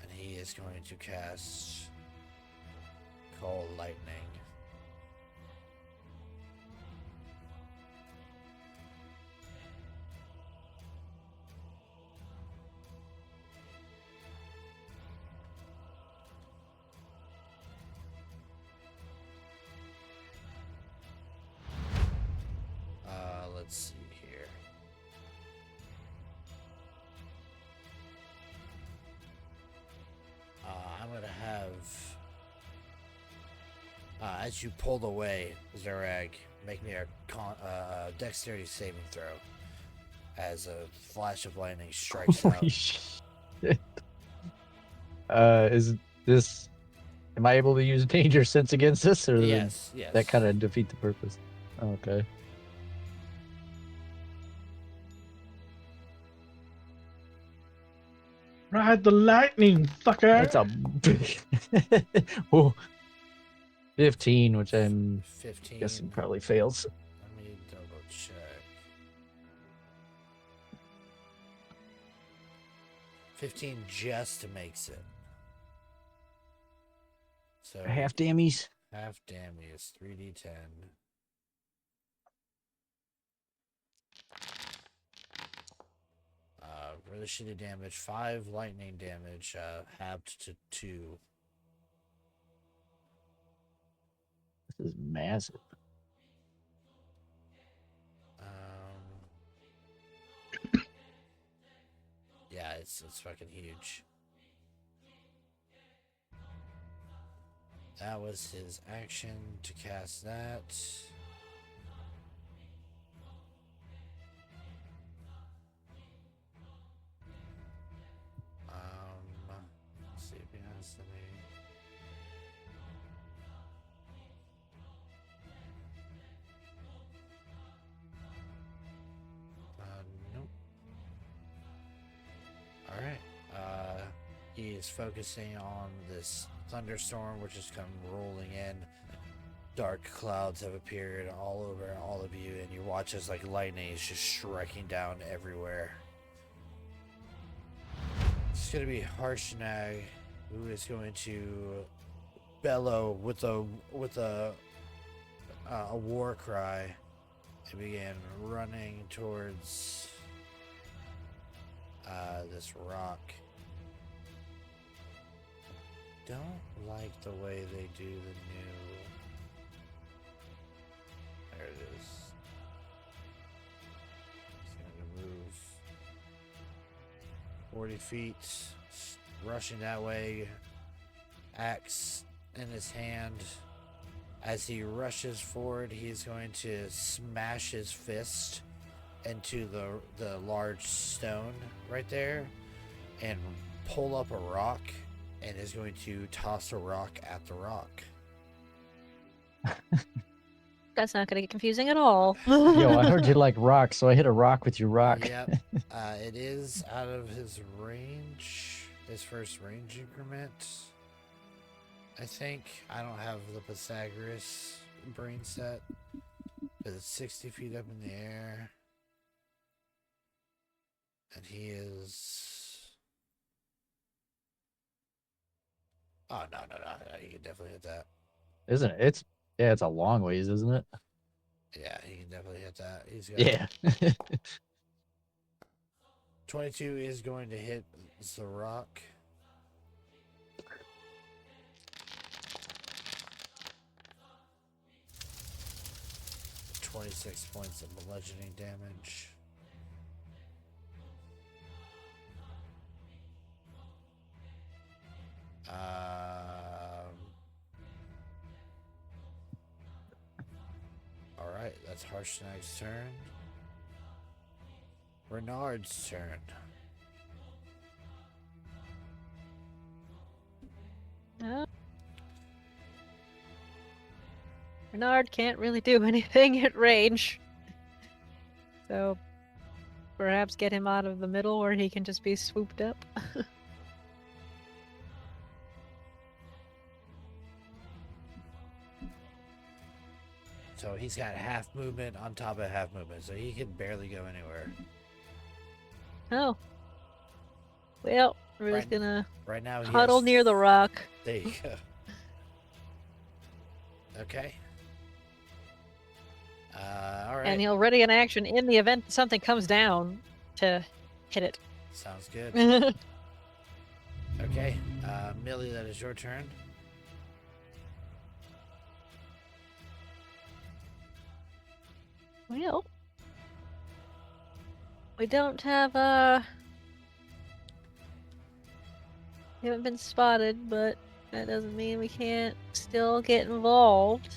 And he is going to cast Call Lightning. Let's see here. I'm gonna have as you pulled away, Zarag, make me a dexterity saving throw as a flash of lightning strikes out. Holy shit. Is this? Am I able to use danger sense against this, or Yes, yes. that kind of defeat the purpose? Okay. Ride the lightning, fucker. That's a big. Oh, 15, which I'm 15. guessing probably fails. Let me double check. 15 just makes it. So Half dammies. half damage, 3d10. Really shitty damage. 5 lightning damage, halved to 2. This is massive. Yeah, it's fucking huge. That was his action to cast that. Let's see if he has any. Nope. Alright. He is focusing on this thunderstorm which has come rolling in. Dark clouds have appeared all over all of you, and you watch as like lightning is just striking down everywhere. It's gonna be Harshnag, who is going to bellow with a war cry and begin running towards this rock. Don't like the way they do the new. There it is. He's gonna move 40 feet, rushing that way, axe in his hand. As he rushes forward, he's going to smash his fist into the large stone right there and pull up a rock, and is going to toss a rock at the rock. That's not going to get confusing at all. Yo, I heard you like rocks, so I hit a rock with your rock. Yep. It is out of his range. His first range increment. I think. I don't have the Pythagoras brain set. But it's 60 feet up in the air. And he is... Oh, no. He can definitely hit that. Isn't it? It's a long ways, isn't it? Yeah, he can definitely hit that. He's got... Yeah. 22 is going to hit the rock. .26 points of bludgeoning damage. Alright, that's Harshnag's turn. Renard's turn. Renard can't really do anything at range. So perhaps get him out of the middle where he can just be swooped up. So he's got half movement on top of half movement, so he can barely go anywhere. Oh. Well, we're just Right- gonna Right now, he huddle has... near the rock. There you go. Okay. Alright. And he'll ready an action in the event something comes down to hit it. Sounds good. Okay. Millie, that is your turn. Well, we don't have we haven't been spotted, but that doesn't mean we can't still get involved.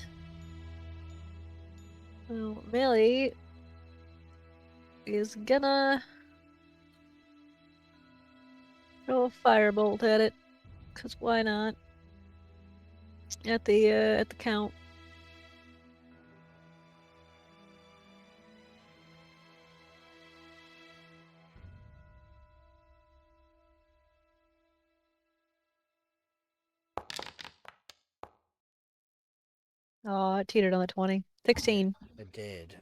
So Millie is gonna throw a firebolt at it, 'cause why not? At the count. Oh, it teetered on the 20. 16. It did.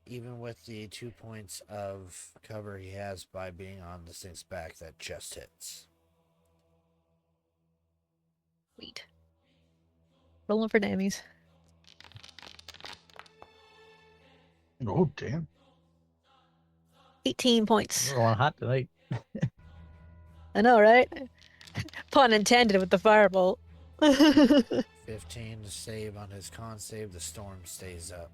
Even with the 2 points of cover he has by being on this thing's back, that just hits. Sweet. Rolling for dammies. Oh, damn. 18 points. We're on hot tonight. I know, right? Pun intended with the firebolt. 15 to save on his con save. The storm stays up.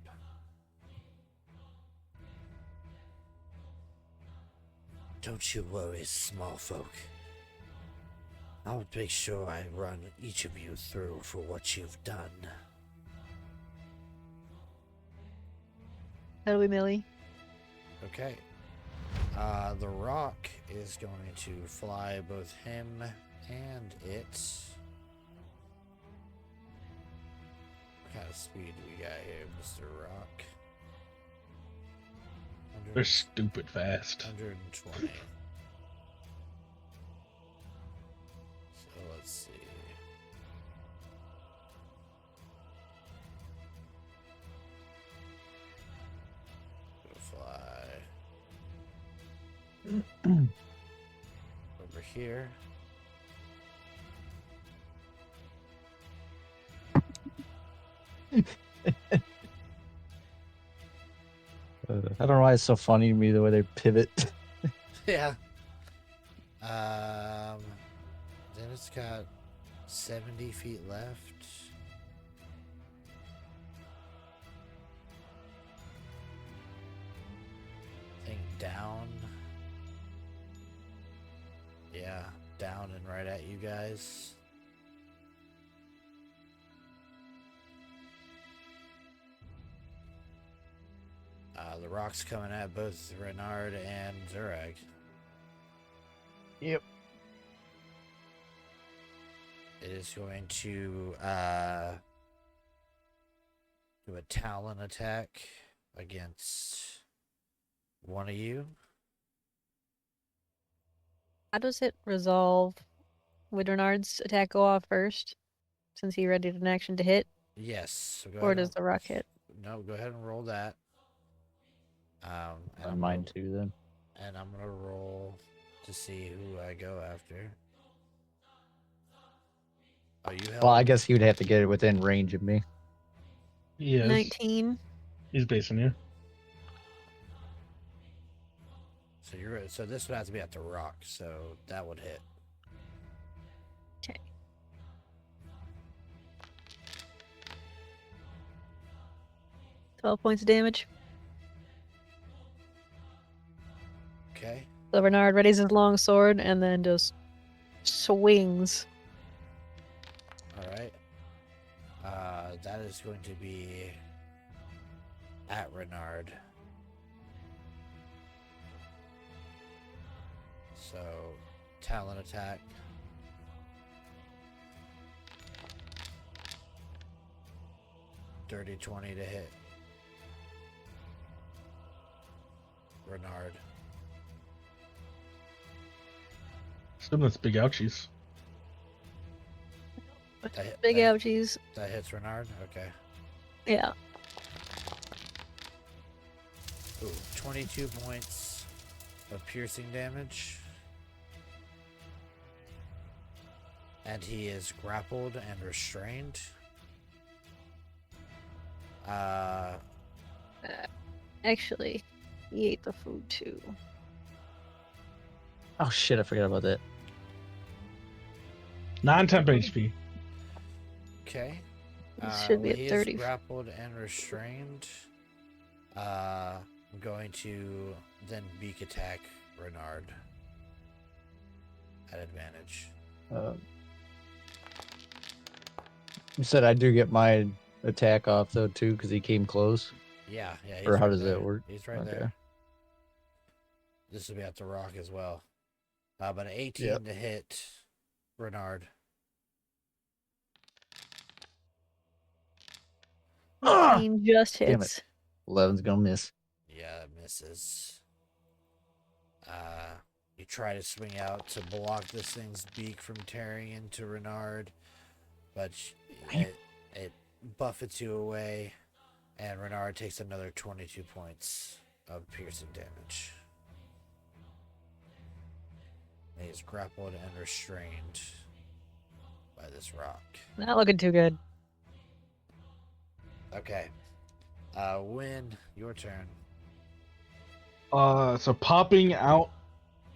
Don't you worry, small folk. I'll make sure I run each of you through for what you've done. How do we melee? Okay. The rock is going to fly both him and it. What kind of speed do we got here, Mr. Rock? They're stupid fast. 120. So let's see. Go fly over here. I don't know why it's so funny to me the way they pivot. Yeah. Then it's got 70 feet left. Think down. Yeah, down and right at you guys. The rock's coming at both Renard and Zurag. Yep. It is going to do a talon attack against one of you. How does it resolve? Would Renard's attack go off first, since he readied an action to hit? Yes. So go Or ahead does the rock hit? No, go ahead and roll that. And On mine too, then. And I'm gonna roll to see who I go after. Oh, you held. Well, I guess he would have to get it within range of me. He is. 19. He's basing you. So this would have to be at the rock, so that would hit. Okay. $12 points of damage. Okay. So Renard readies his long sword and then just swings. All right. That is going to be at Renard. So, talon attack. Dirty 20 to hit. Renard. Assume that's big ouchies. Big ouchies. That hits Renard? Okay. Yeah. Ooh, 22 points of piercing damage. And he is grappled and restrained. Actually, he ate the food too. Oh shit! I forgot about that. Non-temp HP. Okay. It should be he at 30. is grappled and restrained. I'm going to then beak attack Renard at advantage. You said I do get my attack off though too, because he came close. Yeah. He's Or how right does there. that work? He's right Okay. there. This will be at the rock as well. But an 18 Yep. to hit Renard. Ah! 18 just Damn hits. it. 11's gonna miss. Yeah, it misses. You try to swing out to block this thing's beak from tearing into Renard, but buffets you away, and Renard takes another 22 points of piercing damage. And he is grappled and restrained by this rock. Not looking too good. Okay. Win, your turn. So popping out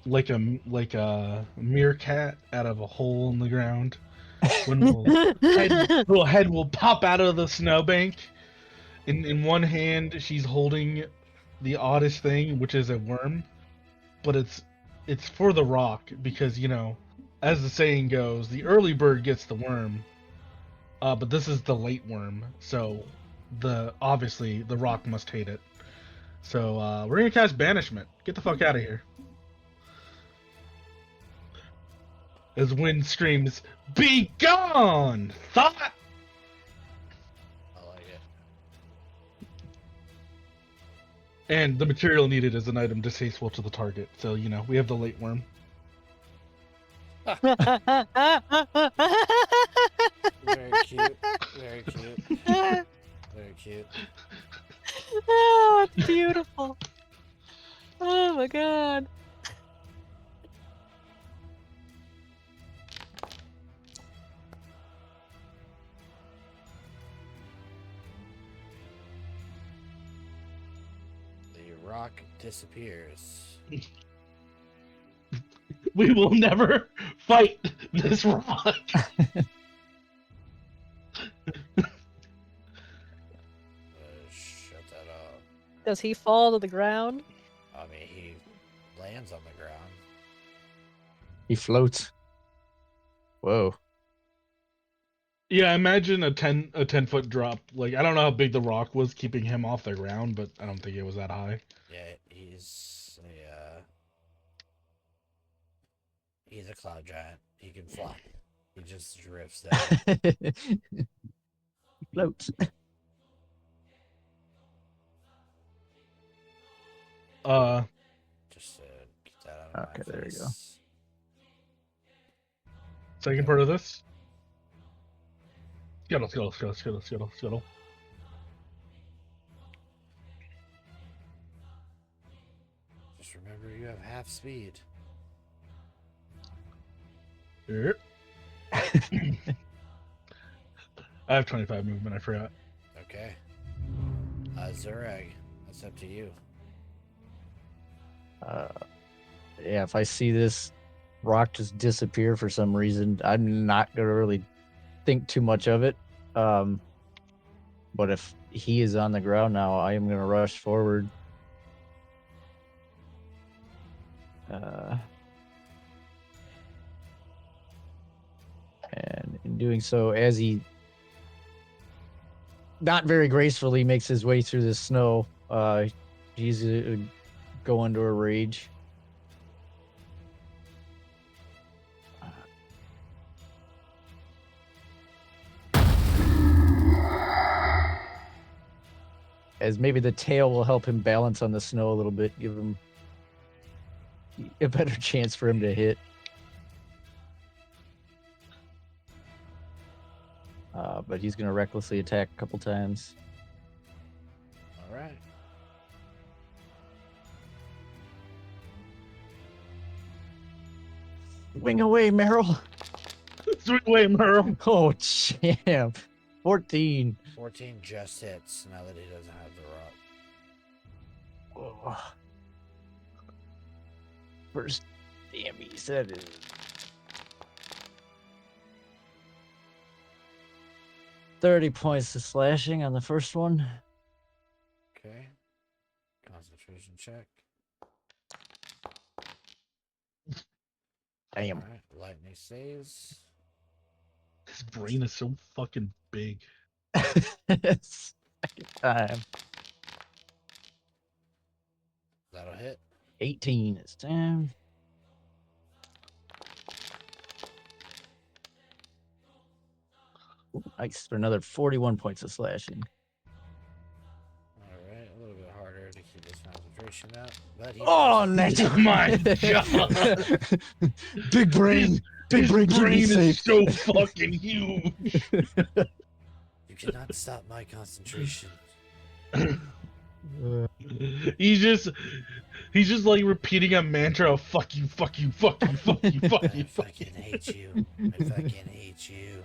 like a meerkat out of a hole in the ground. When little head will pop out of the snowbank. In one hand, she's holding the oddest thing, which is a worm, but it's for the rock because as the saying goes, the early bird gets the worm, but this is the late worm, so obviously the rock must hate it. So we're gonna cast banishment. Get the fuck out of here. As wind screams, "Be gone, thought!" I like it. And the material needed is an item distasteful to the target. So, we have the late worm. Very cute. Very cute. Very cute. Oh, it's beautiful. Oh my god. The rock disappears. We will never fight this rock. Shut that up. Does he fall to the ground? I mean, he lands on the ground. He floats. Whoa. Yeah, imagine a 10-foot drop. Like, I don't know how big the rock was keeping him off the ground, but I don't think it was that high. Yeah, he's a cloud giant. He can fly. He just drifts down. He floats. Just get that out of Okay, my there you go. face. Second part of this. Scuttle. Just remember, you have half speed. Yep. I have 25 movement, I forgot. Okay. Zureg, that's up to you. Yeah, if I see this rock just disappear for some reason, I'm not gonna really think too much of it. But if he is on the ground now, I am gonna rush forward. And in doing so, as he not very gracefully makes his way through the snow, he's go into a rage. As maybe the tail will help him balance on the snow a little bit, give him a better chance for him to hit. But he's going to recklessly attack a couple times. All right. Swing away, Meryl. Swing away, Merle. Oh, champ. 14. 14 just hits now that he doesn't have the rock. Oh. First damage, that is. $30 points of slashing on the first one. Okay. Concentration check. Damn. All right. Lightning saves. His brain is so fucking big. Second time. That'll hit. 18 this time. Ooh, nice for another 41 points of slashing. All right. A little bit harder to keep his concentration up. But he Oh, does- nice. My God. Big brain. Big His brain. keep me brain is safe. so fucking huge. You did not stop my concentration. He's just like repeating a mantra of fuck you, fuck you, fuck you, fuck you, fuck I you, fuck you. fucking hate you. I fucking hate you.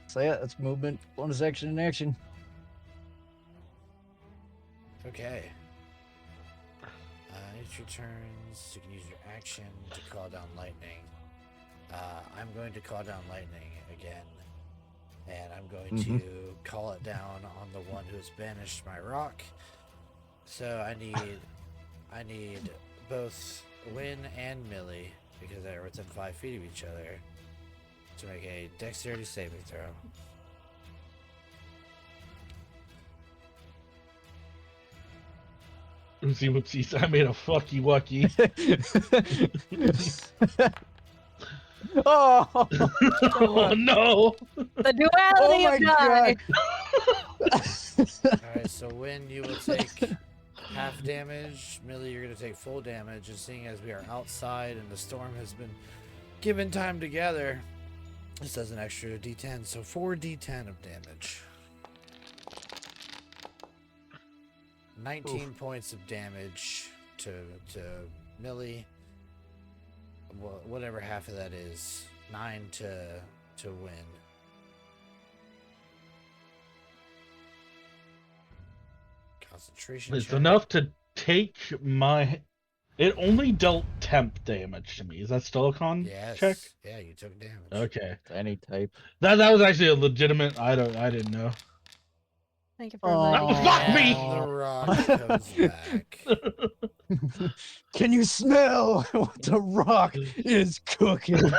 So yeah, that's movement, bonus action, and action. Okay. Each your turns, you can use your action to call down lightning. I'm going to call down lightning again. And I'm going to call it down on the one who has banished my rock. So I need both Win and Millie, because they're within 5 feet of each other, to make a dexterity saving throw. Oopsie whoopsies, I made a fucky wucky. Oh, Oh no! The duality oh my of die. god! Alright, so Win, you will take half damage. Millie, you're going to take full damage. And seeing as we are outside and the storm has been given time to gather, this does an extra d10. So 4d10 of damage. 19 points of damage to Millie. Whatever half of that is. 9 to Win. Concentration It's check. enough to take my. It only dealt temp damage to me. Is that still a con Yes. check? Yeah, you took damage. Okay. Any type. That was actually a legitimate. I didn't know. Thank you for Oh. reminding Fuck me! And the rock comes back. Can you smell what the rock is cooking?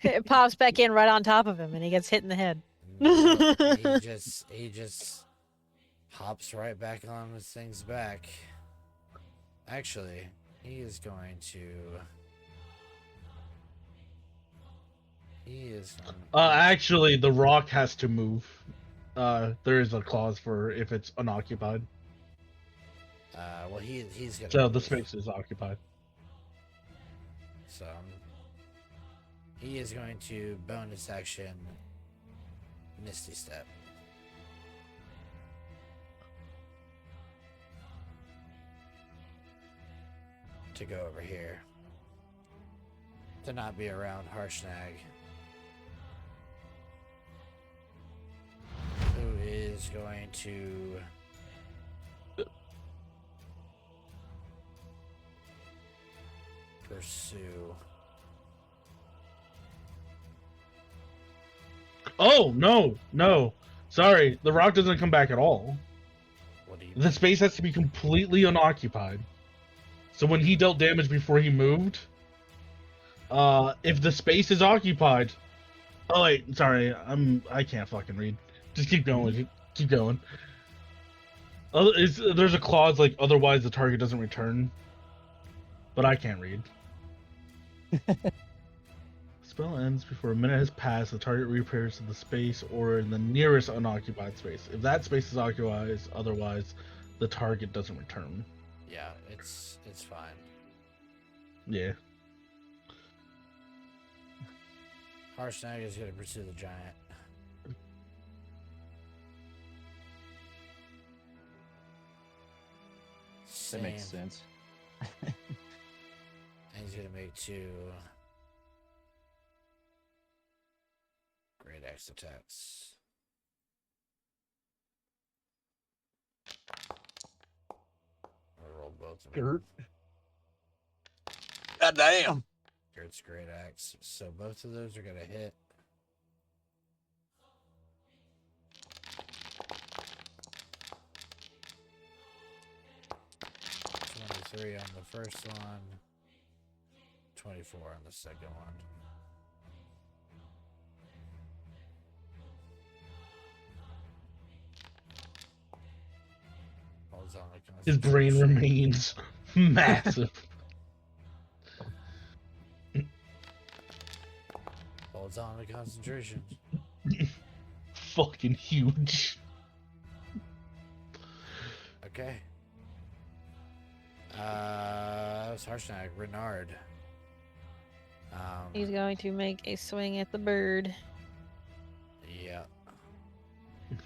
It pops back in right on top of him, and he gets hit in the head. No, he just hops right back on this thing's back. Actually, he is going to. Actually, the rock has to move. There is a clause for if it's unoccupied. Well, he's gonna. So move. the space is occupied. So he is going to bonus action Misty Step. To go over here. To not be around Harshnag. Who is going to pursue. Oh no! Sorry, the rock doesn't come back at all. What do you The space has to be completely unoccupied. So when he dealt damage before he moved, if the space is occupied, oh wait, sorry, I can't fucking read. Just keep going. Keep going. There's a clause like otherwise the target doesn't return, but I can't read. Spell ends before a minute has passed. The target reappears in the space or in the nearest unoccupied space. If that space is occupied, otherwise, the target doesn't return. Yeah, it's fine. Yeah. Harshnag is going to pursue the giant. That makes sense. And he's going to make 2 great axe attacks. I'll roll both of them. Gert. God damn. Gert's great axe. So both of those are going to hit. $23 on the first one, 24 on the second one. His brain remains massive. Holds on to concentration. Fucking huge. Okay. That was Harshnag. Renard. He's going to make a swing at the bird. Yeah.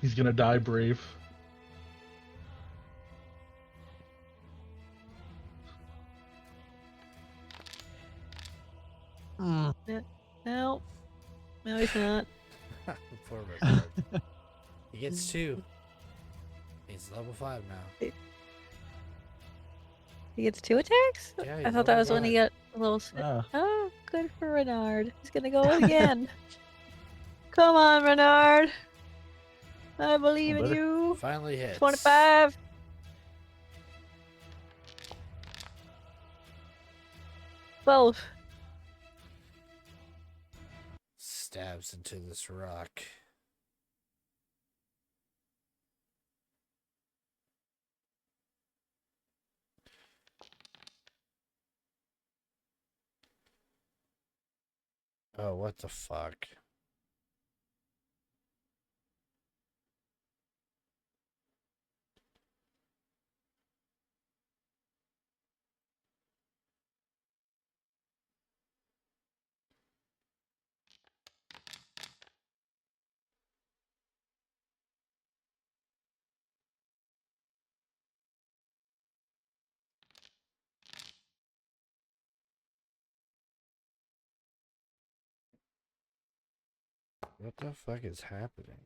He's gonna die brave. No, no, he's not. Poor Bernard. He gets 2. He's level 5 now. He gets 2 attacks? Yeah, I he's thought that was level when he 5. got a little. Ah, Oh, good for Renard. He's gonna go again. Come on, Renard. I believe in buddy. you. Finally hits. 25. Both. Stabs into this rock. Oh, what the fuck? What the fuck is happening?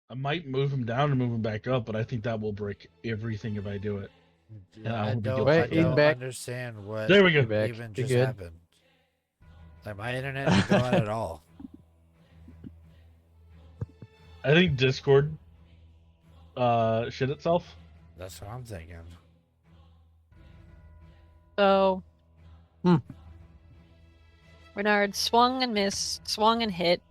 I might move him down and move him back up, but I think that will break everything if I do it. And I I won't be don't, guilty I of Wait, don't back. understand what There we go. Be back. even Be just good. happened. Like, my internet didn't go out at all. I think Discord shit itself. That's what I'm thinking. So. Hmm. Renard swung and missed, swung and hit.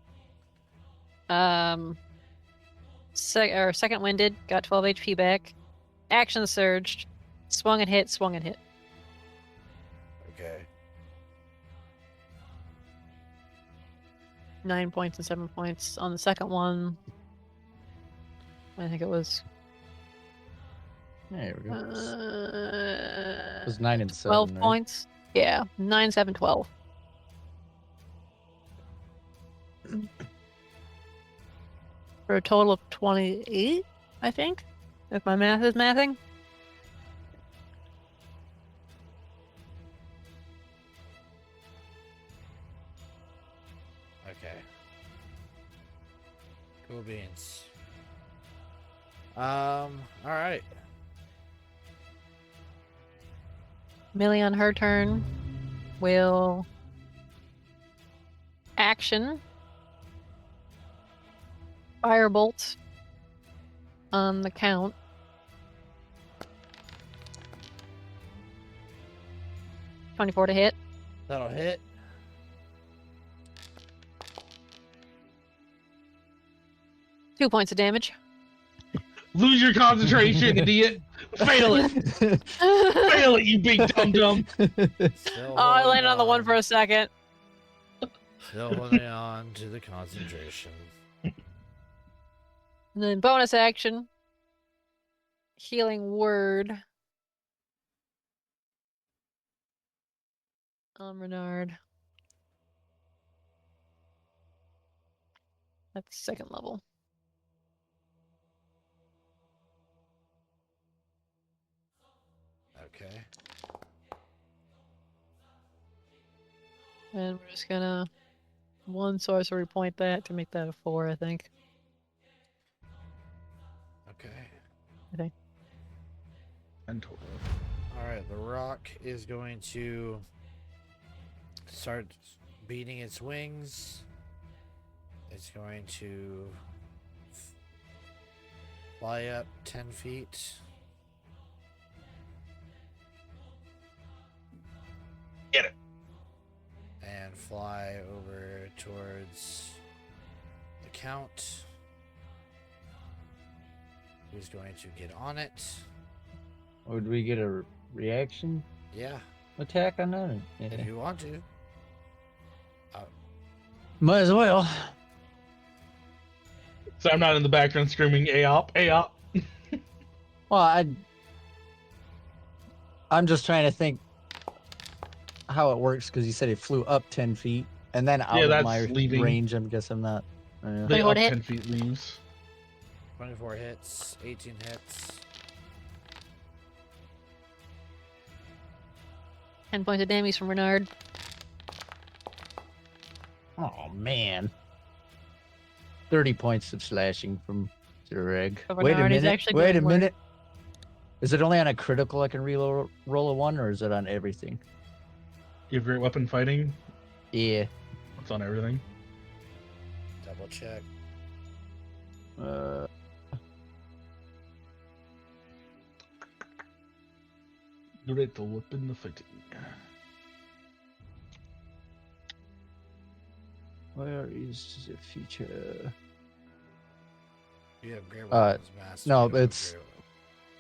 Second winded, got 12 HP back. Action surged, swung and hit, swung and hit. Okay. 9 points and 7 points on the second one. I think it was There we go. It uh, was 9 and 7, 12 right? points. Yeah, 9, 7, 12. for a total of 28, I think, if my math is mathing. Okay. Cool beans. All right. Millie on her turn will action firebolt on the count. $24 to hit. That'll hit. Two points of damage. Lose your concentration, idiot. Fail it. Fail it, you big dum-dum. Still I holding landed on the one for a second. Still holding on to the concentration. And then bonus action. Healing word. On Renard. That's second level. Okay. And we're just gonna one sorcery point that to make that a 4, I think. Okay. And total. All right. The rock is going to start beating its wings. It's going to fly up 10 feet. Get it. And fly over towards the count. Who's going to get on it? Would we get a reaction Yeah, attack on that? if you want to. Might as well. So I'm not in the background screaming AOP, AOP. Well, I'm just trying to think how it works because you said it flew up 10 feet and then out Yeah, of that's my leaving. range. I guess I'm not. They Wait, up what hit? 10 feet leaves. 24 hits, 18 hits. 10 points of damage from Renard. Oh man. 30 points of slashing from Zureg. So Wait a Renard is minute. actually Wait a doing work. minute. Is it only on a critical I can roll a 1 or is it on everything? You have great weapon fighting. Yeah. It's on everything. Double check. Great the weapon the fighting. Where is the feature? You have great weapons, master. no, You have it's- great weapons.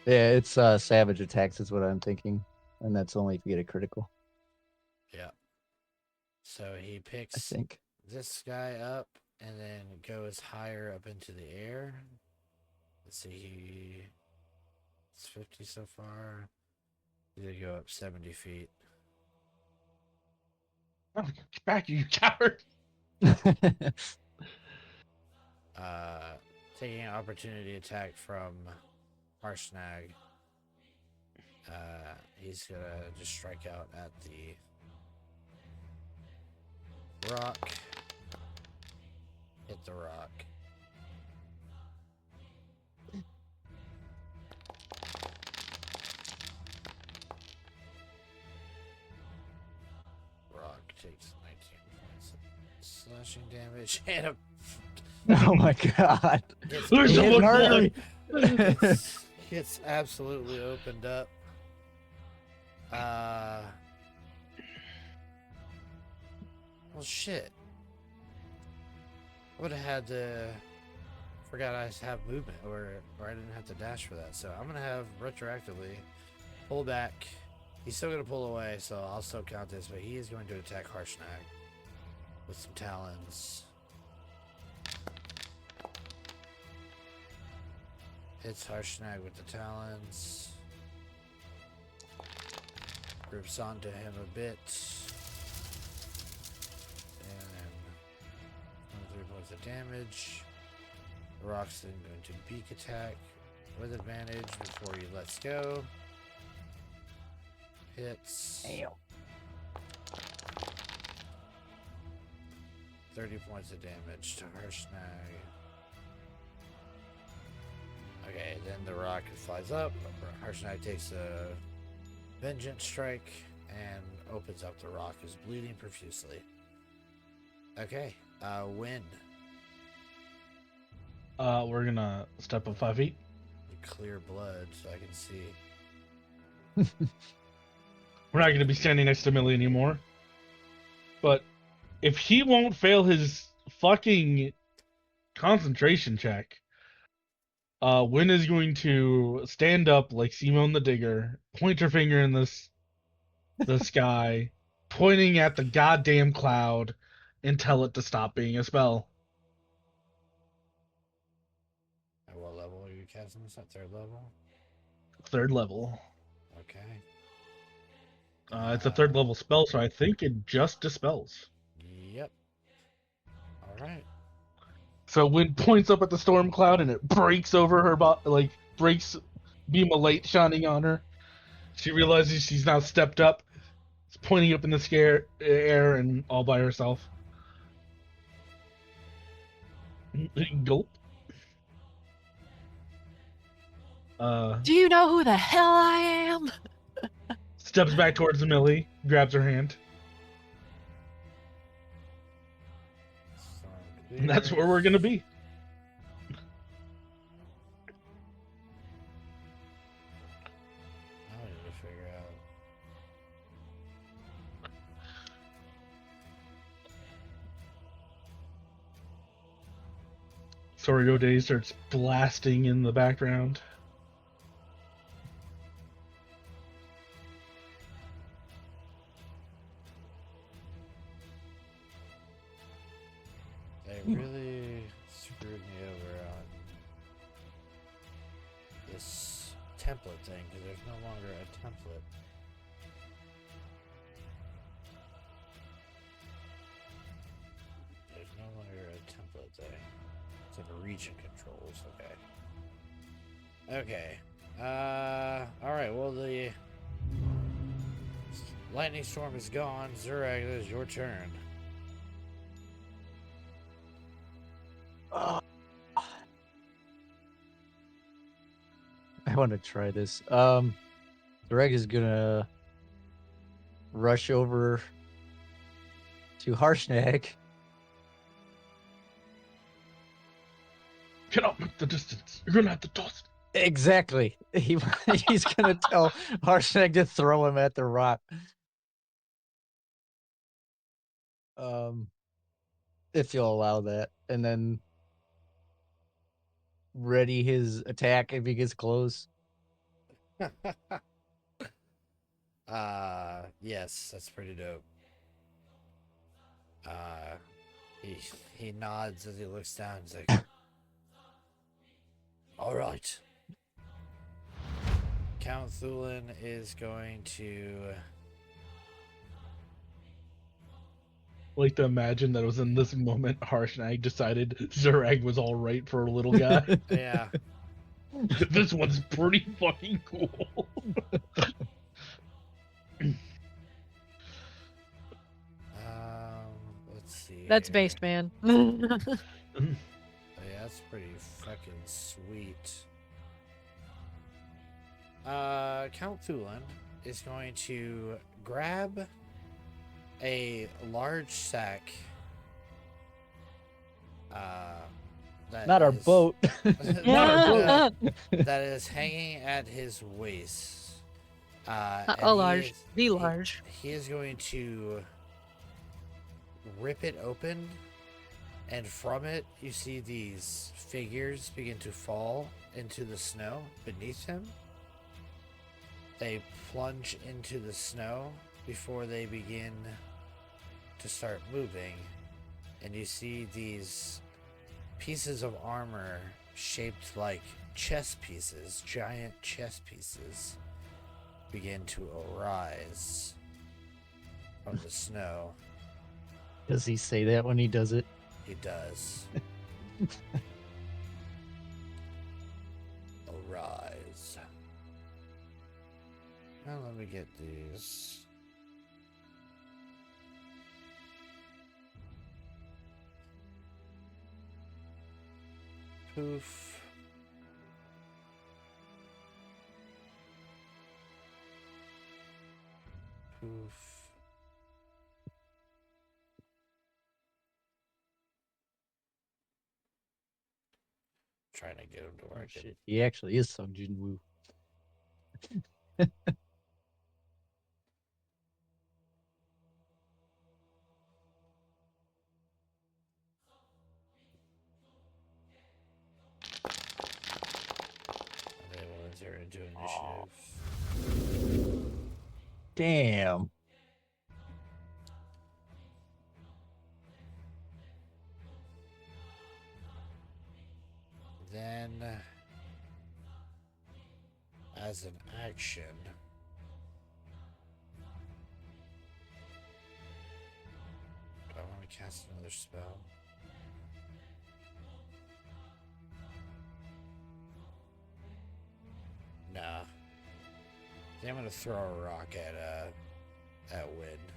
Yeah, it's savage attacks is what I'm thinking. And that's only if you get a critical, Yeah. So he I picks think. this guy up and then goes higher up into the air. Let's see, it's 50 so far. He's gonna go up 70 feet. Oh, get back, you coward! Taking an opportunity attack from Harshnag. He's gonna just strike out at the rock. Hit the rock. Rock takes 19 points of slashing damage and a Oh my god. gets, There's Hit someone harder. gets absolutely opened up. Well, shit. I would have had to. Forgot I have movement, or I didn't have to dash for that. So I'm gonna have retroactively pull back. He's still gonna pull away, so I'll still count this. But he is going to attack Harshnag with some talons. Hits Harshnag with the talons. Groups onto him a bit. And 23 points of damage. The rock's then going to beak attack with advantage before he lets go. Hits. Damn. 30 points of damage to Harshnag. Okay, then the rock flies up. Harshnag takes a vengeance strike and opens up the rock, is bleeding profusely. Okay, wind. We're gonna step up 5 feet. Clear blood so I can see. We're not gonna be standing next to Millie anymore. But if he won't fail his fucking concentration check, Win is going to stand up like Simone the Digger, point her finger in the sky, pointing at the goddamn cloud, and tell it to stop being a spell. At what level are you casting this? At 3rd level? 3rd level. Okay. It's a 3rd level spell, so I think it just dispels. Yep. Alright. So Win points up at the storm cloud and it breaks over her, breaks beam of light shining on her. She realizes she's now stepped up. It's pointing up in the air and all by herself. Gulp. Do you know who the hell I am? Steps back towards Millie, grabs her hand. And that's where we're gonna be. I need to figure out. Soryo Day starts blasting in the background. They really screwed me over on this template thing because there's no longer a template. There's no longer a template thing. It's like a region controls. Okay. Okay. Alright, well, the lightning storm is gone. Zurag, it is your turn. I want to try this. Greg is gonna rush over to Harshnag. Get up the distance. You're gonna have to toss it. Exactly. He's gonna tell Harshnag to throw him at the rock. If you'll allow that, and then ready his attack if he gets close. Yes, that's pretty dope. He nods as he looks down. He's like, all right. Count Thulin is going to. Like to imagine that it was in this moment Harshnag decided Zurag was all right for a little guy. Yeah. This one's pretty fucking cool. Let's see. That's here. based, man. Oh, yeah, that's pretty fucking sweet. Count Thulin is going to grab a large sack. That Not our is- boat. Not our boat. that is hanging at his waist. And A large, the large. He is going to rip it open, and from it, you see these figures begin to fall into the snow beneath him. They plunge into the snow before they begin to start moving, and you see these pieces of armor shaped like chess pieces, giant chess pieces, begin to arise from the snow. Does he say that when he does it? He does. me get these. Poof. Poof. Trying to get him to Oh, work. shit. He actually is Sung Jin Woo. They will enter into Aw. initiative. Damn. Then, as an action, do I want to cast another spell? Nah. I think I'm gonna throw a rock at Wind.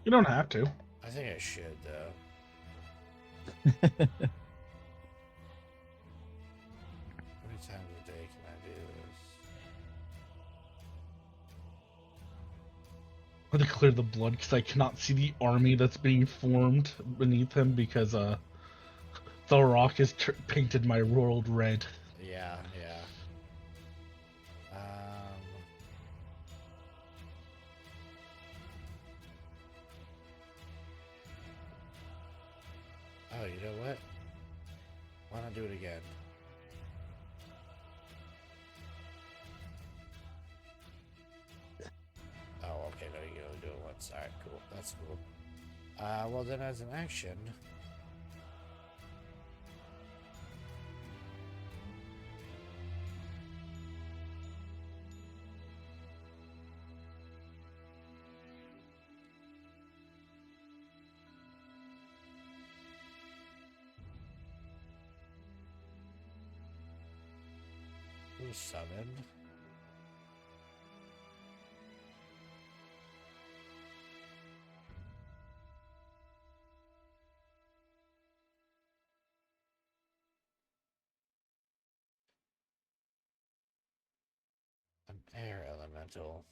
You don't have to. I think I should though. How many times a day can I do this? I have to clear the blood because I cannot see the army that's being formed beneath him because the rock has painted my world red. Yeah, yeah. Oh, you know what? Why not do it again? Oh, okay, no, you can only do it once. Alright, cool. That's cool. Well then as an action... Who's summoned? An air elemental.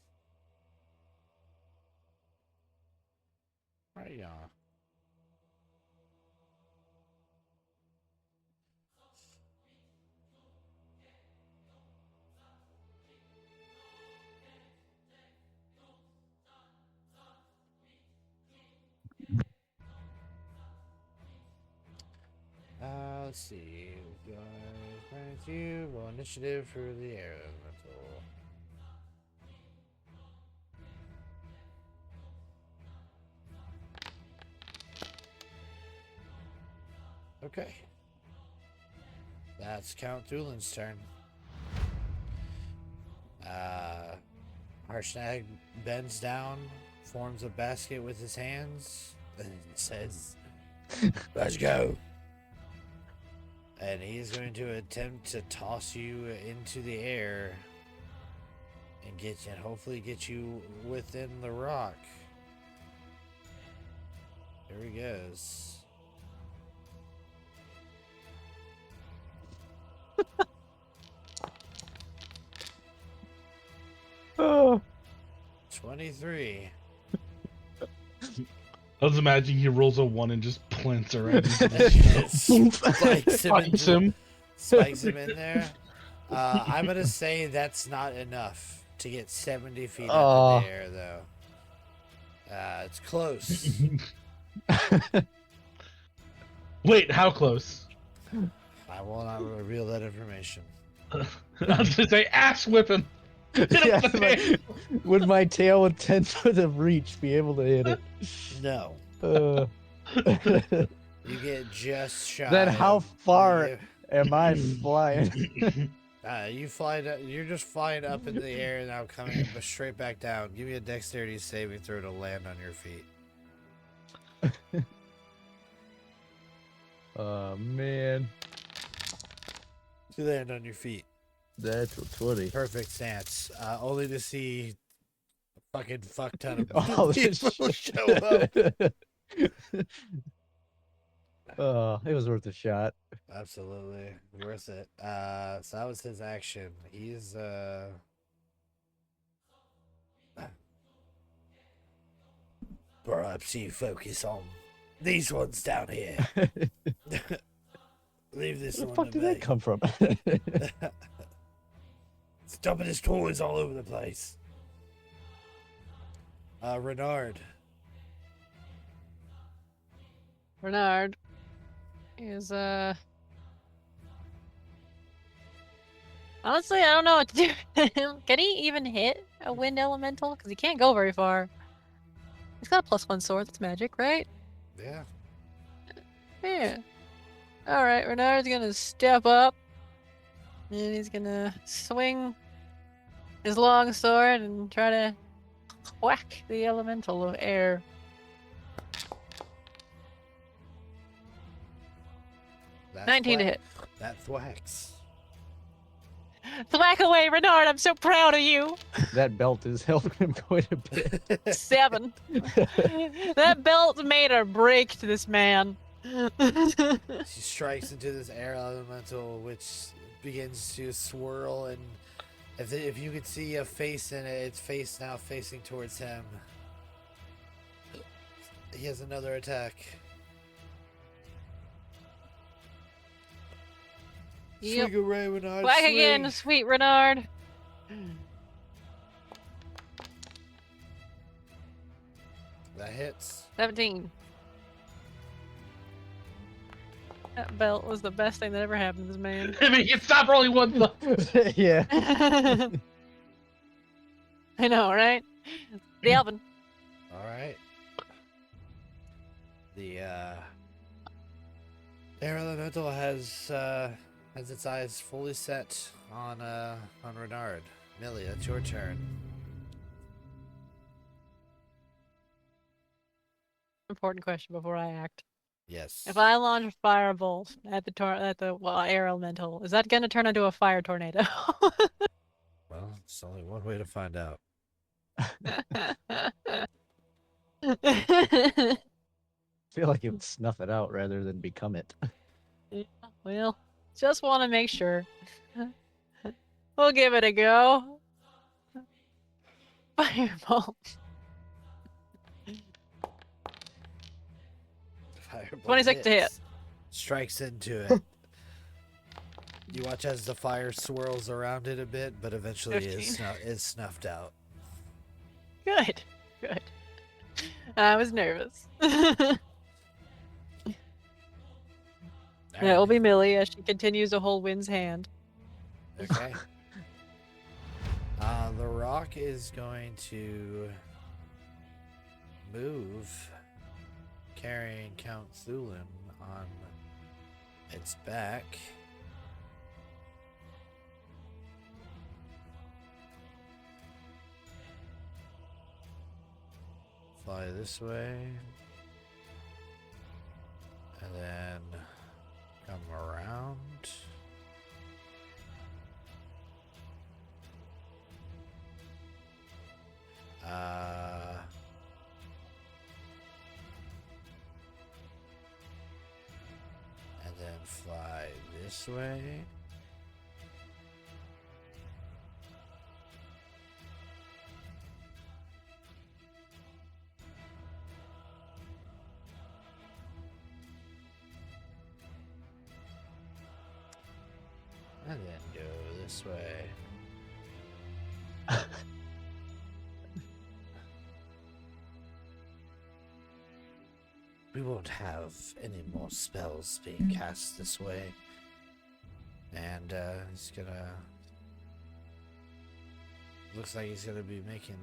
Right on. Let's see. Guys, roll initiative for the air elemental. Okay. That's Count Thulin's turn. Harshnag bends down, forms a basket with his hands, and says, "Let's go." And he's going to attempt to toss you into the air and hopefully get you within the rock. Here he goes. Oh. 23. I was imagining he rolls a 1 and just plants her right Spikes him in there. I'm gonna say that's not enough to get 70 feet up in the air, though. It's close. Wait, how close? I will not reveal that information. I was gonna say, ass whip him. Yeah, would my tail with 10 foot of reach be able to hit it? No. You get just shy. Then how far am I flying? You fly. You're just flying up in the air now, coming straight back down. Give me a dexterity saving throw to land on your feet. Oh man. You land on your feet. Natural 20. Perfect stance. Only to see a fucking fuck ton of Oh, people this show up. It was worth a shot. Absolutely worth it. So that was his action. He's perhaps you focus on these ones down here. Leave this Where the one fuck to did me. that come from? It's dumping his toys all over the place. Renard. Renard is honestly, I don't know what to do with him. Can he even hit a wind elemental? Because he can't go very far. He's got a +1 sword. That's magic, right? Yeah. Yeah. All right, Renard's gonna step up, and he's gonna swing his long sword and try to whack the elemental of air. That 19 to hit. That thwacks. Thwack away, Renard! I'm so proud of you. That belt is helping him quite a bit. 7. That belt made or break to this man. She strikes into this air elemental, which begins to swirl, and if you could see a face in it, its face now facing towards him. He has another attack. Yep. Swing away, Renard. Whack swing. again, sweet Renard. That hits. 17. That belt was the best thing that ever happened to this man. I mean, you stop rolling one. Yeah. I know, right? The Alvin. All right. The air elemental has its eyes fully set on Renard. Millie, that's your turn. Important question before I act. Yes. If I launch a firebolt at the air elemental, is that going to turn into a fire tornado? Well, it's only one way to find out. I feel like it would snuff it out rather than become it. Yeah, well, just want to make sure. We'll give it a go. Firebolt. Firebolt 26 to hit. hits. Strikes into it. You watch as the fire swirls around it a bit, but eventually is snuffed out. Good. Good. I was nervous. Yeah, it will be Millie as she continues to hold Wynn's hand. Okay. The rock is going to move, carrying Count Thulin on its back. Fly this way. And then come around. And then fly this way. And then go this way. We won't have any more spells being cast this way. And he's gonna... Looks like he's gonna be making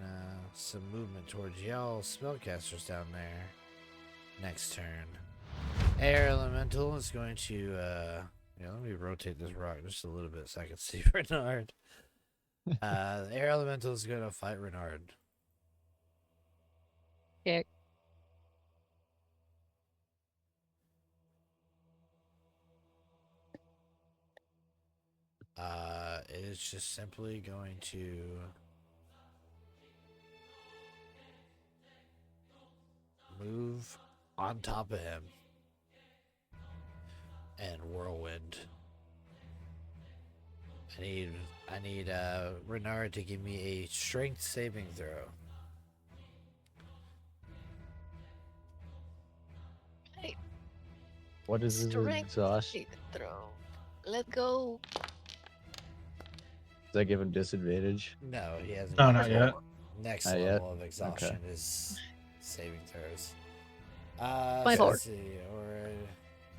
some movement towards y'all spellcasters down there next turn. Air Elemental is going to... let me rotate this rock just a little bit so I can see Renard. The Air Elemental is going to fight Renard. Kick. it is just simply going to move on top of him and whirlwind. I need Renard to give me a strength saving throw. What is his Strength exhaust? saving throw. Let go. Does that give him disadvantage? No, he hasn't. No, got not to yet. Next Not yet? level of exhaustion is saving throws. So 24. let's see. Or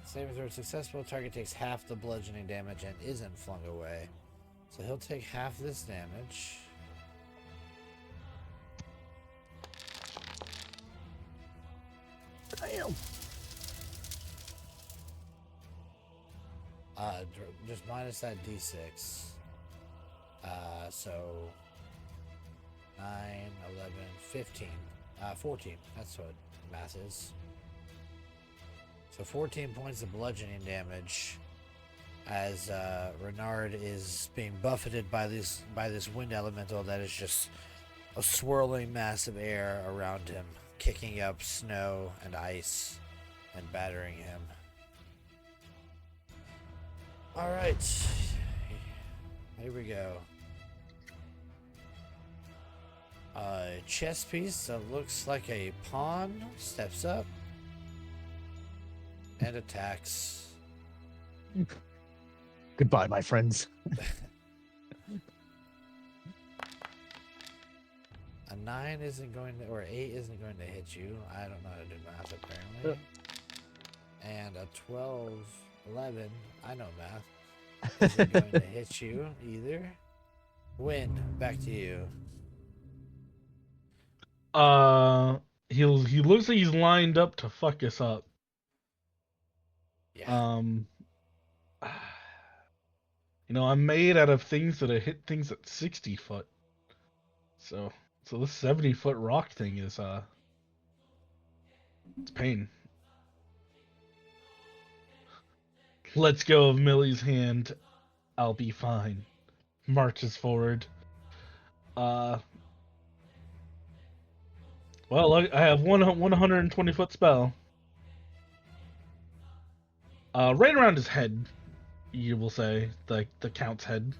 saving throw successful. Target takes half the bludgeoning damage and isn't flung away. So he'll take half this damage. Damn. Just minus that d6. So 9, 11, 15, 14. That's what math is. So 14 points of bludgeoning damage as Renard is being buffeted by this wind elemental that is just a swirling mass of air around him, kicking up snow and ice and battering him. All right, here we go. A chess piece that looks like a pawn steps up and attacks. Goodbye, my friends. A 9 isn't going to, or 8 isn't going to hit you. I don't know how to do math apparently. And a 12, 11, I know math, isn't going to hit you either. Win, back to you. He looks like he's lined up to fuck us up. Yeah. I'm made out of things that hit things at 60 foot. So this 70-foot rock thing is it's pain. Let's go of Millie's hand. I'll be fine. Marches forward. Well, I have one 120-foot spell. Right around his head, you will say, the Count's head.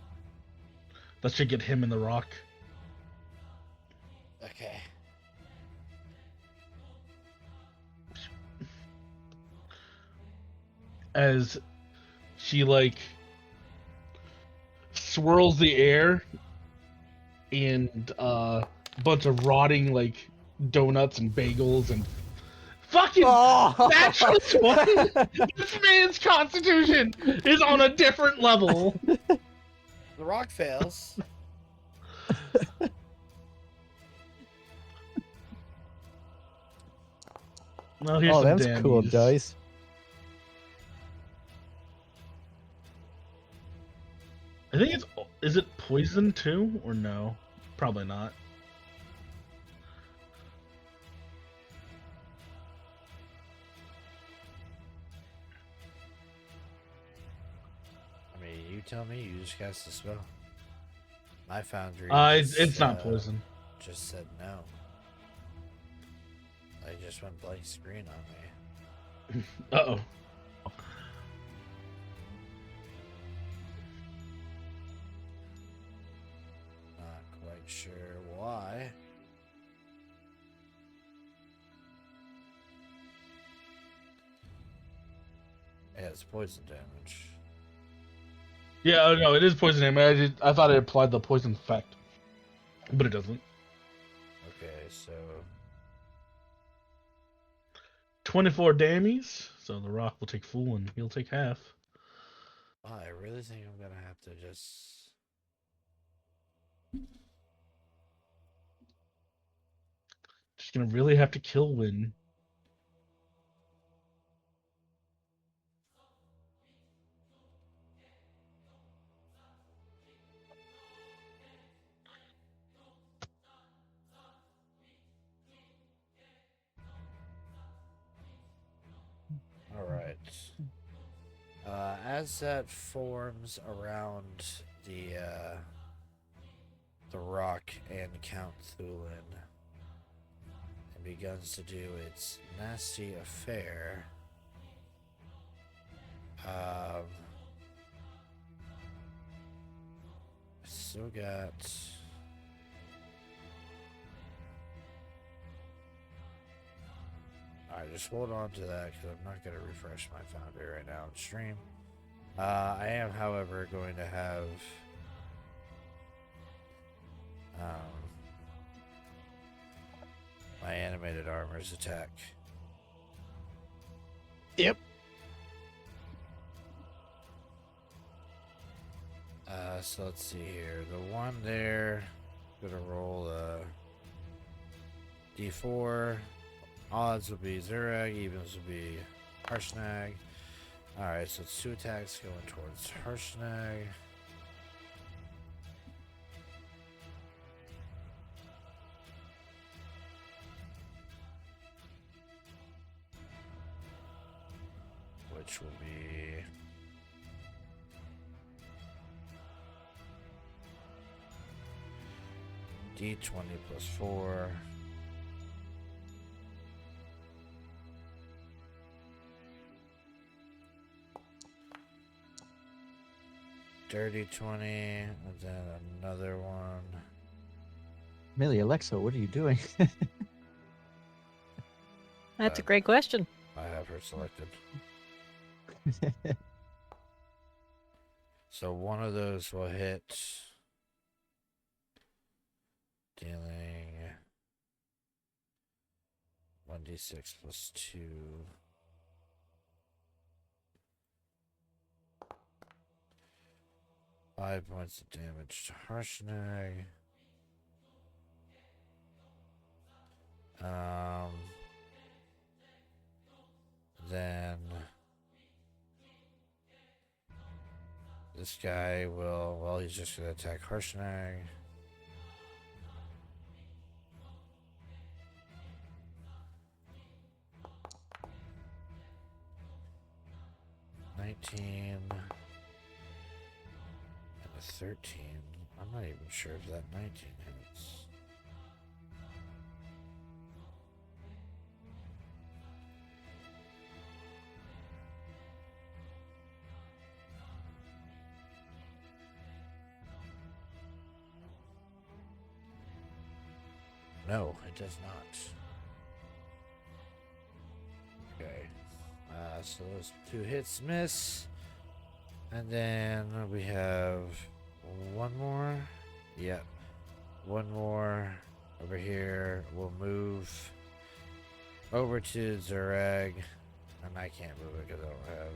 That should get him in the rock. Okay. As she swirls the air and a bunch of rotting donuts and bagels and fucking natural 20. This man's constitution is on a different level. The rock fails. Well, here's Oh, some that's cool dammies. dice. I think is it poison too or no? Probably not. I mean, you tell me. You just cast the spell. My foundry. It's not poison. Just said no. I just went blank screen on me. Uh-oh. Not quite sure why. Yeah, it's poison damage. Yeah, no, it is poison damage. I thought it applied the poison effect, but it doesn't. Okay, so 24 damage, so the rock will take full and he'll take half. I really think I'm gonna have to just. Just gonna really have to kill Win. All right. As that forms around the Rock and Count Thulin and begins to do its nasty affair. Still got. Alright, just hold on to that because I'm not going to refresh my Foundry right now on stream. I am, however, going to have my animated armors attack. Yep. So let's see here. The one there, gonna roll a d4. Odds will be Zurag, evens will be Harshnag. Alright, so it's 2 attacks going towards Harshnag. Which will be D20 plus 4. Dirty 20, and then another one. Millie, Alexa, what are you doing? That's a great question. I have her selected. So one of those will hit, dealing 1d6 plus 2. Five points of damage to Harshnag. Then this guy will, well, he's just going to attack Harshnag. $19 and a 13. I'm not even sure if that 19 hits. No, it does not. Okay. So those 2 hits miss. And then we have one more. Yep. One more over here. We'll move over to Zurag. And I can't move it because I don't have.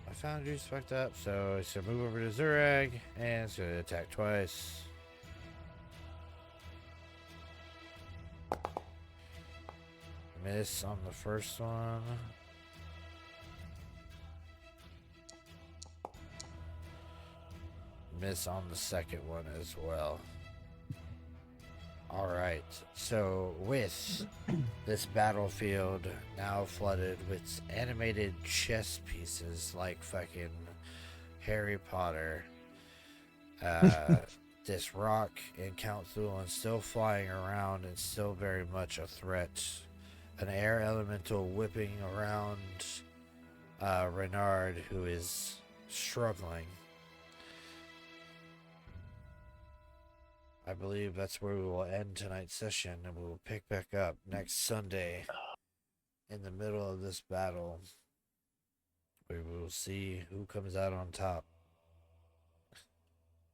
My Foundry's fucked up. So it's going to move over to Zurag. And it's going to attack twice. Miss on the first one. Miss on the second one as well. Alright, so with this battlefield now flooded with animated chess pieces like fucking Harry Potter, this Rock and Count Thulin still flying around and still very much a threat. An air elemental whipping around Renard, who is struggling. I believe that's where we will end tonight's session, and we will pick back up next Sunday in the middle of this battle. We will see who comes out on top.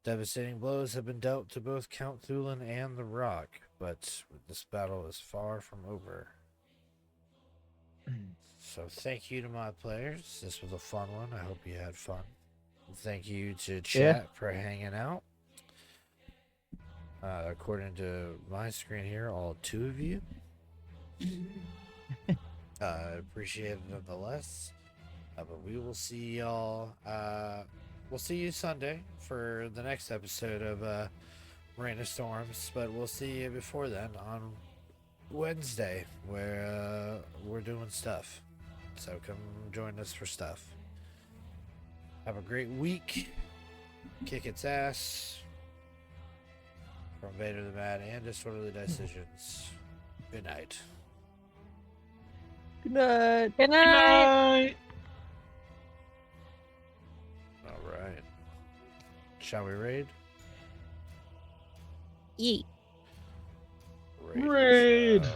Devastating blows have been dealt to both Count Thulin and the Rock, but this battle is far from over. So thank you to my players. This was a fun one. I hope you had fun. Thank you to chat for hanging out. According to my screen here, all 2 of you. Appreciate it nonetheless. But we will see y'all. We'll see you Sunday for the next episode of Rain of Storms. But we'll see you before then on Wednesday, where we're doing stuff. So come join us for stuff. Have a great week. kick its ass. From Vader the Man and Disorderly Decisions. Good night. Good night. Good Good night. night. All right. Shall we raid? Yeet. Raid. So.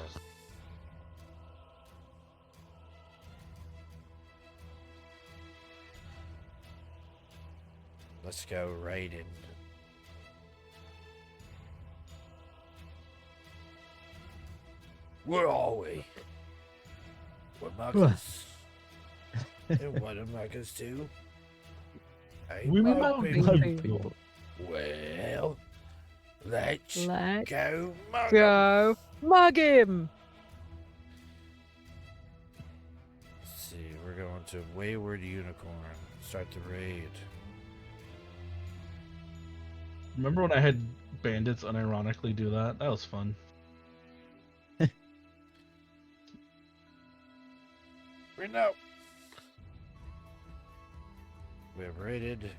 Let's go raiding. Where are we? We're muckers. And what are muckers too? Hey, We mug mug people. Mug people. Well, let's Let's go mug 'em. go mug him. Let's see, we're going to Wayward Unicorn. Start the raid. Remember when I had bandits unironically do that? That was fun. We know. We have raided